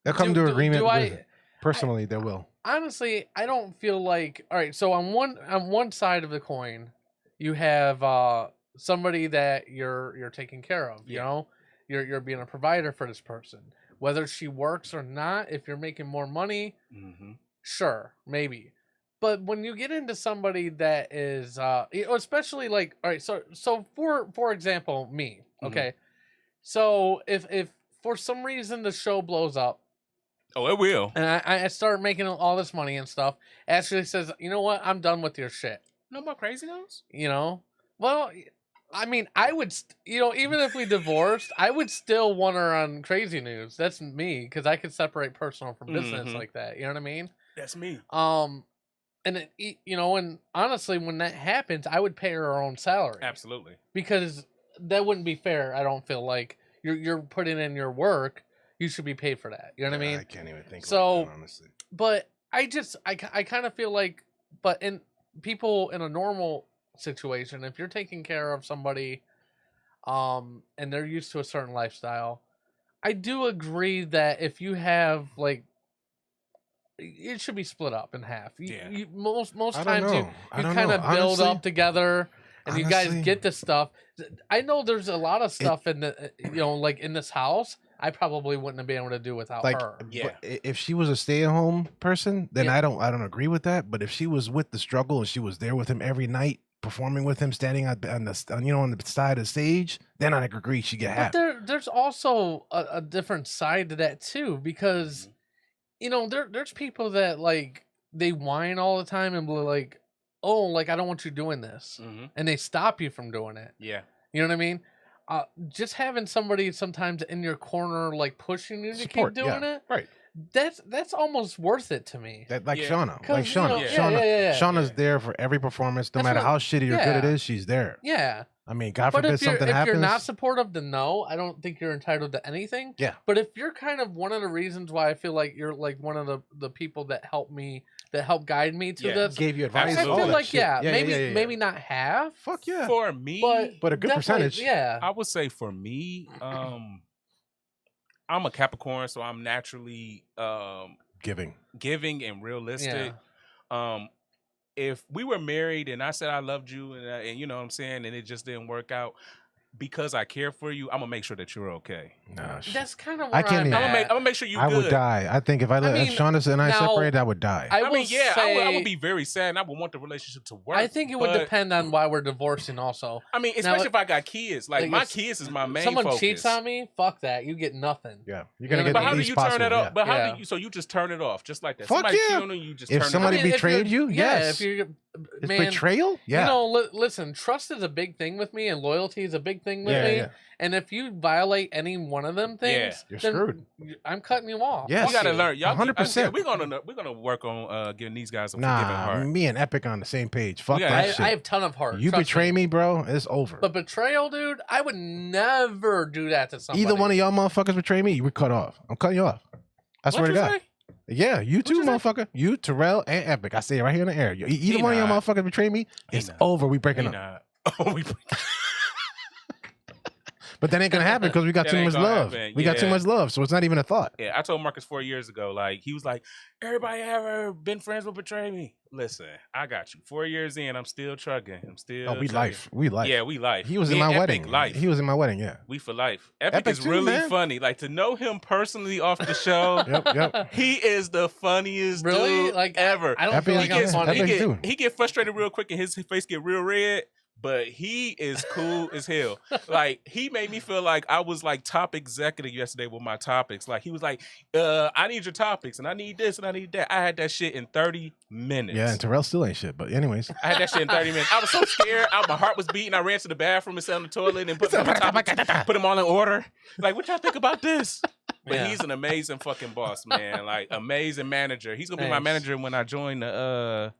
They'll come do- to do- agreement. do I- with, personally, they will. Honestly, I don't feel like all right. So on one side of the coin, you have somebody that you're taking care of. You're being a provider for this person, whether she works or not. If you're making more money, Mm-hmm. sure, maybe. But when you get into somebody that is, especially like, all right, so for example, me, okay, so if for some reason the show blows up, oh, it will, and I start making all this money and stuff, Ashley says, you know what, I'm done with your shit. No more crazy news. Well, I mean, I would, even if we divorced, I would still want her on Crazy News. That's me, because I could separate personal from business like that. You know what I mean? That's me. And and honestly, when that happens, I would pay her own salary. Absolutely. Because that wouldn't be fair. I don't feel like you're putting in your work. You should be paid for that. You know what I mean? I can't even think so, like that, honestly. But I kind of feel like, but in people in a normal situation, if you're taking care of somebody, and they're used to a certain lifestyle, I do agree that if you have like, it should be split up in half. Most times you kind of build up together and you guys get the stuff. I know there's a lot of stuff in the like in this house I probably wouldn't have been able to do without her. Yeah. If she was a stay-at-home person, then I don't agree with that. But if she was with the struggle and she was there with him every night, performing with him, standing on the side of the stage, then I agree she get half. But there's also a different side to that too, because there's people that like they whine all the time and be like, oh, like I don't want you doing this, and they stop you from doing it. Yeah, you know what I mean. Just having somebody sometimes in your corner, like pushing you to keep doing it, right? That's almost worth it to me. Shauna, Shauna's there for every performance, no matter how shitty or good it is. She's there. Yeah. I mean, God forbid something happens. If you're not supportive, then no, I don't think you're entitled to anything. Yeah. But if you're kind of one of the reasons why I feel like you're like one of the people that helped guide me to this, gave you advice. I feel like maybe not half. Fuck yeah. For me, but a good percentage. Yeah. I would say for me, I'm a Capricorn, so I'm naturally giving and realistic. If we were married and I said I loved you and you know what I'm saying, and it just didn't work out, because I care for you, I'm gonna make sure that you're okay. Nah, that's kind of where I'm gonna make sure you're good. I would die. I think if Shauna and I separated, I would die. I would be very sad, and I would want the relationship to work. I think it would depend on why we're divorcing. Also, I mean, especially if I got kids. Like my kids is my main. Someone focus. cheats on me, fuck that. You get nothing. Yeah, you're gonna get. But how do you turn it off? But how Yeah. do you? So you just turn it off, just like that. Fuck Somebody yeah. cheat on you, just If turn somebody it off. betrayed you, yes. If you're, It's man, betrayal? Yeah. Listen, trust is a big thing with me, and loyalty is a big thing with me. Yeah. And if you violate any one of them things, you're then screwed. I'm cutting you off. Yes. You gotta learn. Y'all 100%. We're gonna work on giving these guys a forgiving Nah, heart. me and Epic on the same page. Fuck Yeah, that I shit. have a ton of heart. You trust betray me, bro, it's over. But betrayal, dude, I would never do that to somebody. Either one of y'all motherfuckers betray me, we cut off. I'm cutting you off. I swear to God. Say? Yeah, you too, motherfucker. You, Terrell, and Epic. I say it right here in the air. Either one of y'all motherfuckers betray me, it's over. We breaking up. Oh, we. But that ain't gonna happen because we got That too ain't much gonna love. happen. We got too Yeah. much love, so it's not even a thought. Yeah, I told Marcus 4 years ago. Like he was like, "Everybody ever been friends will betray me." Listen, I got you. 4 years in, I'm still trucking. I'm still. Oh, we trucking. life. We life. Yeah, we life. He was Me in my and wedding. Epic, life. He was in my wedding. Yeah. We for life. Epic is too, really man. funny. Like to know him personally off the show. Yep. He is the funniest Really? dude Like, ever. I don't feel like I'm funny. He get frustrated real quick and his face get real red. But he is cool as hell. Like he made me feel like I was like top executive yesterday with my topics. Like he was like, I need your topics and I need this and I need that. I had that shit in 30 minutes. Yeah, and Terrell still ain't shit. But anyways, I had that shit in 30 minutes. I was so scared. My heart was beating. I ran to the bathroom and sat on the toilet and put them all in order. Like, what y'all think about this? But he's an amazing fucking boss, man. Like amazing manager. He's gonna be my manager when I join the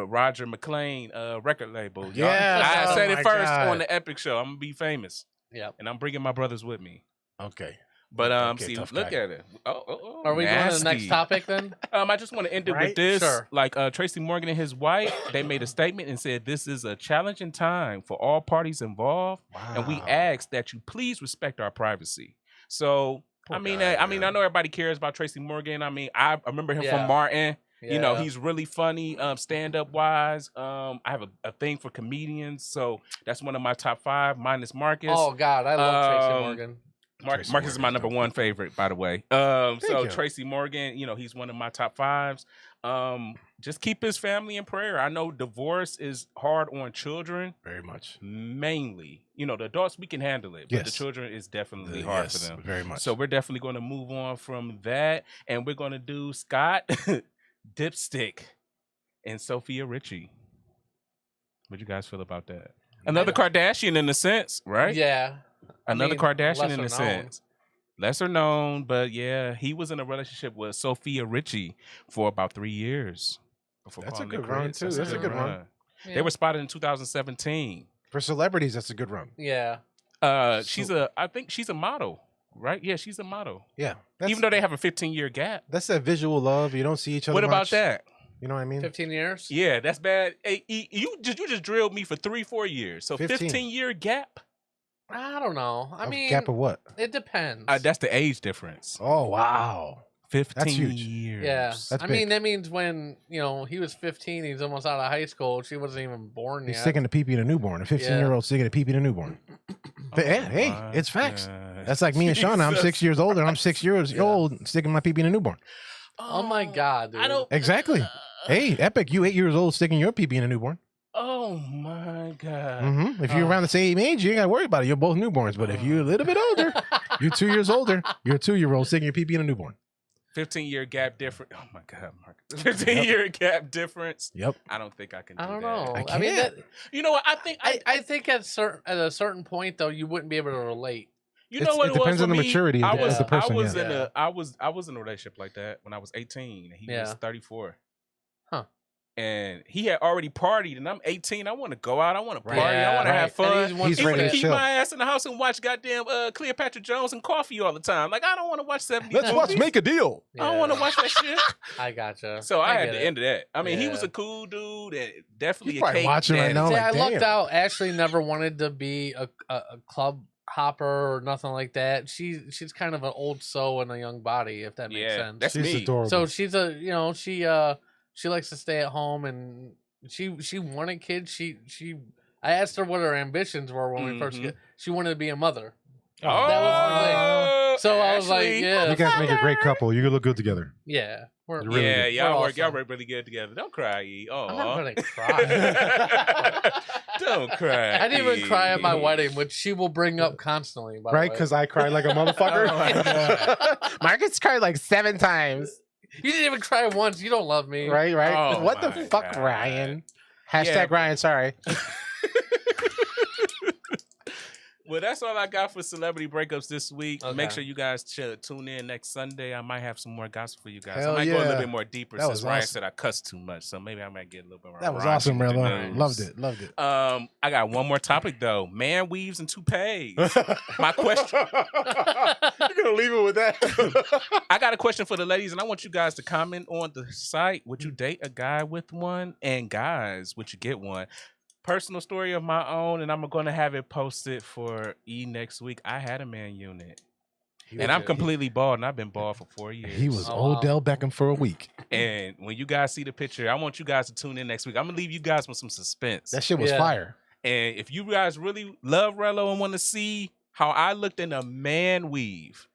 Roger McClain record label. Yeah, I said it first on the Epic show. I'm gonna be famous. Yeah, and I'm bringing my brothers with me. Okay. But Okay, see, tough look guy. at it. Oh, Are we going to nasty. the next topic then? I just want to end it Right? with this. Sure. Like Tracy Morgan and his wife, they made a statement and said this is a challenging time for all parties involved, and we ask that you please respect our privacy. So I know everybody cares about Tracy Morgan. I mean, I remember him from Martin. You know, he's really funny, stand-up wise. I have a thing for comedians, so that's one of my top 5. Mine is Marcus. Oh God, I love Tracy Morgan. Marcus is my number 1 favorite, by the way. So Tracy Morgan, you know, he's one of my top 5s. Just keep his family in prayer. I know divorce is hard on children. Very much. Mainly. You know, the adults, we can handle it. But the children is definitely hard for them. Very much. So we're definitely going to move on from that. And we're going to do Scott, Dipstick, and Sophia Richie. What do you guys feel about that? Another Kardashian in a sense, right? Yeah. Another Kardashian in a lesser sense. Lesser known, but yeah, he was in a relationship with Sophia Richie for about 3 years. That's a good run, too. That's a good run. Yeah. They were spotted in 2017. For celebrities, that's a good run. Yeah. I think she's a model, right? Yeah, she's a model. Yeah. Even though they have a 15-year gap. That's that visual love. You don't see each other What about much. that? You know what I mean? 15 years? Yeah, that's bad. Hey, you just drilled me for 3-4 years. So 15-year gap? I don't know. I mean, gap of what? It depends. That's the age difference. Oh, wow. 15 That's huge. years. Yeah. That's I big. mean, that means when, he was 15, he's almost out of high school. She wasn't even born He's yet. sticking a pee-pee to newborn. A 15-year-old sticking a pee-pee to newborn. But hey, it's facts. That's like me and Shauna. I'm 6 years older. I'm 6 years old sticking my pee-pee to newborn. Oh my God, dude. I don't. Exactly. Hey, Epic, you 8 years old sticking your pee-pee in a newborn. Oh my God. Mm-hmm. If you're around the same age, you ain't got to worry about it. You're both newborns. But if you're a little bit older, you're 2 years older, you're a 2-year-old sticking your pee-pee in a newborn. 15-year gap difference. Oh my God, Marcus. 15-year gap difference. Yep. I don't think I can do I don't that. know. I mean, can't. You know what? I think I think at a certain point though, you wouldn't be able to relate. You know what it depends was on for the me? maturity I of was, the person. I was in a relationship like that when I was 18 and he was 34. Huh. And he had already partied and I'm 18. I want to go out. I want to party. Yeah, I want to have fun. He's He ready want to to keep chill. my ass in the house and watch goddamn Cleopatra Jones and Coffee all the time. Like I don't want to watch 70s Let's watch movies. Make a Deal. I don't want to watch that shit. I gotcha. So I had get to it. end of that. I mean, he was Yeah. a cool dude and definitely He's a probably cake watching right daddy. now. See, like, I lucked damn. out. Ashley never wanted to be a club hopper or nothing like that. She's kind of an old soul in a young body, if that makes Yeah, sense. that's She's me. adorable. So she's she likes to stay at home, and she wanted kids. I asked her what her ambitions were when we first get. She wanted to be a mother. Oh, That was her thing. So I was like, Ashley. yeah, You guys make a great couple. You look good together. yeah, we're Really Yeah, good. y'all We're work awesome. really good together. Don't cry, E. Oh, I'm not gonna cry. Don't cry. I didn't even cry at my E. wedding, which she will bring up constantly. By Right? the way. Because I cried like a motherfucker. Oh my God. Marcus cried like 7 times. you didn't even cry once. You don't love me, Right? Oh what the my fuck, God. Ryan? Hashtag Yeah. Ryan, sorry. Well, that's all I got for celebrity breakups this week. Okay. Make sure you guys tune in next Sunday. I might have some more gossip for you guys. Hell I might go a little yeah. bit more deeper That since was Ryan awesome. said I cussed too much. So maybe I might get a little bit more. That was raunchy awesome, with the brother. news. Loved it. Loved it. I got one more topic though. Man weaves and toupees. My question. You're going to leave it with that? I got a question for the ladies, and I want you guys to comment on the site. Would you date a guy with one? And guys, would you get one? Personal story of my own, and I'm going to have it posted for E next week. I had a man unit. And I'm completely bald, and I've been bald for 4 years. He was Oh, wow. Odell Beckham for a week. And when you guys see the picture, I want you guys to tune in next week. I'm going to leave you guys with some suspense. That shit was Yeah. fire. And if you guys really love Rello and want to see how I looked in a man weave,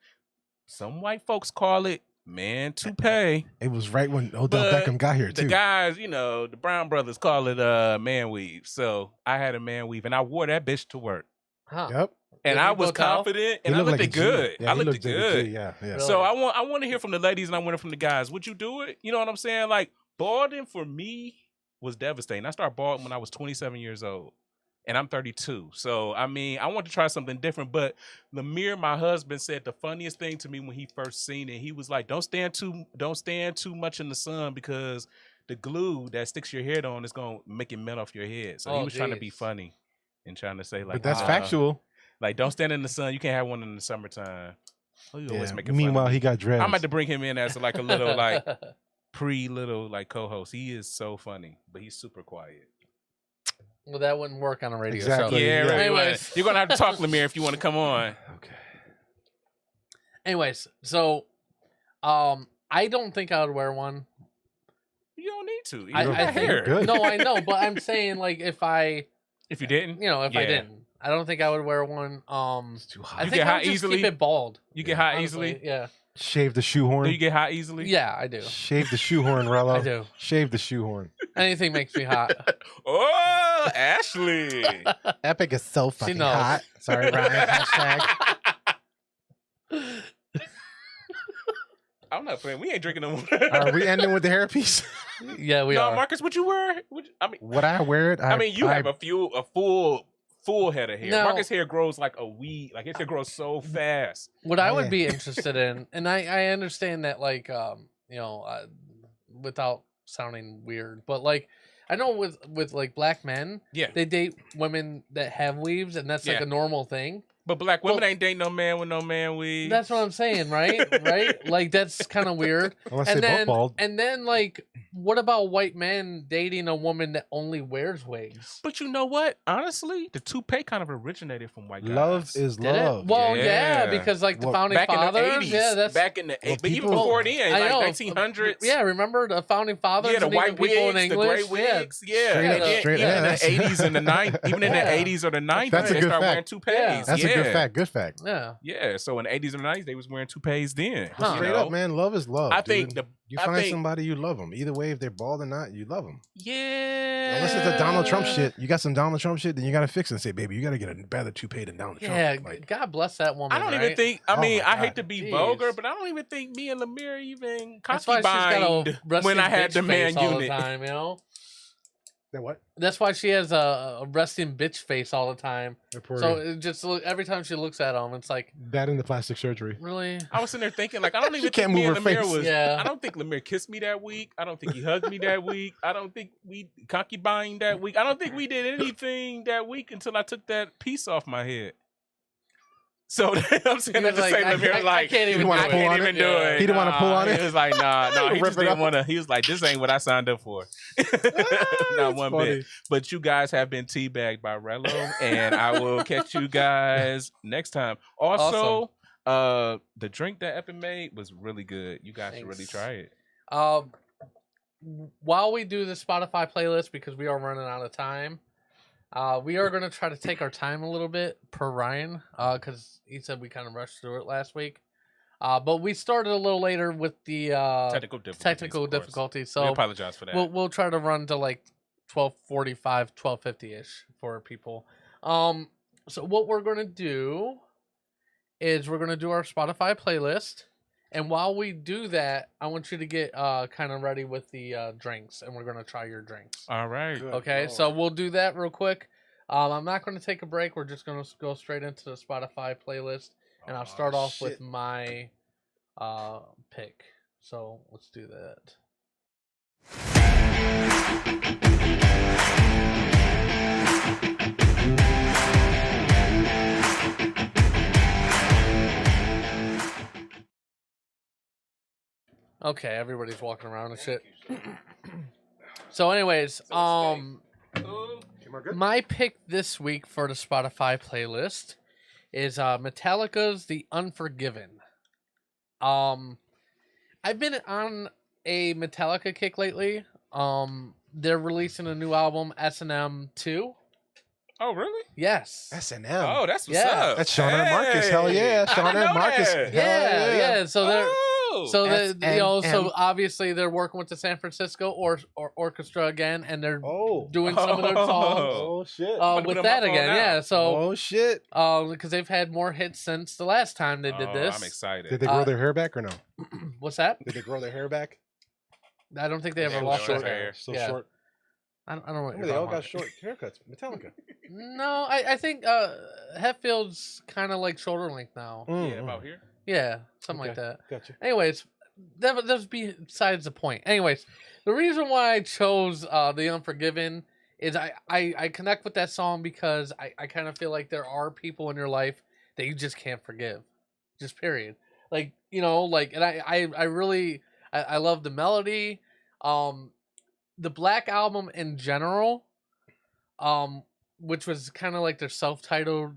some white folks call it man toupee. It was right when Odell But Beckham got here, The too. guys, the Brown brothers call it man weave. So I had a man weave, and I wore that bitch to work. Huh. Yep. And Did I you was go tell? confident, He and I looked looked like a G. good. Yeah, I he looked looked like a good. G, yeah. Really? So I want to hear from the ladies, and I want to hear from the guys. Would you do it? You know what I'm saying? Like balding for me was devastating. I started balding when I was 27 years old, and I'm 32. So I mean, I want to try something different. But Lemire, my husband, said the funniest thing to me when he first seen it. He was like, "Don't stand too much in the sun because the glue that sticks your head on is gonna make it melt off your head." So he Oh, was trying to be geez. funny and trying to say like, But that's "Nah, factual. Like, don't stand in the sun. You can't have one in the summertime." Oh, you always Yeah. making fun Meanwhile, of me. he got dreads. I'm about to bring him in as like a little like little like co-host. He is so funny, but he's super quiet. Well, that wouldn't work on a radio Exactly. show. Yeah, right. Anyways. You're gonna have to talk, Lemire, if you want to come on. Okay. Anyways, so I don't think I would wear one. You don't need to. You I got think- hair. Good. No, I know, but I'm saying like if I If you didn't, I Yeah. didn't, I don't think I would wear one. It's too I hot. You think get I hot would just easily? keep it bald. you get hot honestly. easily. Yeah. Shave the shoehorn. Do you get hot easily? Yeah, I do. Shave the shoehorn, Rello. I do. Shave the shoehorn. Anything makes me hot. Oh, Ashley. Epic is so She fucking knows. hot. Sorry, Ryan. Hashtag. I'm not playing. We ain't drinking no more. Are we ending with the hairpiece? Yeah, we no, are. Marcus, would you wear? I mean, Would I wear it? I mean, you have a full head of hair. No. Marcus' hair grows like a weed. Like his hair grows so fast. What I Yeah. would be interested in, and I understand that, like, without sounding weird, but like, I know with like black men, Yeah. they date women that have weaves, and that's like Yeah. a normal thing. But black women Well, ain't dating no man with no man weave. That's what I'm saying, right? Right? Like that's kind of weird. Unless And they then, both bald. and then, like, what about white men dating a woman that only wears wigs? But you know what? Honestly, the toupee kind of originated from white guys. Love is Did it? love. Well, yeah, Yeah. because like the Well, founding back fathers, in the 80s. yeah, that's back in the 80s. But even people- before then, I like know. 1900s. Yeah, remember the founding fathers? Yeah, the and white even people wigs, in the English? gray Yeah. wigs. Yeah, Straight and up, then- straight even up. in the That's- 80s and the 90s, even in the Yeah. 80s or the 90s, That's a they good started wearing fact. toupees. Yeah. That's a good fact. Good fact. Yeah. Yeah, so in the 80s and the 90s, they was wearing toupees then. Huh. you Straight know? up, man. Love is love. I think dude. You I find think- somebody, you love them. Either way, if they're bald or not, you love them. Yeah. Unless it's the Donald Trump shit. You got some Donald Trump shit, then you got to fix it and say, baby, you got to get a better toupee than Donald Yeah, Trump. Like, God bless that woman. I don't even right? think. I Oh mean, my I hate God. to be Jeez. vulgar, but I don't even think me and Lemire even That's why she's got a concubined resting when I had bitch the man face all unit. the time, you know. that what? That's why she has a resting bitch face all the time. Reporter. So it just every time she looks at him, it's like, That in the plastic surgery. really? I was sitting there thinking, like, I don't even can't think me move and her Lemire face. was. Yeah. I don't think Lemire kissed me that week. I don't think he hugged me that week. I don't think we concubined that week. I don't think we did anything that week until I took that piece off my head. So I'm saying He that was to say like, Lemire I like can't even You wanna do pull it. on even it? do it. He didn't wanna pull on it? He was like, nah, he Rip just it didn't up. want to. He was like, this ain't what I signed up for. Not That's one funny. bit. But you guys have been teabagged by Rello, and I will catch you guys next time. Also, the drink that Epic made was really good. You guys should really Thanks. try it. While we do the Spotify playlist, because we are running out of time, we are going to try to take our time a little bit per Ryan, because he said we kind of rushed through it last week. But we started a little later with the Technical difficulties. technical of course. difficulties, We so apologize for that. we'll try to run to like 12:45, 12:50ish for people. So what we're going to do is we're going to do our Spotify playlist. And while we do that, I want you to get kind of ready with the drinks, and we're going to try your drinks. All right. Okay, so we'll do that real quick. I'm not going to take a break. We're just going to go straight into the Spotify playlist, and I'll start off with shit. my pick. So let's do that. Okay, everybody's walking around and shit. So, anyways, my pick this week for the Spotify playlist is Metallica's "The Unforgiven." I've been on a Metallica kick lately. They're releasing a new album, S&M 2. Oh, really? Yes. S&M. Oh, that's what's Yeah. up. That's Sean and Marcus. Hell yeah. I Sean didn't and know Marcus. that. Hell Yeah. So they're Oh. so so S&M. obviously they're working with the San Francisco or Orchestra again, and they're Oh. doing some of their songs Oh, shit. I'm gonna with put 'em that up on again. now. Yeah. So Oh, shit. because they've had more hits since the last time they did Oh, this. I'm excited. Did they grow Uh, their hair back or no? What's that? Did they grow their hair back? I don't think they ever They lost their short hair. hair. So Yeah. short. I don't know what Remember, you're they all talking got short haircuts. Metallica. about. No, I think Hetfield's kind of like shoulder length now. Mm, Yeah, about here. Yeah, something like Okay. that. Gotcha. Anyways, that's besides the point. Anyways, the reason why I chose The Unforgiven is I connect with that song because I kind of feel like there are people in your life that you just can't forgive. Just period. Like, you know, like, and I really I love the melody. The Black Album in general, which was kind of like their self-titled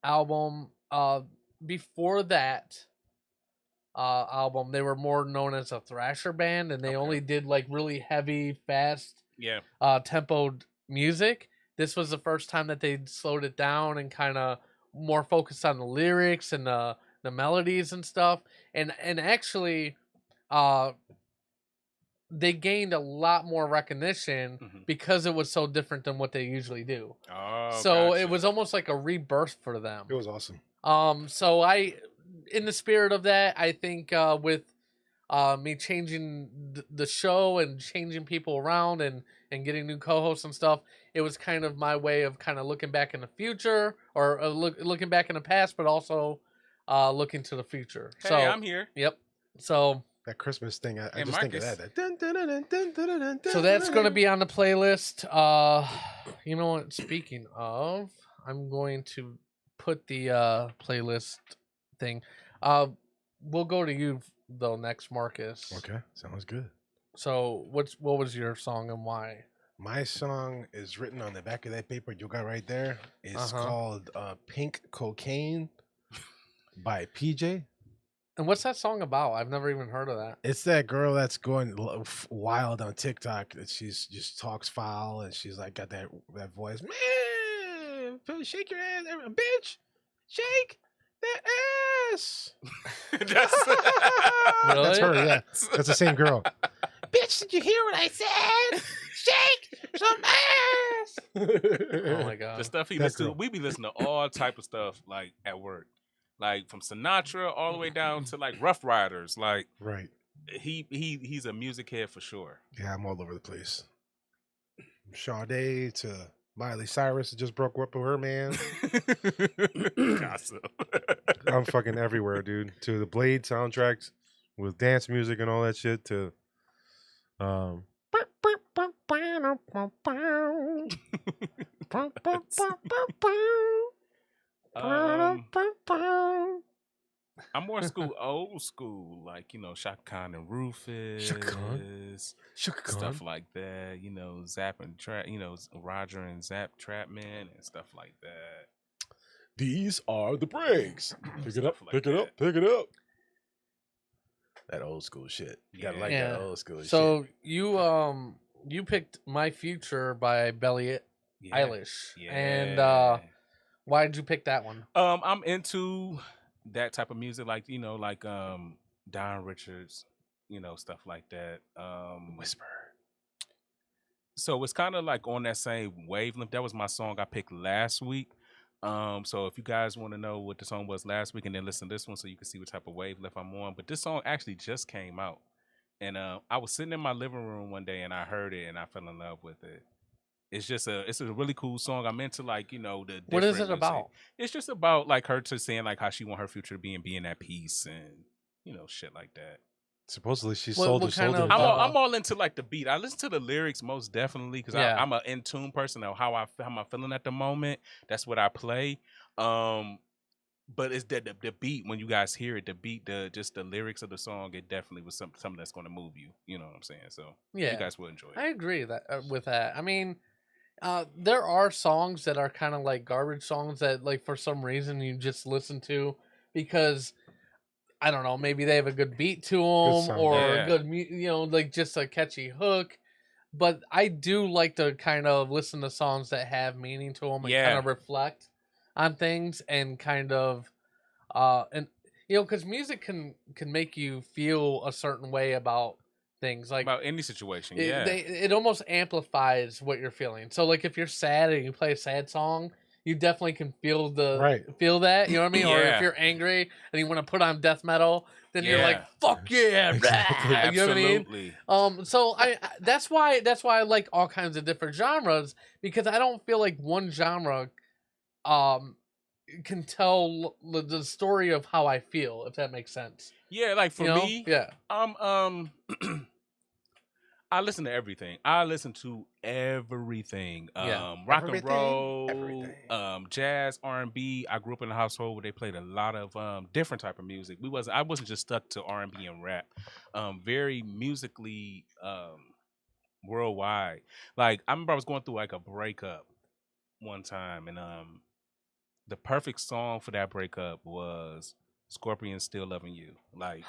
album. Before that album, they were more known as a thrasher band, and they only did like really heavy, fast, Yeah. tempoed music. This was the first time that they slowed it down and kind of more focused on the lyrics and the the melodies and stuff, and actually, they gained a lot more recognition because it was so different than what they usually do. Oh, so gotcha. it was almost like a rebirth for them. It was awesome. So in the spirit of that, I think with me changing the show and changing people around and getting new co-hosts and stuff, it was kind of my way of kind of looking back in the future or looking back in the past, but also looking to the future. Hey, so I'm here. Yep. So that Christmas thing, I Hey, just think of Marcus. that. So that's going to be on the playlist. You know what? Speaking of, I'm going to put the playlist thing. We'll go to you though next, Marcus. Okay, sounds good. So what was your song and why? My song is written on the back of that paper you got right there. It's called Pink Cocaine by PJ. And what's that song about? I've never even heard of that. It's that girl that's going wild on TikTok. That she's just talks foul and she's like got that voice. Man, shake your ass, bitch. Shake that ass. That's That's her. Yeah, that's the same girl. Bitch, did you hear what I said? Shake some ass. Oh my god. The stuff he That listens to, girl. we be listening to all type of stuff like at work. Like from Sinatra all the way down to like Rough Riders. Like Right. he's a music head for sure. Yeah, I'm all over the place. From Sade to Miley Cyrus just broke up with her man. Gossip. I'm fucking everywhere, dude. To the Blade soundtracks with dance music and all that shit. To I'm more old school, like, you know, Shaka Khan and Rufus, Shaka Khan? stuff like that. You know, Zap and Trap, you know, Roger and Zap Trapman and stuff like that. These are the breaks. Pick it up, Stuff like pick it up, that. pick it up. That old school shit. You gotta like Yeah. that old school shit. So you picked My Future by Billie Eilish. And why did you pick that one? I'm into that type of music, like, you know, like Don Richards, you know, stuff like that. Whisper. So it's kind of like on that same wavelength. That was my song I picked last week. So if you guys want to know what the song was last week and then listen to this one so you can see what type of wavelength I'm on. But this song actually just came out. And I was sitting in my living room one day and I heard it and I fell in love with it. It's a really cool song. I'm into, like, you know, the What is it different about? music. It's just about like her to saying like how she want her future to be and being at peace and, you know, shit like that. Supposedly she What- sold what her soul kind to of- the devil. I'm all into like the beat. I listen to the lyrics most definitely because Yeah. I'm an in tune person of how I'm feeling at the moment. That's what I play. But it's the beat when you guys hear it, the beat, just the lyrics of the song. It definitely was something that's going to move you. You know what I'm saying? So Yeah. you guys will enjoy it. I agree with that. I mean, there are songs that are kind of like garbage songs that, like, for some reason you just listen to because I don't know, maybe they have a good beat to them sound, or yeah. a good, you know, like just a catchy hook. But I do like to kind of listen to songs that have meaning to them and Yeah. kind of reflect on things and kind of, and you know, because music can make you feel a certain way about things, like About any situation, it, yeah. it almost amplifies what you're feeling. So like if you're sad and you play a sad song, you definitely can feel feel that, you know what I mean? Or if Yeah. you're angry and you want to put on death metal, then you're like, Yeah. fuck yeah, Exactly. rah, you know what I mean? Absolutely. So that's why I like all kinds of different genres, because I don't feel like one genre can tell the story of how I feel, if that makes sense. Yeah, like for You know? me, Yeah. I listen to everything. I listen to everything. Yeah. Rock Everything? and roll, Everything. jazz, R&B. I grew up in a household where they played a lot of different type of music. I wasn't just stuck to R&B and rap. Very musically worldwide. Like I remember I was going through like a breakup one time, and the perfect song for that breakup was Scorpions Still Loving You. Like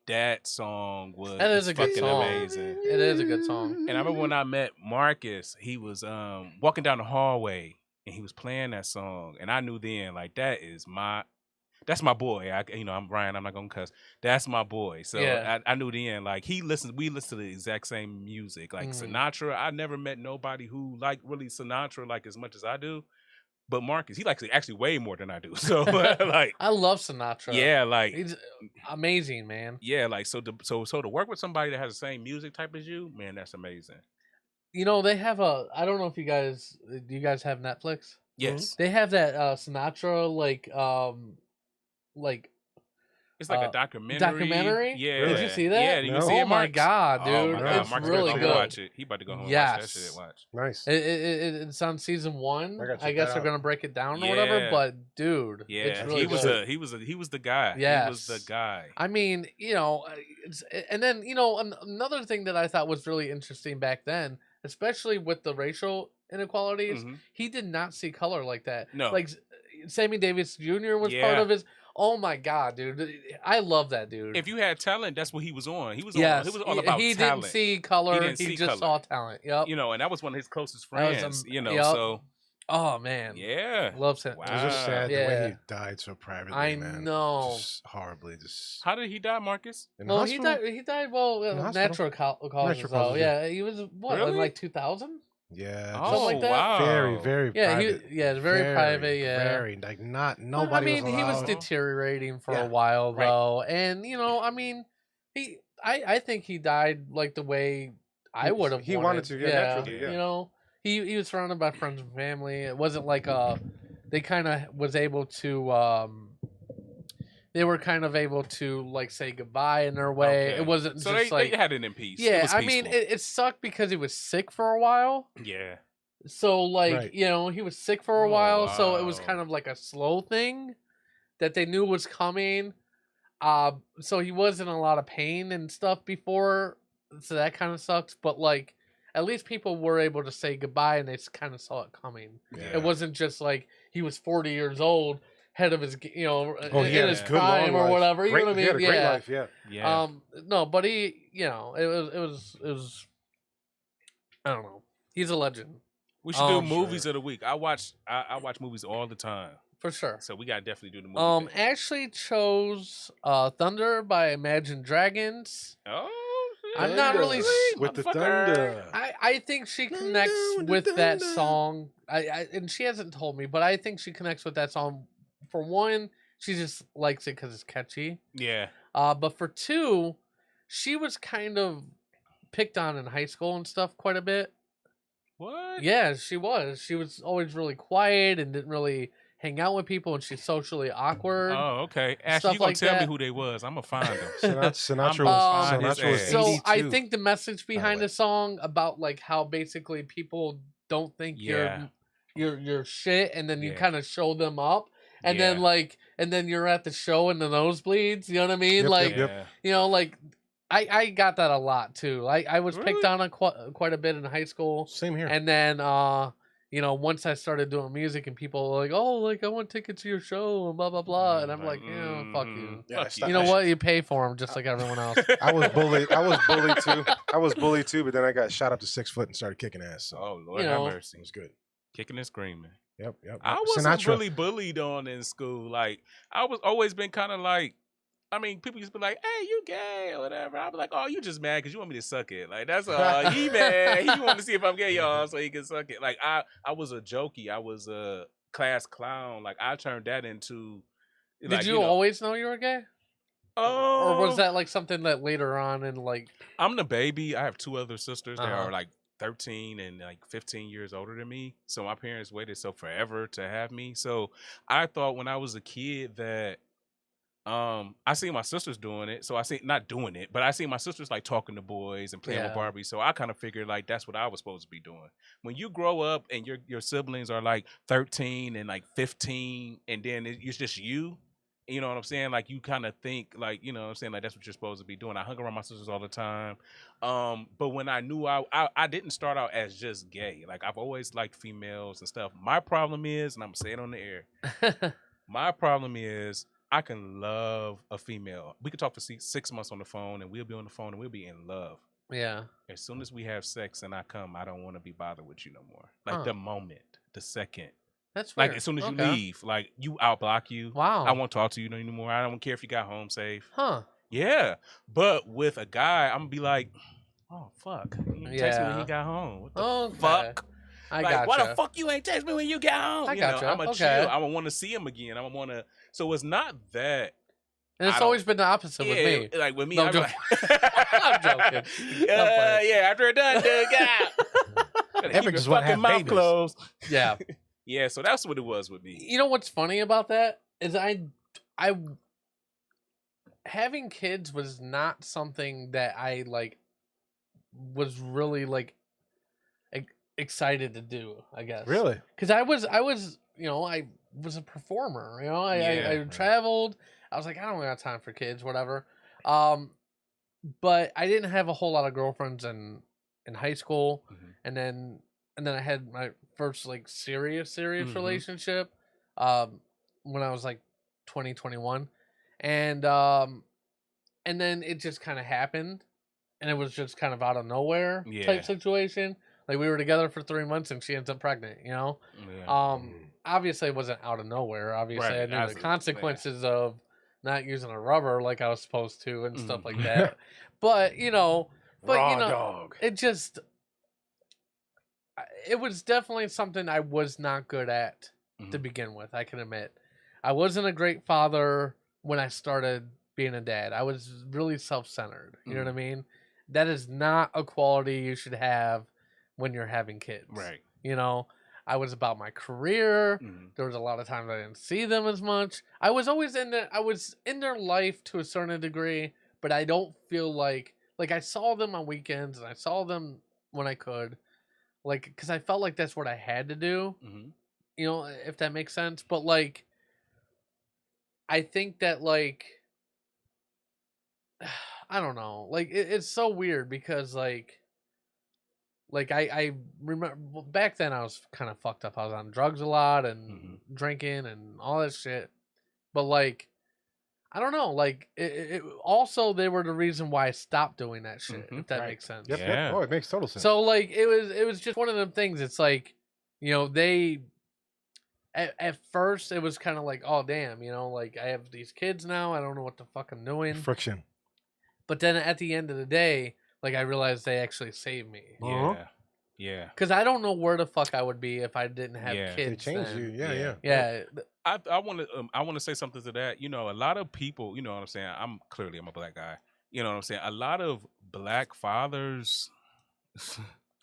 that song was That is a good fucking song. amazing. It is a good song. And I remember when I met Marcus, he was walking down the hallway and he was playing that song. And I knew then, like, that is That's my boy. I'm Ryan. I'm not gonna cuss. That's my boy. So I knew then, like we listen to the exact same music. Like Sinatra, I never met nobody who liked really Sinatra like as much as I do. But Marcus, he likes it actually way more than I do. So like, I love Sinatra. Yeah, like he's amazing, man. Yeah, like so to work with somebody that has the same music type as you, man, that's amazing. You know, they have I don't know if do you guys have Netflix? Yes. They have that Sinatra like it's like a documentary. Documentary? Yeah. Did you see that? Yeah, you see it, oh my Marcus? god, dude. Oh my god, it's Marcus really about to good. watch it. He about to go home and watch that shit. Watch. Nice. It's on season 1. I guess they're gonna break it down or whatever. But dude, yeah, it's really he was the guy. Yes. He was the guy. I mean, and then another thing that I thought was really interesting back then, especially with the racial inequalities, he did not see color like that. No, like Sammy Davis Jr. was part of his. Oh my god, dude! I love that dude. If you had talent, that's what he was on. He was yes, on. He was all about he talent. Didn't see color. He just saw talent. Yep. And that was one of his closest friends. Yep. So. Oh man. Yeah. Loves him. Wow. It was just sad the way he died so privately. I man. know. Just horribly. Just. How did he die, Marcus? Well, he died. He died. Well, natural causes. Though. Yeah. He was really? in like 2000. Yeah. Oh, like that? Wow. Very private. Very private. Yeah. Very like nobody. I mean, he was deteriorating for a while though, and I mean, I think he died like the way I would have. He wanted to. Yeah. Naturally, yeah. He was surrounded by friends and family. It wasn't like they kind of was able to they were kind of able to like say goodbye in their way. Okay. It wasn't so just they had it in peace. Yeah, I mean it sucked because he was sick for a while. Yeah. So like he was sick for a while, so it was kind of like a slow thing that they knew was coming. So he was in a lot of pain and stuff before, so that kind of sucked. But like, at least people were able to say goodbye and they kind of saw it coming. Yeah. It wasn't just like he was 40 years old, head of his, in his prime or whatever. You know what I mean? He had a great life. Yeah. Yeah. No, but he, it was. I don't know. He's a legend. We should do movies of the week. I watch movies all the time. For sure. So we gotta definitely do the movie. Ashley chose Thunder by Imagine Dragons. Oh. I'm not really with the thunder. I think she connects with that song. And she hasn't told me, but I think she connects with that song. For one, she just likes it because it's catchy. Yeah. But for two, she was kind of picked on in high school and stuff quite a bit. What? Yeah, she was. She was always really quiet and didn't really hang out with people, and she's socially awkward. Oh, okay. Ashley, you gonna tell me who they was? I'm gonna find them. Sinatra was so I think the message behind the song about like how basically people don't think you're shit, and then you kind of show them up, and then you're at the show and the nosebleeds. You know what I mean? Like I got that a lot too. I was picked on quite a bit in high school. Same here. And then once I started doing music and people were like, oh, like I want tickets to your show and blah blah blah, and I'm like, fuck you. Yeah, you know what? You pay for them just like everyone else. I was bullied too, but then I got shot up to 6 foot and started kicking ass. So. Oh Lord have mercy. It was good. Kicking and screaming. Yep. I wasn't really bullied on in school. Like I was always been kind of like. I mean, people used to be like, "Hey, you gay or whatever." I'd be like, "Oh, you just mad because you want me to suck it." Like that's all. He mad. He want to see if I'm gay, y'all, so he can suck it. Like I was a jokey. I was a class clown. Like I turned that into. Did you always know you were gay? Oh, or was that like something that later on in like? I'm the baby. I have two other sisters. They are like 13 and like 15 years older than me. So my parents waited so forever to have me. So I thought when I was a kid that. I seen my sisters doing it, so I seen not doing it, but I seen my sisters like talking to boys and playing with Barbie. So I kind of figured like that's what I was supposed to be doing. When you grow up and your siblings are like 13 and like 15, and then it's just you know what I'm saying? Like you kind of think like you know what I'm saying like that's what you're supposed to be doing. I hung around my sisters all the time, but when I knew I didn't start out as just gay. Like I've always liked females and stuff. My problem is, and I'm gonna say it on the air. My problem is. I can love a female. We could talk for 6 months on the phone, and we'll be on the phone, and we'll be in love. Yeah. As soon as we have sex and I come, I don't want to be bothered with you no more. Like the moment, the second, That's Like weird. as soon as you Okay. leave, like you outblock you. Wow. I won't talk to you anymore. I don't care if you got home safe. Huh. Yeah. But with a guy, I'm gonna be like, oh fuck. He didn't text me when he Yeah. got home. What the Okay. fuck? I Like, why the gotcha. fuck you ain't text me when you got home? I You know, gotcha. I'm gonna Okay. chill. I'm gonna want to see him again. I'm gonna want to. So it's not that. And it's I don't- always been the opposite with me. Like with me, No, I'm I'm like, I'm joking. yeah, after it done, dude, Epic keep your just wanna fucking have mouth babies. closed. Yeah. Yeah, so that's what it was with me. You know what's funny about that is I having kids was not something that I like was really like excited to do, I guess. Really? Because I was you know, I was a performer, you know, I Yeah. traveled. I was like, I don't got time for kids, whatever. But I didn't have a whole lot of girlfriends in high school, Mhm. and then I had my first like serious Mhm. relationship when I was like 20, 21. And then it just kind of happened, and it was just kind of out of nowhere Yeah. type situation. Like we were together for 3 months and she ends up pregnant, you know? Yeah. Obviously it wasn't out of nowhere. Obviously Right, I knew the absolutely, yeah. consequences of not using a rubber like I was supposed to and stuff like Mhm. that. But, you know, Raw you know, dog. it just it was definitely something I was not good at to Mhm. begin with, I can admit. I wasn't a great father when I started being a dad. I was really self-centered. You know what I mean? That is not a quality you should have when you're having kids. Right. You know, I was about my career. Mhm. There was a lot of times I didn't see them as much. I was always I was in their life to a certain degree, but I don't feel like I saw them on weekends and I saw them when I could. Like, because I felt like that's what I had to do. Mhm. You know, if that makes sense. But like, I think that like, I don't know. Like, it's so weird because like I remember back then I was kind of fucked up. I was on drugs a lot and drinking and all that shit. But like, I don't know. Like, it also they were the reason why I stopped doing that shit. If that makes sense. Yep, Yeah. yep. Oh, it makes total sense. So like it was just one of them things. It's like, you know, they at first it was kind of like, oh damn, you know, like I have these kids now. I don't know what the fuck I'm doing. Friction. But then at the end of the day, like I realized they actually saved me. Yeah. Yeah. Because I don't know where the fuck I would be if I didn't have Yeah. They kids. changed then. you. Yeah, yeah. Yeah. I want to say something to that. You know, a lot of people, you know what I'm saying? I'm a black guy. You know what I'm saying? A lot of black fathers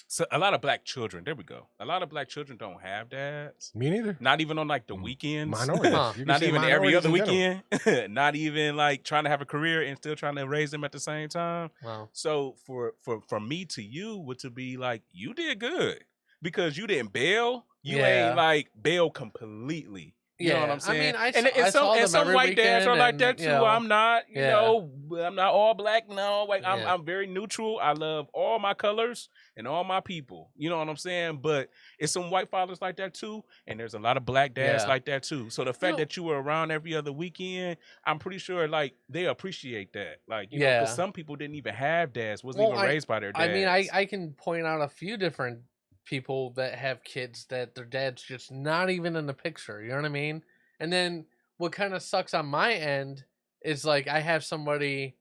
so a lot of black children, there we go. A lot of black children don't have dads. Me neither. Not even on like the weekends. Minorities. You can Not say even every minorities other in general. weekend. Not even like trying to have a career and still trying to raise them at the same time. Wow. So for me to you would to be like, you did good because you didn't bail. You Yeah. ain't like bail completely. You know what I'm saying? I mean, and I saw them some every white dads are weekend like and, that too. you know, I'm not, you yeah. know, I'm not all black. No, like Yeah. I'm very neutral. I love all my colors and all my people. You know what I'm saying? But it's some white fathers like that too, and there's a lot of black dads Yeah. like that too. So the fact know- that you were around every other weekend, I'm pretty sure like they appreciate that. Like, you know, Yeah. because some people didn't even have dads, wasn't Well, even raised by their dads. I mean, I can point out a few different people that have kids that their dad's just not even in the picture. You know what I mean? And then what kind of sucks on my end is like I have somebody.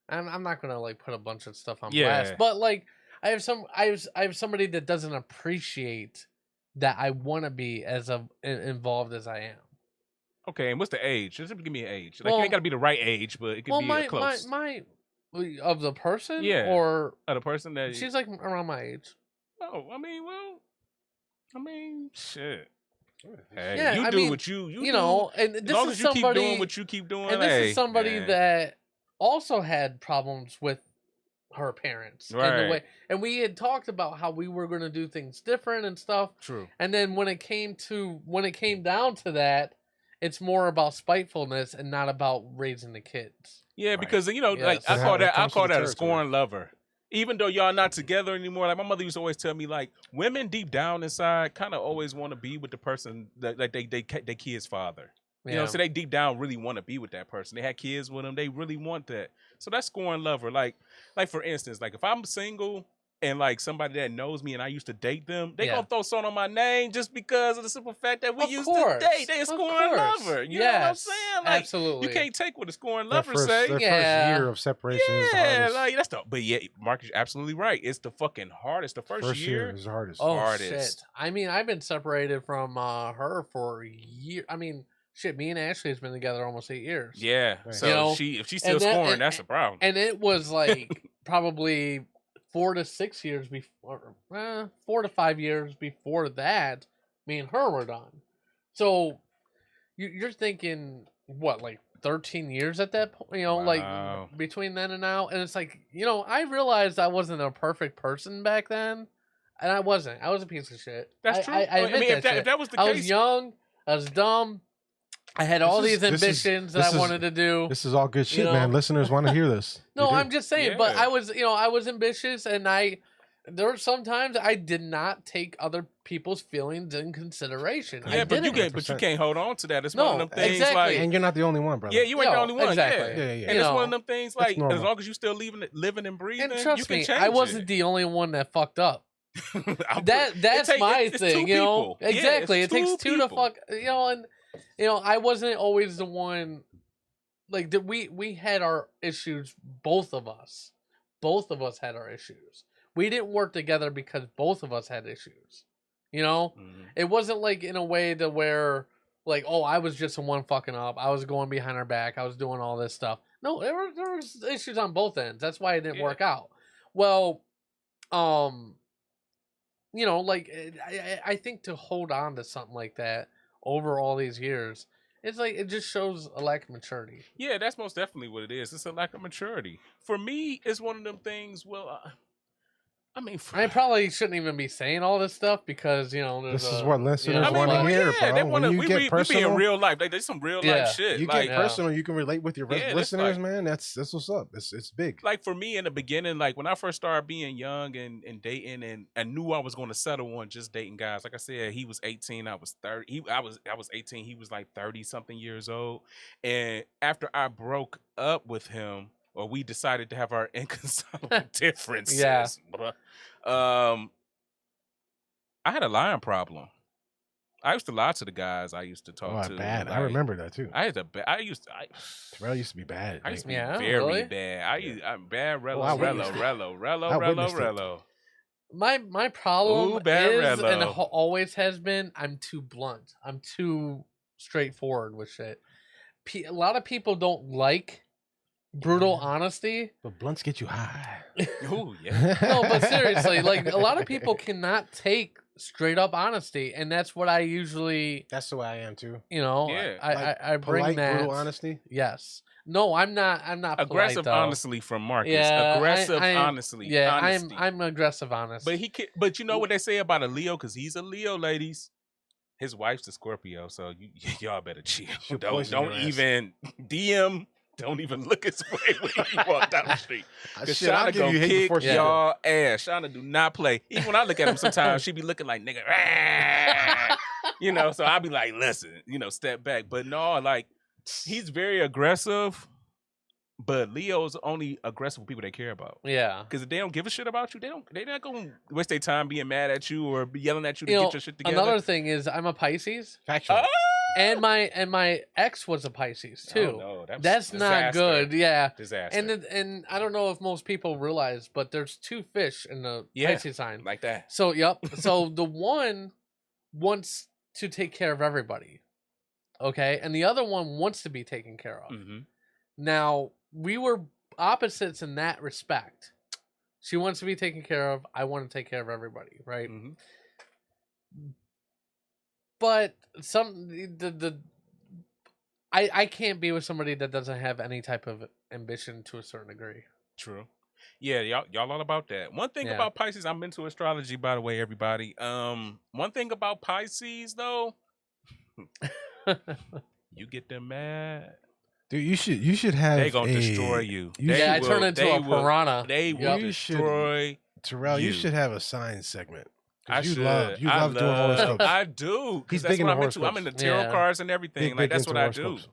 I'm not gonna like put a bunch of stuff on blast, Yeah. but like I have somebody that doesn't appreciate that I want to be as involved as I am. Okay, and what's the age? Just give me an age. Like, Well- you ain't got to be the right age, but it could Well, be my close. my of the person, Yeah. or Of the person that she's like around my age. Oh, I mean, shit. Hey, Yeah, you I do mean, what you you know, and as this long is as you keep somebody, doing what you keep doing. and this hey, is somebody man. that also had problems with her parents, in the way, Right. and we had talked about how we were going to do things different and stuff. True. And then when it came down to that, it's more about spitefulness and not about raising the kids. Yeah, because you know, Yes. like I It call comes that with the a territory. scorn lover. Even though y'all not together anymore, like my mother used to always tell me, like women deep down inside kind of always want to be with the person that like they kid's father. You know, Yeah. so they deep down really want to be with that person. They had kids with them. They really want that. So that's scorn lover. Like for instance, like if I'm single and like somebody that knows me and I used to date them, they Yeah. gonna throw something on my name just because of the simple fact that we Of used course. to date. They a Of scoring course. lover. You know what I'm Yes, saying? Like absolutely. you can't take what a scoring That lover first, say. that Yeah. first year of separation is the Yeah, hardest. like that's the. But yeah, Mark is absolutely right. It's the fucking hardest. The first year is the hardest. Oh hardest. shit! I mean, I've been separated from her for a year. I mean, shit. Me and Ashley has been together almost 8 years. Yeah. Right. So You know, if she's still and that- scoring, and- that's a problem. And it was like probably 4 to 6 years before, 4 to 5 years before that, me and her were done. So you're thinking what, like 13 years at that point? You know, Wow. like between then and now, and it's like, you know, I realized I wasn't a perfect person back then, and I wasn't. I was a piece of shit. That's true. I I admit mean, if that shit. that was the I case, was young. I was dumb. I had all This is- these this is- ambitions that this I is- wanted to do. This is all good shit, know? man. Listeners want to hear this. No, They do. I'm just saying. But Yeah. I was, you know, I was ambitious, and there were sometimes I did not take other people's feelings in consideration. I yeah, but you didn't. can't hold on to that. It's No, one of them things exactly. like And you're not the only one, brother. yeah, you ain't the No, only one. exactly. Yeah, Yeah, yeah. And You it's one know, of them things that's like normal. as long as you still living and breathing, And you trust can me, change I wasn't it. the only one that fucked up. I'm- That's my it's thing, two you know. people. Yeah, Exactly, it's it takes two to people. fuck, you know, and you know, I wasn't always the one. Like we had our issues, both of us. Both of us had our issues. We didn't work together because both of us had issues. You know, it wasn't like in a way to where like, oh, I was just the one fucking up. I was going behind her back. I was doing all this stuff. No, there was issues on both ends. That's why it didn't work out. Well, you know, like I think to hold on to something like that over all these years, it's like it just shows a lack of maturity. Yeah, that's most definitely what it is. It's a lack of maturity. For me, it's one of them things. Well, I mean, I probably shouldn't even be saying all this stuff because you know This is what listeners know, want to but- hear, yeah, they bro. wanna, When you we get be in personal, real life. Like, there's some real Yeah. life shit. you like, get personal. You can relate with your Yeah, that's listeners, like- man. That's what's up. It's big. like for me in the beginning, like when I first started being young and dating, and I knew I was going to settle on just dating guys. Like I said, he was 18, I was 30. I was 18, he was like 30 something years old. And after I broke up with him, or we decided to have our inconsolable differences, Yeah. bruh, I had a lying problem. I used to lie to the guys I used to talk to. Bad. I like, remember that too. Terrell used to be bad. I used to be Yeah, very really? bad. I'm bad. Oh, I witnessed it. I witnessed it. Rello. My problem Ooh, bad is and Rello. always has been I'm too blunt. I'm too straightforward with shit. A lot of people don't like brutal honesty. But blunts get you high. Ooh, yeah. No, but seriously, like a lot of people cannot take straight up honesty, and that's what I usually, That's the way I am too. you know, Yeah. I bring polite, that. brutal honesty. Yes. No, I'm not. Aggressive, polite, though. honestly, from Marcus. Yeah, Aggressive, I- honestly. Yeah, honesty. I'm aggressive honest. But but you know what they say about a Leo, because he's a Leo, ladies. His wife's a Scorpio, so y'all better chill. She'll Don't poison your ass. even DM. Don't even look his way when you walk down the street. Because Shit, I'll Shauna give gonna you hate kick before she y'all ass. Shauna do not play. Even when I look at him sometimes, she be looking like, nigga, you know, so I'll be like, listen, you know, step back. But no, like, he's very aggressive, but Leo's only aggressive with people they care about. yeah. Because if they don't give a shit about you, they're not gonna waste their time being mad at you or be yelling at you to You know, get your shit together. another thing is I'm a Pisces, Factual. and my ex was a Pisces too. Oh, no, That's not disaster. good. Yeah. Disaster. And I don't know if most people realize, but there's two fish in the Yeah. Pisces sign. like that. So yep. So the one wants to take care of everybody, okay, and the other one wants to be taken care of. Mm-hmm. Now we were opposites in that respect. She wants to be taken care of. I want to take care of everybody, right? Mm-hmm. But I can't be with somebody that doesn't have any type of ambition to a certain degree. True. Yeah, y'all all about that. One thing Yeah. about Pisces, I'm into astrology, by the way, everybody. One thing about Pisces, though, you get them mad, Dude, you should have. they gonna destroy you. They I turn into they a piranha. They will You should- destroy. Terrell, you you. should have a science segment. 'Cause I you should. love I doing horoscopes. I do. He's That's big what into I'm into. I'm horoscopes. into tarot Yeah. cards and everything. Big like that's into what I do. horoscopes.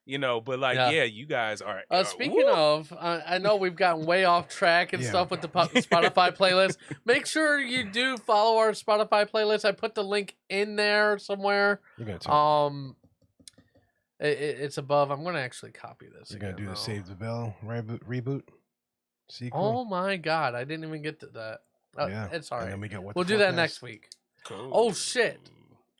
You know, but like, Yeah. yeah, you guys are. Speaking woo. of, I know we've gotten way off track and Yeah. stuff with the Spotify playlist. Make sure you do follow our Spotify playlist. I put the link in there somewhere. You're gonna talk. It's above. I'm gonna actually copy this. You're gonna again, do the though. Save the Bell reboot sequel. Oh my god, I didn't even get to that. Yeah. It's all And right. then we got what We'll the do that forecast. next week. Cool. Oh shit.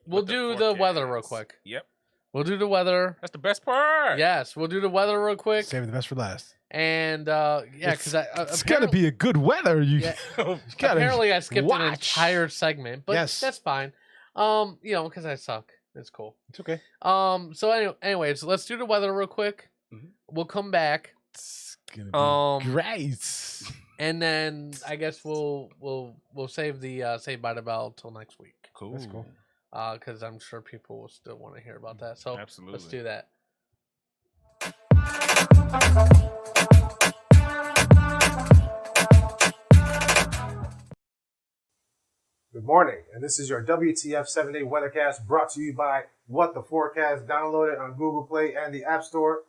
We'll What the do the weather real forecast? quick. Yep. We'll do the weather. That's the best part. Yes, we'll do the weather real quick. Save the best for last. And yeah, because It's gotta be a good weather. You, Yeah. you gotta apparently I skipped an watch. entire segment, but Yes. that's fine. Because I suck. It's cool. It's okay. So anyways, let's do the weather real quick. Mhm. We'll come back. It's gonna be great. And then I guess we'll save the Saved by the Bell till next week. Cool. That's cool. Because I'm sure people will still want to hear about that. So Absolutely. let's do that. Good morning, and this is your WTF 7-Day Weathercast brought to you by What the Forecast. Download it on Google Play and the App Store.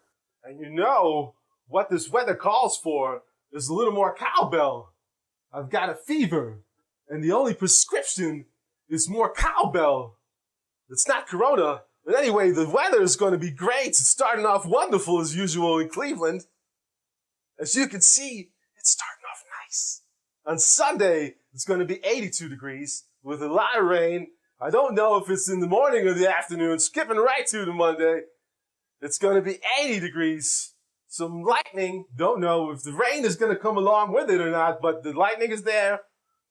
And you know what this weather calls for is a little more cowbell. I've got a fever, and the only prescription is more cowbell. It's not Corona, but anyway, the weather is going to be great. It's starting off wonderful as usual in Cleveland. As you can see, it's starting off nice. On Sunday, it's going to be 82 degrees with a lot of rain. I don't know if it's in the morning or the afternoon. Skipping right to the Monday. It's going to be 80 degrees. Some lightning. Don't know if the rain is going to come along with it or not, but the lightning is there.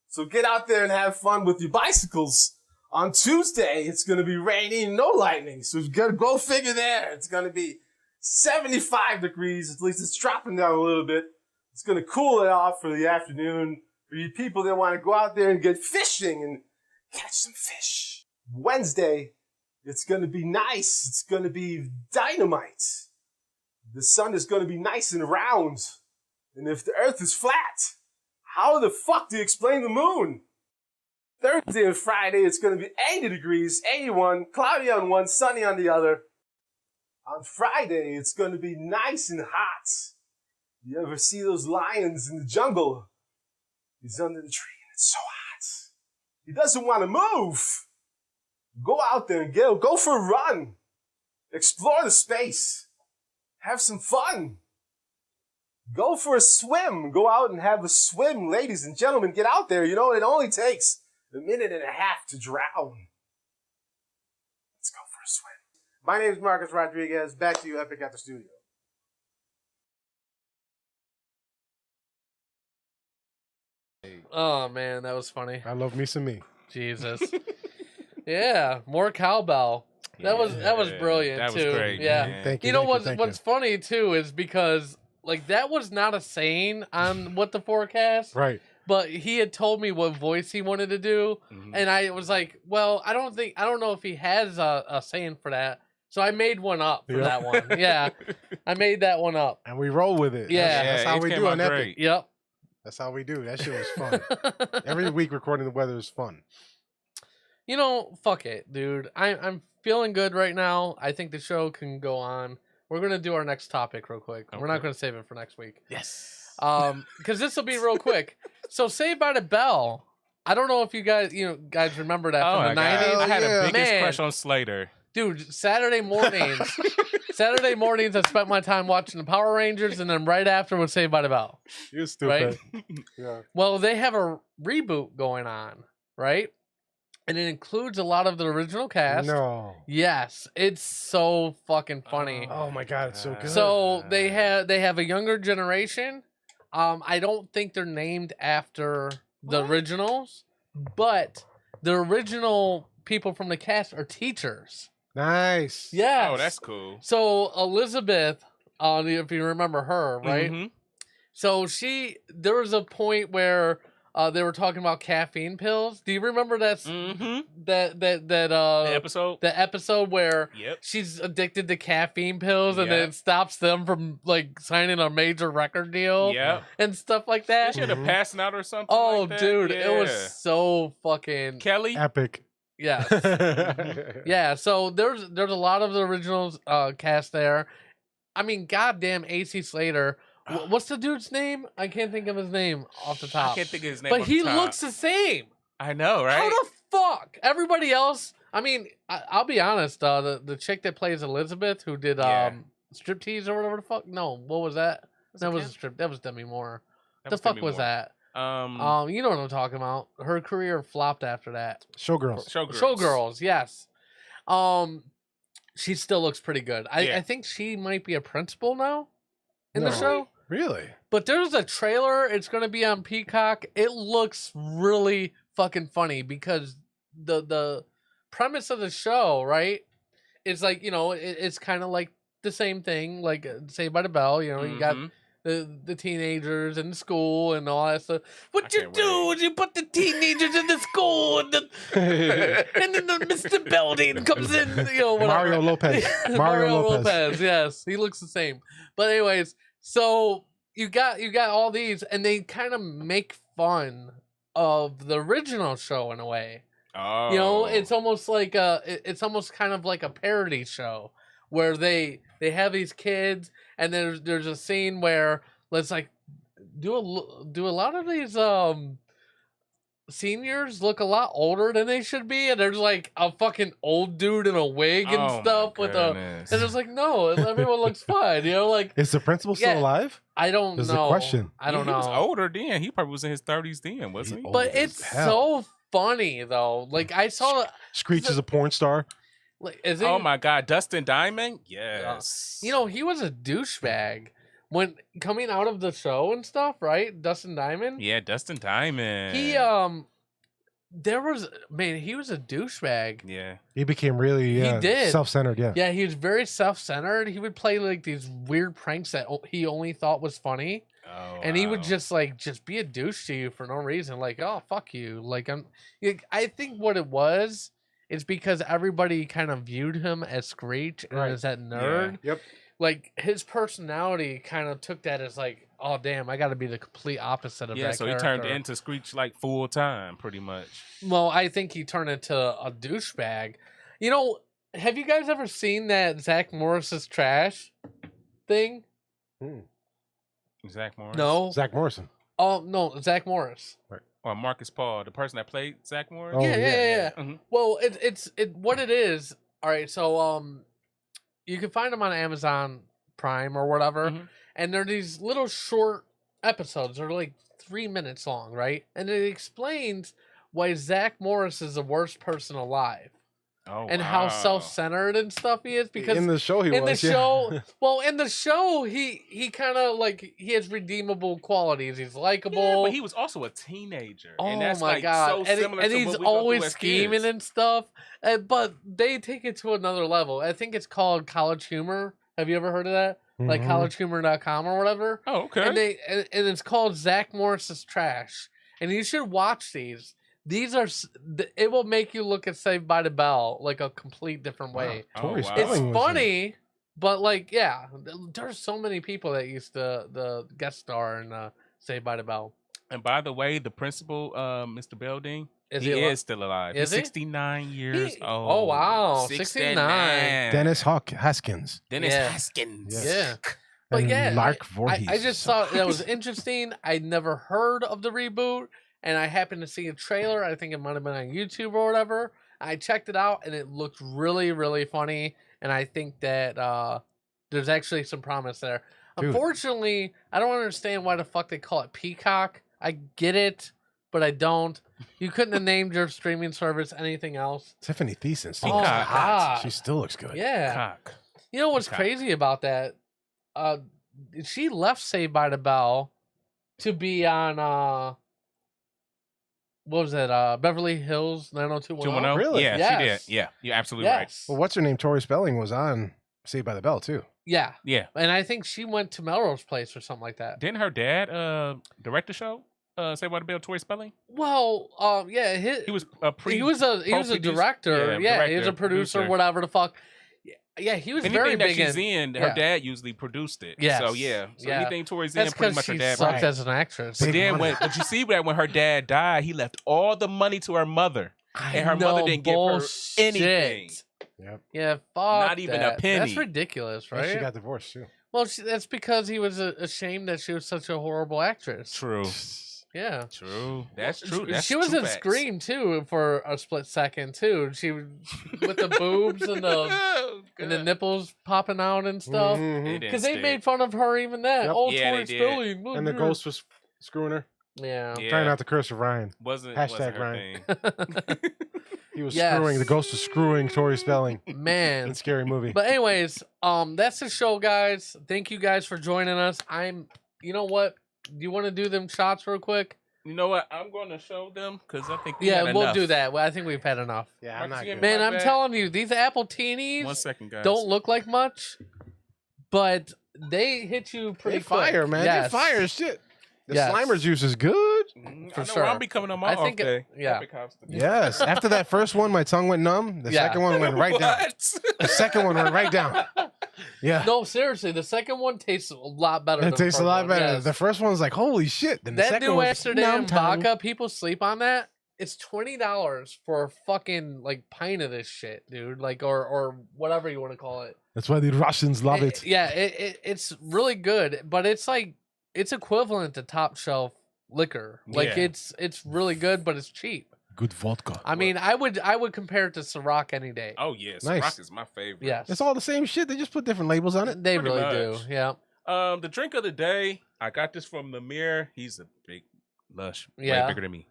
So get out there and have fun with your bicycles. On Tuesday, it's going to be rainy and no lightning. So you got to go figure there. It's going to be 75 degrees. At least it's dropping down a little bit. It's going to cool it off for the afternoon. For you people that want to go out there and get fishing and catch some fish. Wednesday, it's going to be nice. It's going to be dynamite. The sun is going to be nice and round. And if the earth is flat, how the fuck do you explain the moon? Thursday and Friday, it's going to be 80 degrees, 81, cloudy on one, sunny on the other. On Friday, it's going to be nice and hot. You ever see those lions in the jungle? He's under the tree and it's so hot. He doesn't want to move. Go out there and go for a run. Explore the space. Have some fun. Go for a swim. Go out and have a swim, ladies and gentlemen. Get out there. You know, it only takes a minute and a half to drown. Let's go for a swim. My name is Marcus Rodriguez. Back to you, Epic, at the studio. Oh man, that was funny. I love me some me. Jesus. Yeah, more cowbell. That was brilliant That was too. great, Yeah. man. Thank you. You know thank you, what's thank what's funny too is because like that was not a saying on What the Forecast. you. Right. But he had told me what voice he wanted to do, Mhm. and I was like, "Well, I don't know if he has a saying for that." So I made one up for Yeah. that one. Yeah, I made that one up. And we roll with it. Yeah. That's how it we came do out on Epic. great. Yep. That's how we do. That shit was fun. Every week recording the weather is fun. You know, fuck it, dude. I'm feeling good right now. I think the show can go on. We're gonna do our next topic real quick. We're not Okay. gonna save it for next week. Yes. Because this will be real quick. So Saved by the Bell. I don't know if you guys remember that Oh from my the God. 90s. I had yeah. a biggest Man. crush on Slater. Dude, Saturday mornings, I spent my time watching the Power Rangers, and then right after was Saved by the Bell. You're stupid. Right? Yeah. Well, they have a reboot going on, right? And it includes a lot of the original cast. No. Yes, it's so fucking funny. Oh my god, it's so good. So they have a younger generation. I don't think they're named after the originals, but the original people from the cast are teachers. Nice. Yes. Oh, that's cool. So Elizabeth, if you remember her, right? Mhm. So there was a point where they were talking about caffeine pills. Do you remember that The episode? the episode where Yep. she's addicted to caffeine pills and Yep. then it stops them from like signing a major record deal Yep. and stuff like that? She had a passing out or something. Oh, like that? dude, it was Yeah. so fucking Kelly. Epic. yeah. Yeah, so there's a lot of the originals cast there, I mean, goddamn AC Slater. What's the dude's name? I can't think of his name off the top. I can't think of his name. But off he the top. looks the same. I know, right? How the fuck? Everybody else. I mean, I'll be honest. The chick that plays Elizabeth, who did striptease or whatever the fuck. No, what was that? That was a strip. That was Demi Moore. The fuck was that? You know what I'm talking about. Her career flopped after that. Showgirls. Showgirls. Yes. She still looks pretty good. I think she might be a principal now in the show. Really? But there's a trailer. It's going to be on Peacock. It looks really fucking funny because the premise of the show, right, is like, you know, it's kind of like the same thing, like Saved by the Bell. You know, you got the teenagers in school and all that stuff. What you do is you put the teenagers in the school and then the Mr. Belding comes in. You know, whatever. Mario Lopez. Mario Lopez. Yes, he looks the same. But anyways, so you got all these, and they kind of make fun of the original show in a way. Oh. You know, it's almost like it's almost kind of like a parody show where they have these kids, and there's a scene where let's like do a lot of these seniors look a lot older than they should be, and there's like a fucking old dude in a wig and stuff with and it's like, no, everyone looks fine, you know, like is the principal still alive? I don't There's know. a question. I don't know. He was older then. He probably was in his 30s then, wasn't he? But it's so funny though. Like I saw Screech is a porn star. Like, is he? Oh my God, Dustin Diamond? Yes. You know, he was a douchebag when coming out of the show and stuff, right? Dustin Diamond. Yeah, Dustin Diamond. He he was a douchebag. Yeah. He became really He did. self-centered, Yeah, he was very self-centered. He would play like these weird pranks that he only thought was funny. Oh, and he would just be a douche to you for no reason. Like, oh, fuck you. Like, I think what it was is because everybody kind of viewed him as Screech and as that nerd. Yeah. Yep. Like, his personality kind of took that as like, oh, damn, I got to be the complete opposite of that so character. he turned into Screech like full time, pretty much. Well, I think he turned into a douchebag. You know, have you guys ever seen that Zach Morris's trash thing? Zach Morris? No. Zach Morrison. Oh, no, Zach Morris. Right. Or Marcus Paul, the person that played Zach Morris? Oh, Yeah. Mm-hmm. Well, it's what it is. All right, so you can find them on Amazon Prime or whatever, and they're these little short episodes. They're like 3 minutes long, right? And it explains why Zach Morris is the worst person alive. And how self-centered and stuff he is, because in the show he was. Well, in the show he kind of like he has redeemable qualities. He's likable. Yeah, but he was also a teenager. Oh and that's my like god! So similar and to he's what we go always through as scheming kids. and stuff. But they take it to another level. I think it's called College Humor. Have you ever heard of that? Like collegehumor.com or whatever. Oh, okay. And it's called Zach Morris's Trash. And you should watch these. These are, it will make you look at Saved by the Bell like a complete different way. Tori It's Spelling was funny, but like, yeah, there's so many people that used to the guest star in Saved by the Bell. And by the way, the principal, Mr. Belding, Is he he alive? is still alive. Is He's he? 69 years old. Oh, wow. 69. Dennis Haskins. Dennis Yeah. Haskins. Yeah. But And yeah, Lark Voorhees. I just thought that was interesting. I'd never heard of the reboot, and I happened to see a trailer. I think it might have been on YouTube or whatever. I checked it out, and it looked really, really funny. And I think that there's actually some promise there. Dude. Unfortunately, I don't understand why the fuck they call it Peacock. I get it, but I don't. You couldn't have named your streaming service anything else. Tiffany Thiessen. Oh, God. She still looks good. Yeah. Cock. You know what's Peacock. crazy about that? She left Saved by the Bell to be on what was it? Beverly Hills 90210. Really? Yeah, Yes. she did. Yeah, you're absolutely right. Yes. Well, what's her name? Tori Spelling was on Saved by the Bell too. Yeah. Yeah. And I think she went to Melrose Place or something like that. Didn't her dad direct the show? Saved by the Bell, Tori Spelling? Well, yeah, He was a he was a director. Yeah, he was a producer, whatever the fuck. Yeah, he was anything very that big she's in, her yeah. dad usually produced it. Yes. So yeah. So Yeah. anything Tori's That's in, pretty 'cause much her she dad. sucked as an actress. But Big then money. but you see that when her dad died, he left all the money to her mother. I And her know, mother didn't give her bullshit. anything. Yep. Yeah, fuck Not even a that. penny. That's ridiculous, And right? she got divorced too. Well, that's because he was ashamed that she was such a horrible actress. True. Yeah. True. That's true. That's she was true in facts. Scream too for a split second too. She with the boobs and the nipples popping out and stuff. Because they made fun of her even that. Yep. Oh, Yeah, Tori they Spelling. And the ghost was screwing her. Yeah. Trying not to curse Ryan. Wasn't Hashtag her Ryan. thing. He was Yes. screwing. The ghost was screwing Tori Spelling. Man. In Scary Movie. But anyways, that's the show, guys. Thank you guys for joining us. You know what? Do you want to do them shots real quick? You know what? I'm going to show them because I think we Yeah, had we'll enough. do that. Well, I think we've had enough. Yeah, I'm not good. Man, My I'm bad. telling you, these apple teenies 1 second, guys. don't look like much, but they hit you pretty They fire, quick. man. Yes. They fire as shit. The Yes. Slimer juice is good. For I know sure. I'm be coming on my I off think day. yeah. Epic House to be- Yes. After that first one, my tongue went numb. The Yeah. second one went right down. What? The second one went right down. Yeah. No, seriously, the second one tastes a lot better. It than tastes the a first lot one. better. Yes. The first one's like, holy shit. Then the That second New one's Amsterdam numb tongue. vodka, people sleep on that. It's $20 for a fucking like pint of this shit, dude. Like or whatever you want to call it. That's why the Russians love it. Yeah, it's really good, but it's like it's equivalent to top shelf liquor. Like Yeah. it's really good, but it's cheap. Good vodka. I mean, I would compare it to Ciroc any day. Oh, yes. Nice. Rock is my favorite. Yes, It's all the same shit. They just put different labels on it. they pretty really do. much. Yeah, The drink of the day, I got this from the mirror. He's a big lush. Yeah. Way bigger than me.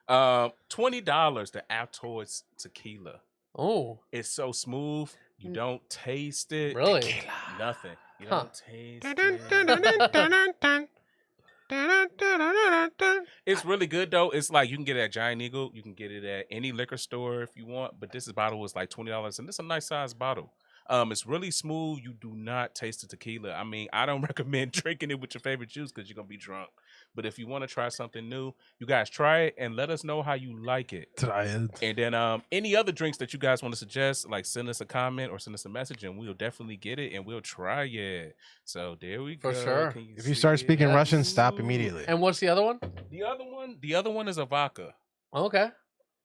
$20 the Altoids tequila. Oh, It's so smooth. You don't taste it. really? Tequila. Nothing. You Huh. don't taste it. It's really good though. It's like you can get it at Giant Eagle. You can get it at any liquor store if you want. But this bottle was like $20, and it's a nice size bottle. It's really smooth. You do not taste the tequila. I mean, I don't recommend drinking it with your favorite juice because you're gonna be drunk. But if you want to try something new, you guys try it and let us know how you like it. Try it. And then any other drinks that you guys want to suggest, like send us a comment or send us a message, and we'll definitely get it and we'll try it. So there we For go. sure. Can If you start see speaking it? Russian, stop immediately. And what's the other one? The other one is a vodka, Okay,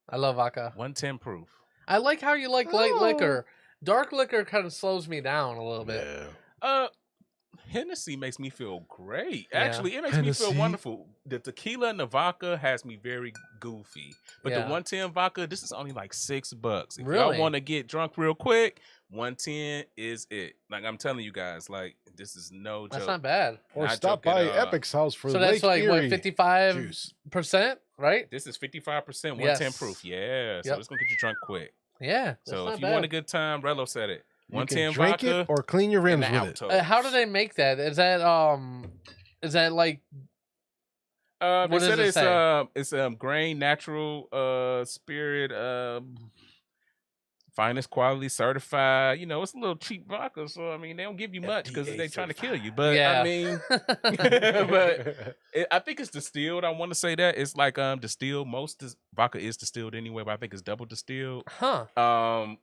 I love vodka. 110 proof. I like how you like light liquor. Dark liquor kind of slows me down a little bit. Hennessy makes me feel great. Yeah. Actually, it makes me Hennessy. feel wonderful. The tequila and the vodka has me very goofy. But the Yeah. 110 vodka, this is only like $6. If Really? y'all want to get drunk real quick, 110 is it. Like I'm telling you guys, like this is no joke. That's not bad. Or Not stop joking by at all. Epic's house for So that's Lake like what Erie 55%, right? This is 55%, 110 Yes. proof. Yeah. So Yep. it's gonna get you drunk quick. Yeah. That's So not if you bad. want a good time, Relo said it. You 110 can drink vodka it or clean your and rims the with it. Altos. How do they make that? Is that like They What does said it it's say? grain natural spirit finest quality certified. You know, it's a little cheap vodka, so I mean they don't give you much because FDA they trying to kill you. But Yeah. I mean, but I think it's distilled. I want to say that it's like distilled. Most vodka is distilled anyway, but I think it's double distilled. Huh.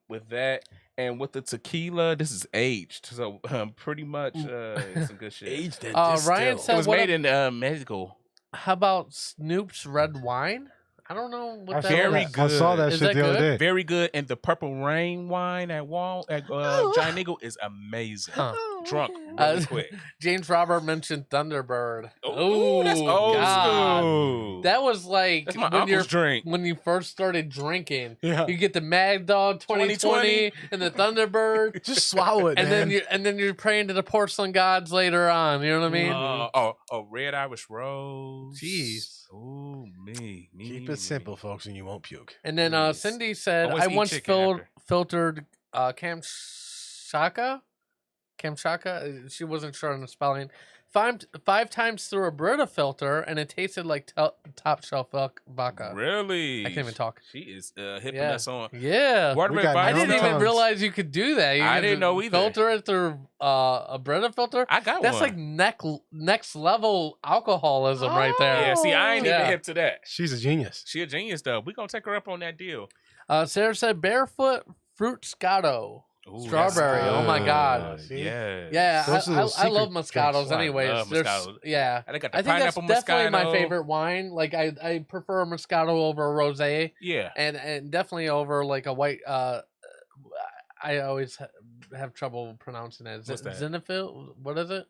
With that and with the tequila, this is aged, so pretty much it's some good shit. Aged and Ryan It said, was what made in Mexico. how about Snoop's red wine? I don't know what I that saw Very is. that. I saw that Is shit that the other good? day. Very good, and the Purple Rain wine at Giant Eagle is amazing. Huh. Drunk really quick. James Robert mentioned Thunderbird. Ooh, that's old God. school. That was like That's my when uncle's drink. when you first started drinking. Yeah. You get the Mad Dog 2020 and the Thunderbird. Just swallow it, and man. then you're praying to the porcelain gods later on. You know what I mean? Red Irish Rose. Jeez. Ooh, me. Keep it simple, folks, and you won't puke. And then Please. Cindy said, Always I eat once chicken after. filtered Kamchatka. She wasn't sure on the spelling. Five times through a Brita filter, and it tasted like top shelf vodka. Really? I can't even talk. She is hipping Yeah. us on. Yeah. Waterman got I Vice didn't even tongues. realize you could do that. You I could didn't know either. Filter it through a Brita filter. I got That's one. like next level alcoholism right there. Yeah, see, I ain't Yeah. even hip to that. She's a genius. She a genius though. We gonna take her up on that deal. Sarah said barefoot fruit scotto. Ooh, Strawberry. that's Oh my good. God. Yeah. Yeah, Those are those I love secret Moscatos drinks. anyways. I love They're Moscato. yeah. I got the I think that's pineapple definitely my Moscato. favorite wine. Like I prefer a Moscato over a rosé. Yeah. And definitely over like a white I always have trouble pronouncing it. Is What's it that? Zinfandel? What is it?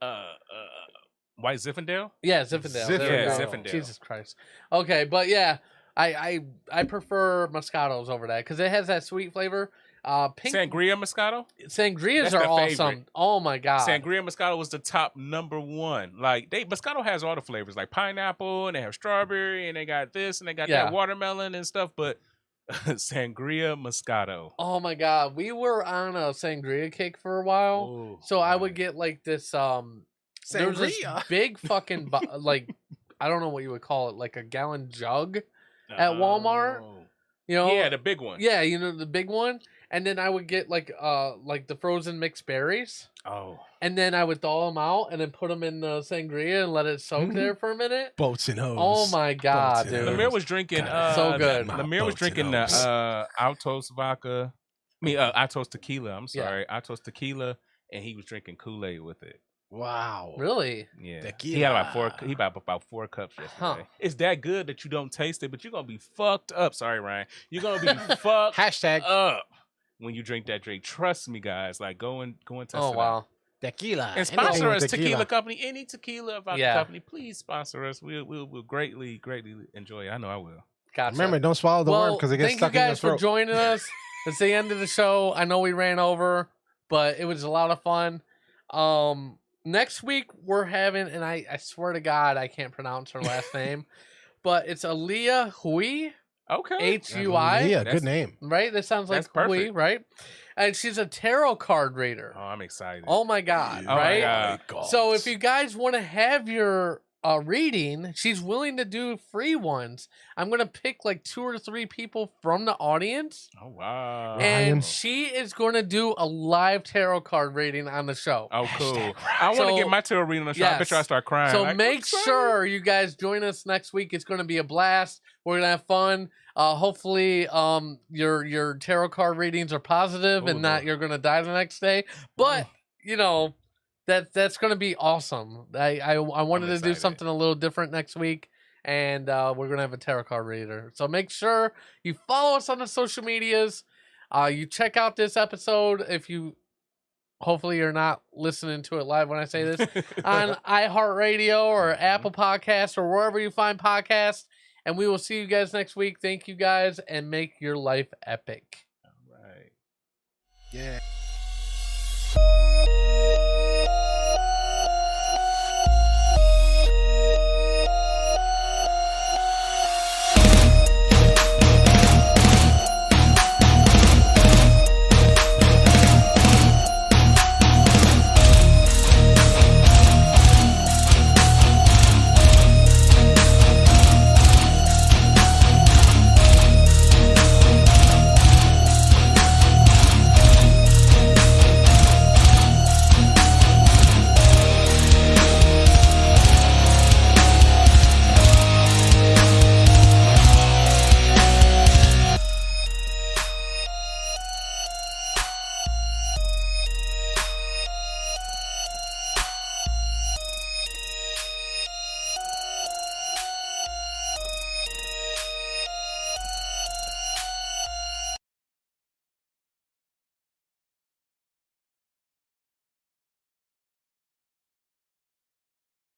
White Zinfandel? Yeah, Zinfandel. There we Yeah, go. Zinfandel. Jesus Christ. Okay, but yeah, I prefer Moscatos over that because it has that sweet flavor. Pink Sangria Moscato? Sangrias That's are the awesome. favorite. Oh my god. Sangria Moscato was the top #1. Like Moscato has all the flavors, like pineapple, and they have strawberry, and they got this, and they got Yeah. that watermelon and stuff. But Sangria Moscato. Oh my god, we were on a sangria kick for a while. Ooh, So I would get like this there was this Sangria? big fucking like I don't know what you would call it, like a gallon jug at Walmart. You know? Yeah, the big one. Yeah, you know the big one. And then I would get like the frozen mixed berries. Oh. And then I would thaw them out and then put them in the sangria and let it soak there for a minute. Boats and hoes. Oh my god, Boats and dude. Lemire was drinking so good. Lemire was drinking the Altos vodka. I mean Altos tequila. I'm Yeah. sorry. Altos tequila, and he was drinking Kool-Aid with it. Wow. Really? Yeah. Tequila. He had about 4 cups yesterday. Huh. It's that good that you don't taste it, but you're gonna be fucked up. Sorry, Ryan. You're gonna be fucked Hashtag up when you drink that drink. Trust me, guys. Like go and test Oh it wow. out. tequila. And sponsor Anything with us, Tequila tequila. Company. Any tequila vodka Yeah. company, please sponsor us. We'll greatly enjoy it. I know I will. Gotcha. Remember, don't swallow the worm Well, because it gets thank stuck you in your guys for throat. joining us. It's the end of the show. I know we ran over, but it was a lot of fun. Next week we're having, and I swear to God I can't pronounce her last name, but it's Aaliyah Hui. Okay. Hui. Yeah, good name. Right? That sounds like That's perfect. Hui, right? And she's a tarot card reader. Oh, I'm excited. Oh my God, Oh my right? God. So if you guys want to have your reading, she's willing to do free ones. I'm going to pick like 2 or 3 people from the audience. Oh wow. And she is going to do a live tarot card reading on the show. Oh, cool. I want to So, get my tarot reading on the show. I bet you I start crying. So Like, make sure you guys join us next week. It's going to be a blast. We're going to have fun. Hopefully your tarot card readings are positive and not you're going to die the next day. But, you know, that's going to be awesome. I wanted to do something a little different next week. And we're going to have a tarot card reader. So make sure you follow us on the social medias. You check out this episode if you, hopefully you're not listening to it live when I say this, on iHeartRadio or Apple Podcasts or wherever you find podcasts. And we will see you guys next week. Thank you guys and make your life epic. All right. Yeah.